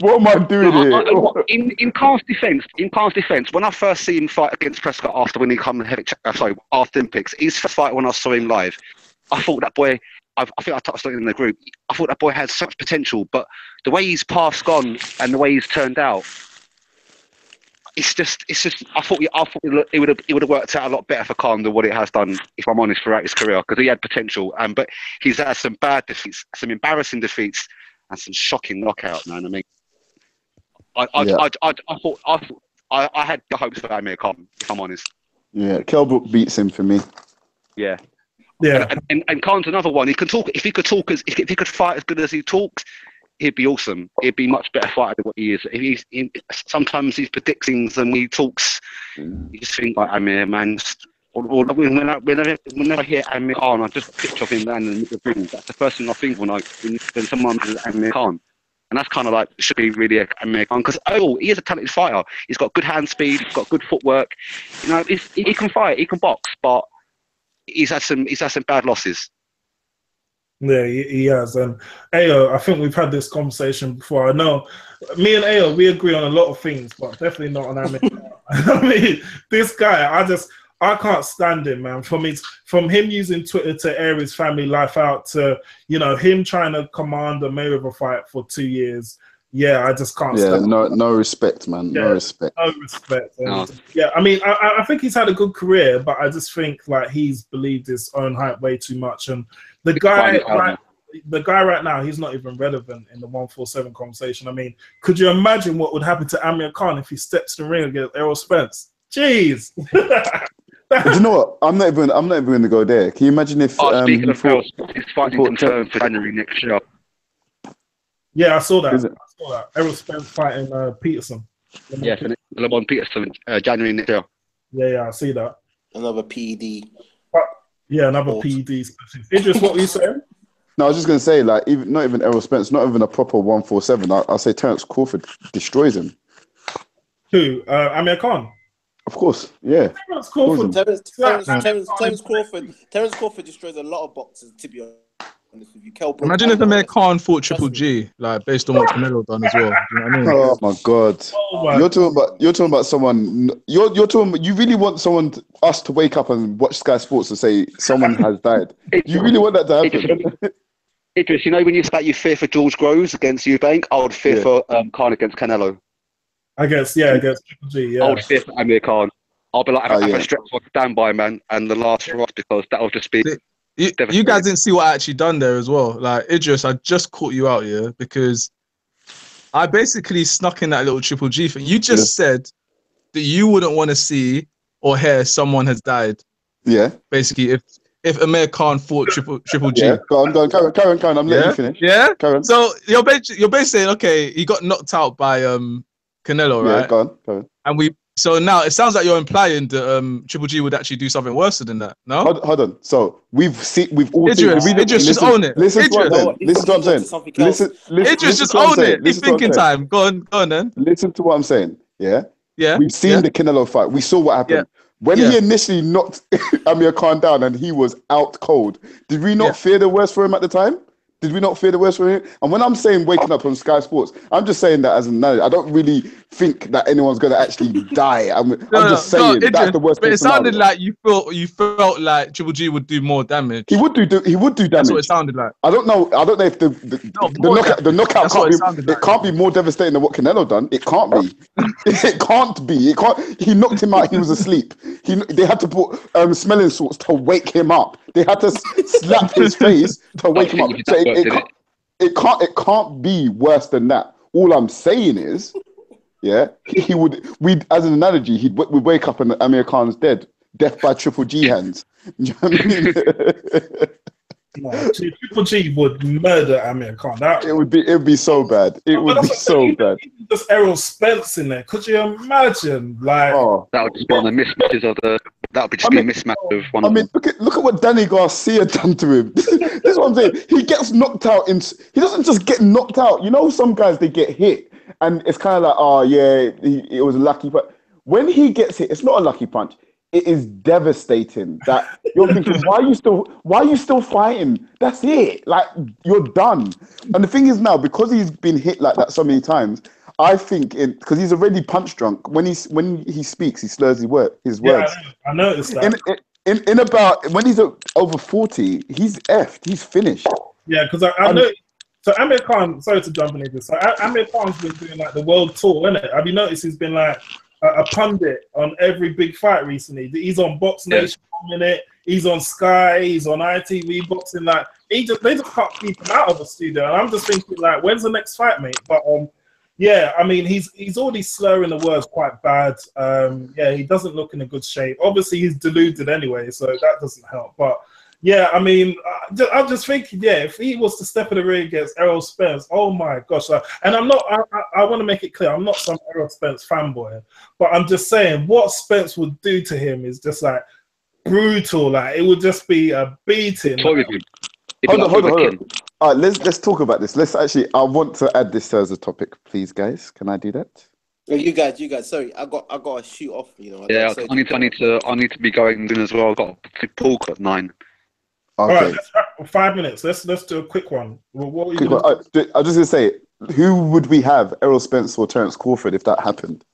What am I doing here? In Khan's defense, when I first see him fight against Prescott after winning after Olympics, his first fight when I saw him live, I thought that boy. I think I touched on it in the group. I thought that boy had such potential, but the way he's passed on and the way he's turned out. It's just. I thought it would have worked out a lot better for Khan than what it has done, if I'm honest, throughout his career, because he had potential. But he's had some bad defeats, some embarrassing defeats, and some shocking knockouts. Man, I mean, I had the hopes for Amir Khan, if I'm honest. Yeah, Kell Brook beats him for me. Yeah. And Khan's another one. He can talk. If he could fight as good as he talks, he'd be awesome. He'd be much better fighter than what he is. Sometimes he predicts things and when he talks, you just think like Amir, man. Whenever I hear Amir Khan, I just picture of him landing in the ring. That's the first thing I think when someone says Amir Khan. And that's kind of like, should be really Amir Khan. Because he is a talented fighter. He's got good hand speed, he's got good footwork. You know, he can fight, he can box, but he's had some bad losses. Yeah, he has. And Ayo, I think we've had this conversation before. I know me and Ayo, we agree on a lot of things, but definitely not on Amir. I mean, this guy, I can't stand him, man. From him using Twitter to air his family life out to, you know, him trying to command a Mayweather fight for 2 years. Yeah, I just can't stand him. No respect, man. Yeah, no respect. No respect. Yeah, I mean, I think he's had a good career, but I just think like he's believed his own hype way too much. And the guy right now, he's not even relevant in the 147 conversation. I mean, could you imagine what would happen to Amir Khan if he steps in the ring against Errol Spence? Jeez. But you know what? I'm not even going to go there. Can you imagine if? Speaking of Errol, he's fighting confirmed for January next year. Yeah, I saw that. Errol Spence fighting Peterson. Yes, and Lamont Peterson, January next year. Yeah, I see that. Another PED. Yeah, another PED. Idris, what were you saying? No, I was just going to say, like, not even Errol Spence, not even a proper 147. I'll say Terence Crawford destroys him. Who? Amir Khan? Of course, yeah. Terence Crawford. Terence Crawford destroys a lot of boxers, to be honest with you. Imagine if Amir Khan fought Triple G, like based on what Canelo done as well. You know what I mean? Oh my God! You're talking about someone. You're talking. You really want us to wake up and watch Sky Sports and say someone has died? You really want that to happen? Idris, you know when you fear for George Groves against Eubank, I would fear for Khan against Canelo. Against Triple G. Yeah. I would fear for Amir Khan. I'll be like, I have a stretch for standby, man, and the last rock because that'll just be. You guys didn't see what I actually done there as well. Like Idris, I just caught you out here because I basically snuck in that little Triple G thing. You just said that you wouldn't want to see or hear someone has died. Yeah. Basically, if Amir Khan fought Triple G. Yeah. Go on. Karen. I'm letting you finish. Yeah. Karen. So you're basically saying, okay, he got knocked out by Canelo, right? Yeah. Go on. And so now it sounds like you're implying that Triple G would actually do something worse than that. No. Hold on. So we've all Idris, seen. Idris, just own it. Listen to what I'm saying. Idris, just own it. It's thinking time. Go on then. Listen to what I'm saying. Yeah. Yeah. We've seen the Canelo fight. We saw what happened. When he initially knocked Amir Khan down and he was out cold, did we not fear the worst for him at the time? Did we not fear the worst for him? And when I'm saying waking up on Sky Sports, I'm just saying that as an analogy. I don't really think that anyone's going to actually die. I'm just saying that's the worst. But it sounded like you felt like Triple G would do more damage. He would do damage. That's what it sounded like. I don't know if the knockout can't be more devastating than what Canelo done. It can't be. It can't be. He knocked him out. He was asleep. They had to put smelling salts to wake him up. They had to slap his face to wake him up. So it can't be worse than that. All I'm saying is, we'd as an analogy, we'd wake up and Amir Khan's dead. Death by Triple G hands. You know what I mean? No, Triple G would murder Amir Khan. It would be so bad. It would be so bad. Just Errol Spence in there. Could you imagine? Like, that would just be one of the mismatches of the. That would just be a mismatch of one. I mean, look at what Danny Garcia done to him. This is what I'm saying. He gets knocked out. He doesn't just get knocked out. You know, some guys they get hit, and it's kind of like, it was lucky. But when he gets hit, it's not a lucky punch. It is devastating. That you're thinking, why are you still fighting? That's it. Like, you're done. And the thing is now, because he's been hit like that so many times, I think because he's already punch drunk. When he speaks, he slurs his words. I noticed that. In about when he's over 40, he's effed. He's finished. Yeah, because I know. So Amir Khan, sorry to jump into this. So Amir Khan's been doing like the world tour, isn't it? Have you noticed he's been like a pundit on every big fight recently? He's on Box Nation for a minute. He's on Sky. He's on ITV boxing. Like they just can't keep him out of the studio. And I'm just thinking, like, when's the next fight, mate? But yeah, I mean, he's already slurring the words quite bad. He doesn't look in a good shape. Obviously, he's deluded anyway, so that doesn't help. But yeah, I mean, I'm just thinking, if he was to step in the ring against Errol Spence, oh my gosh! And I'm not. I want to make it clear, I'm not some Errol Spence fanboy, but I'm just saying what Spence would do to him is just like brutal. Like it would just be a beating. Hold on. All right, let's talk about this. I want to add this as a topic, please, guys. Can I do that? You guys. Sorry, I got to shoot off. You know. I need to be going in as well. I've got to Paul at 9. Okay. All right, let's wrap 5 minutes. Let's do a quick one. What were you doing? I was just gonna say, who would we have, Errol Spence or Terence Crawford, if that happened?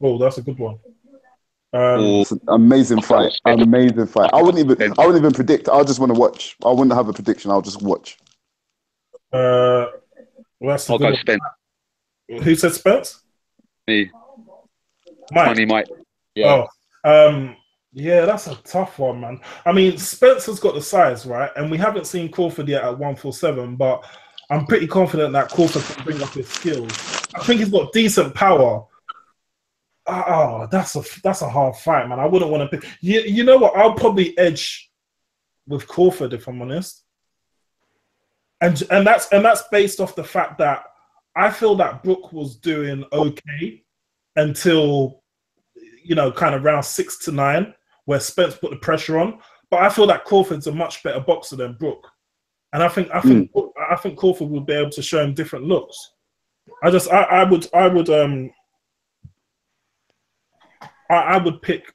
Oh, that's a good one. It's an amazing fight. Amazing fight. I wouldn't even predict. I just want to watch. I wouldn't have a prediction. I'll just watch. Well, that's I'll go Spence. Who said Spence? Me. Mike. Mike. Yeah. Oh, yeah, that's a tough one, man. I mean, Spencer's got the size, right? And we haven't seen Crawford yet at 147, but I'm pretty confident that Crawford can bring up his skills. I think he's got decent power. Oh, that's a hard fight, man. I wouldn't want to pick. You know what? I'll probably edge with Crawford if I'm honest, and that's based off the fact that I feel that Brook was doing okay until kind of round 6 to 9 where Spence put the pressure on. But I feel that Crawford's a much better boxer than Brook, and I think Crawford would be able to show him different looks. I would pick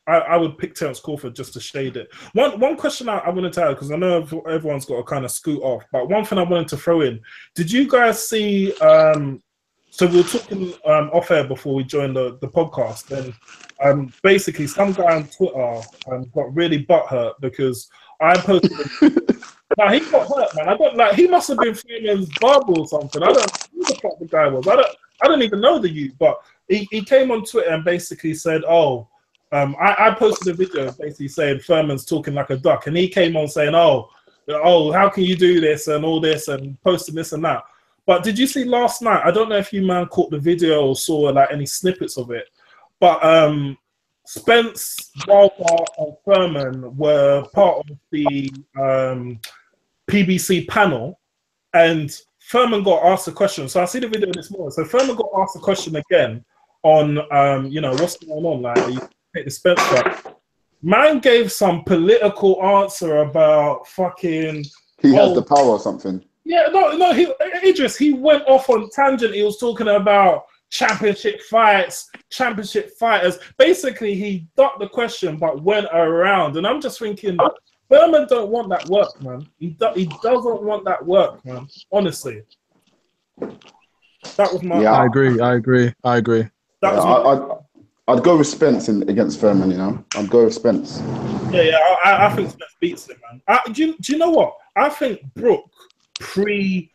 Terence Crawford just to shade it. One question I wanted to add, because I know everyone's got to kind of scoot off, but one thing I wanted to throw in: did you guys see? So we were talking off air before we joined the podcast, and basically some guy on Twitter got really butthurt because I posted. Now he got hurt, man. I don't he must have been Freeman's barber or something. I don't know who the fuck the guy was. I don't even know the youth, but he came on Twitter and basically said, I posted a video basically saying Furman's talking like a duck, and he came on saying, oh, how can you do this and all this and posting this and that. But did you see last night? I don't know if you man caught the video or saw any snippets of it, but Spence, Wilder, and Furman were part of the PBC panel, and Furman got asked a question. So I see the video this morning. So Furman got asked a question again on, what's going on? Like, you take the Spence fight. Man gave some political answer about fucking. He has the power or something. Yeah, no. Idris, he went off on tangent. He was talking about championship fights, championship fighters. Basically, he ducked the question but went around, and I'm just thinking. Furman don't want that work, man. He doesn't want that work, man. Honestly, that was my. Yeah, I agree. I'd go with Spence against Furman. I'd go with Spence. Yeah. I think Spence beats him, man. Do you know what? I think Brook pre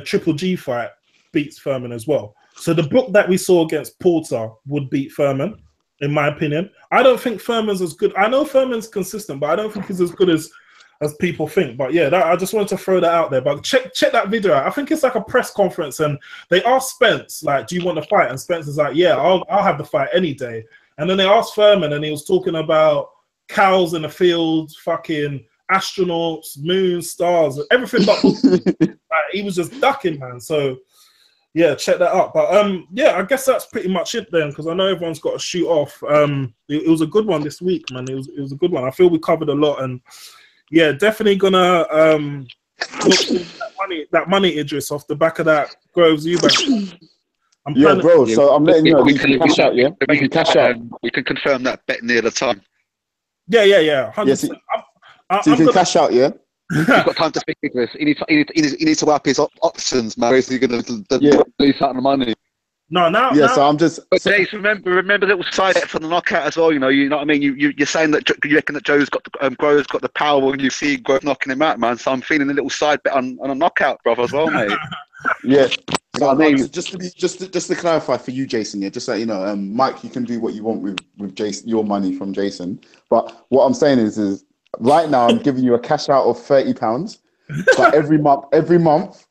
Triple G fight beats Furman as well. So the Brook that we saw against Porter would beat Furman. In my opinion, I don't think Furman's as good. I know Furman's consistent, but I don't think he's as good as people think. But yeah, I just wanted to throw that out there. But check that video out. I think it's like a press conference, and they asked Spence, like, "Do you want to fight?" And Spence is like, "Yeah, I'll have the fight any day." And then they asked Furman, and he was talking about cows in the field, fucking astronauts, moons, stars, everything. But he was just ducking, man. So. Yeah, check that out. But I guess that's pretty much it then, because I know everyone's got to shoot off. It was a good one this week, man. It was a good one. I feel we covered a lot, and yeah, definitely gonna look that money Idris off the back of that Groves Eubank. Bro. So I'm letting you know. We can cash out. Yeah, we can cash out. We can confirm that bet near the time. Yeah. 100%. So you can cash out, yeah. He's got time to speak to this. He needs to wipe his options, man. Is he going to lose out on the money? No, now. So I'm just. But Jace, remember the little side bet for the knockout as well. You know what I mean. You're saying that you reckon that Grove's got the power when you see Grove knocking him out, man. So I'm feeling a little side bet on a knockout, brother, as well, mate. Yeah. So I mean, just to clarify for you, Jason. Yeah, just so you know, Mike, you can do what you want with Jason, your money from Jason. But what I'm saying is. Right now, I'm giving you a cash out of £30, but every month,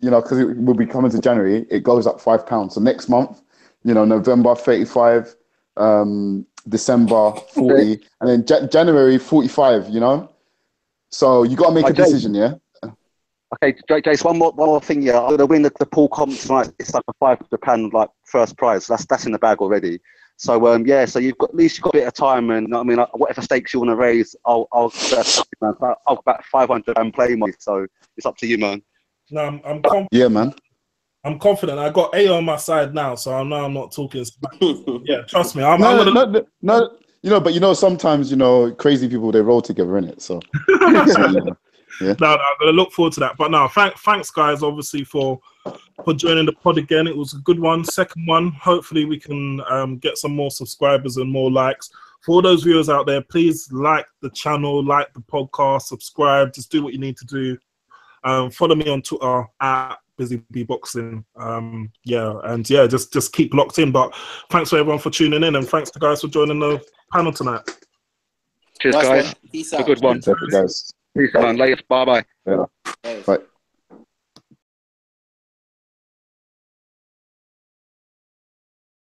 because it will be coming to January, it goes up £5. So next month, November 35, December 40, and then January 45. So you got to make a decision, yeah. Okay, Jace. One more thing. Yeah, I'm gonna win the pool comp tonight. It's like a £500 like first prize. That's in the bag already. So so you've got at least a bit of time, and I mean, whatever stakes you want to raise, I'll bet 500 and play money. So it's up to you, man. No, I'm confident. Yeah, man. I'm confident. I got A on my side now, so I know I'm not talking. Yeah, trust me. No, but sometimes crazy people they roll together, innit? So. Yeah. No, I'm gonna look forward to that. But no, thanks guys, obviously for joining the pod again. It was a good one. Second one. Hopefully we can get some more subscribers and more likes. for all those viewers out there, please like the channel, like the podcast, subscribe, just do what you need to do. Follow me on Twitter at BusyBee Boxing. Just keep locked in. But thanks for everyone for tuning in, and thanks to guys for joining the panel tonight. Cheers, Nice guys. one. Peace A out. good one. Guys. Peace, man. Later. Bye-bye. Yeah. Bye.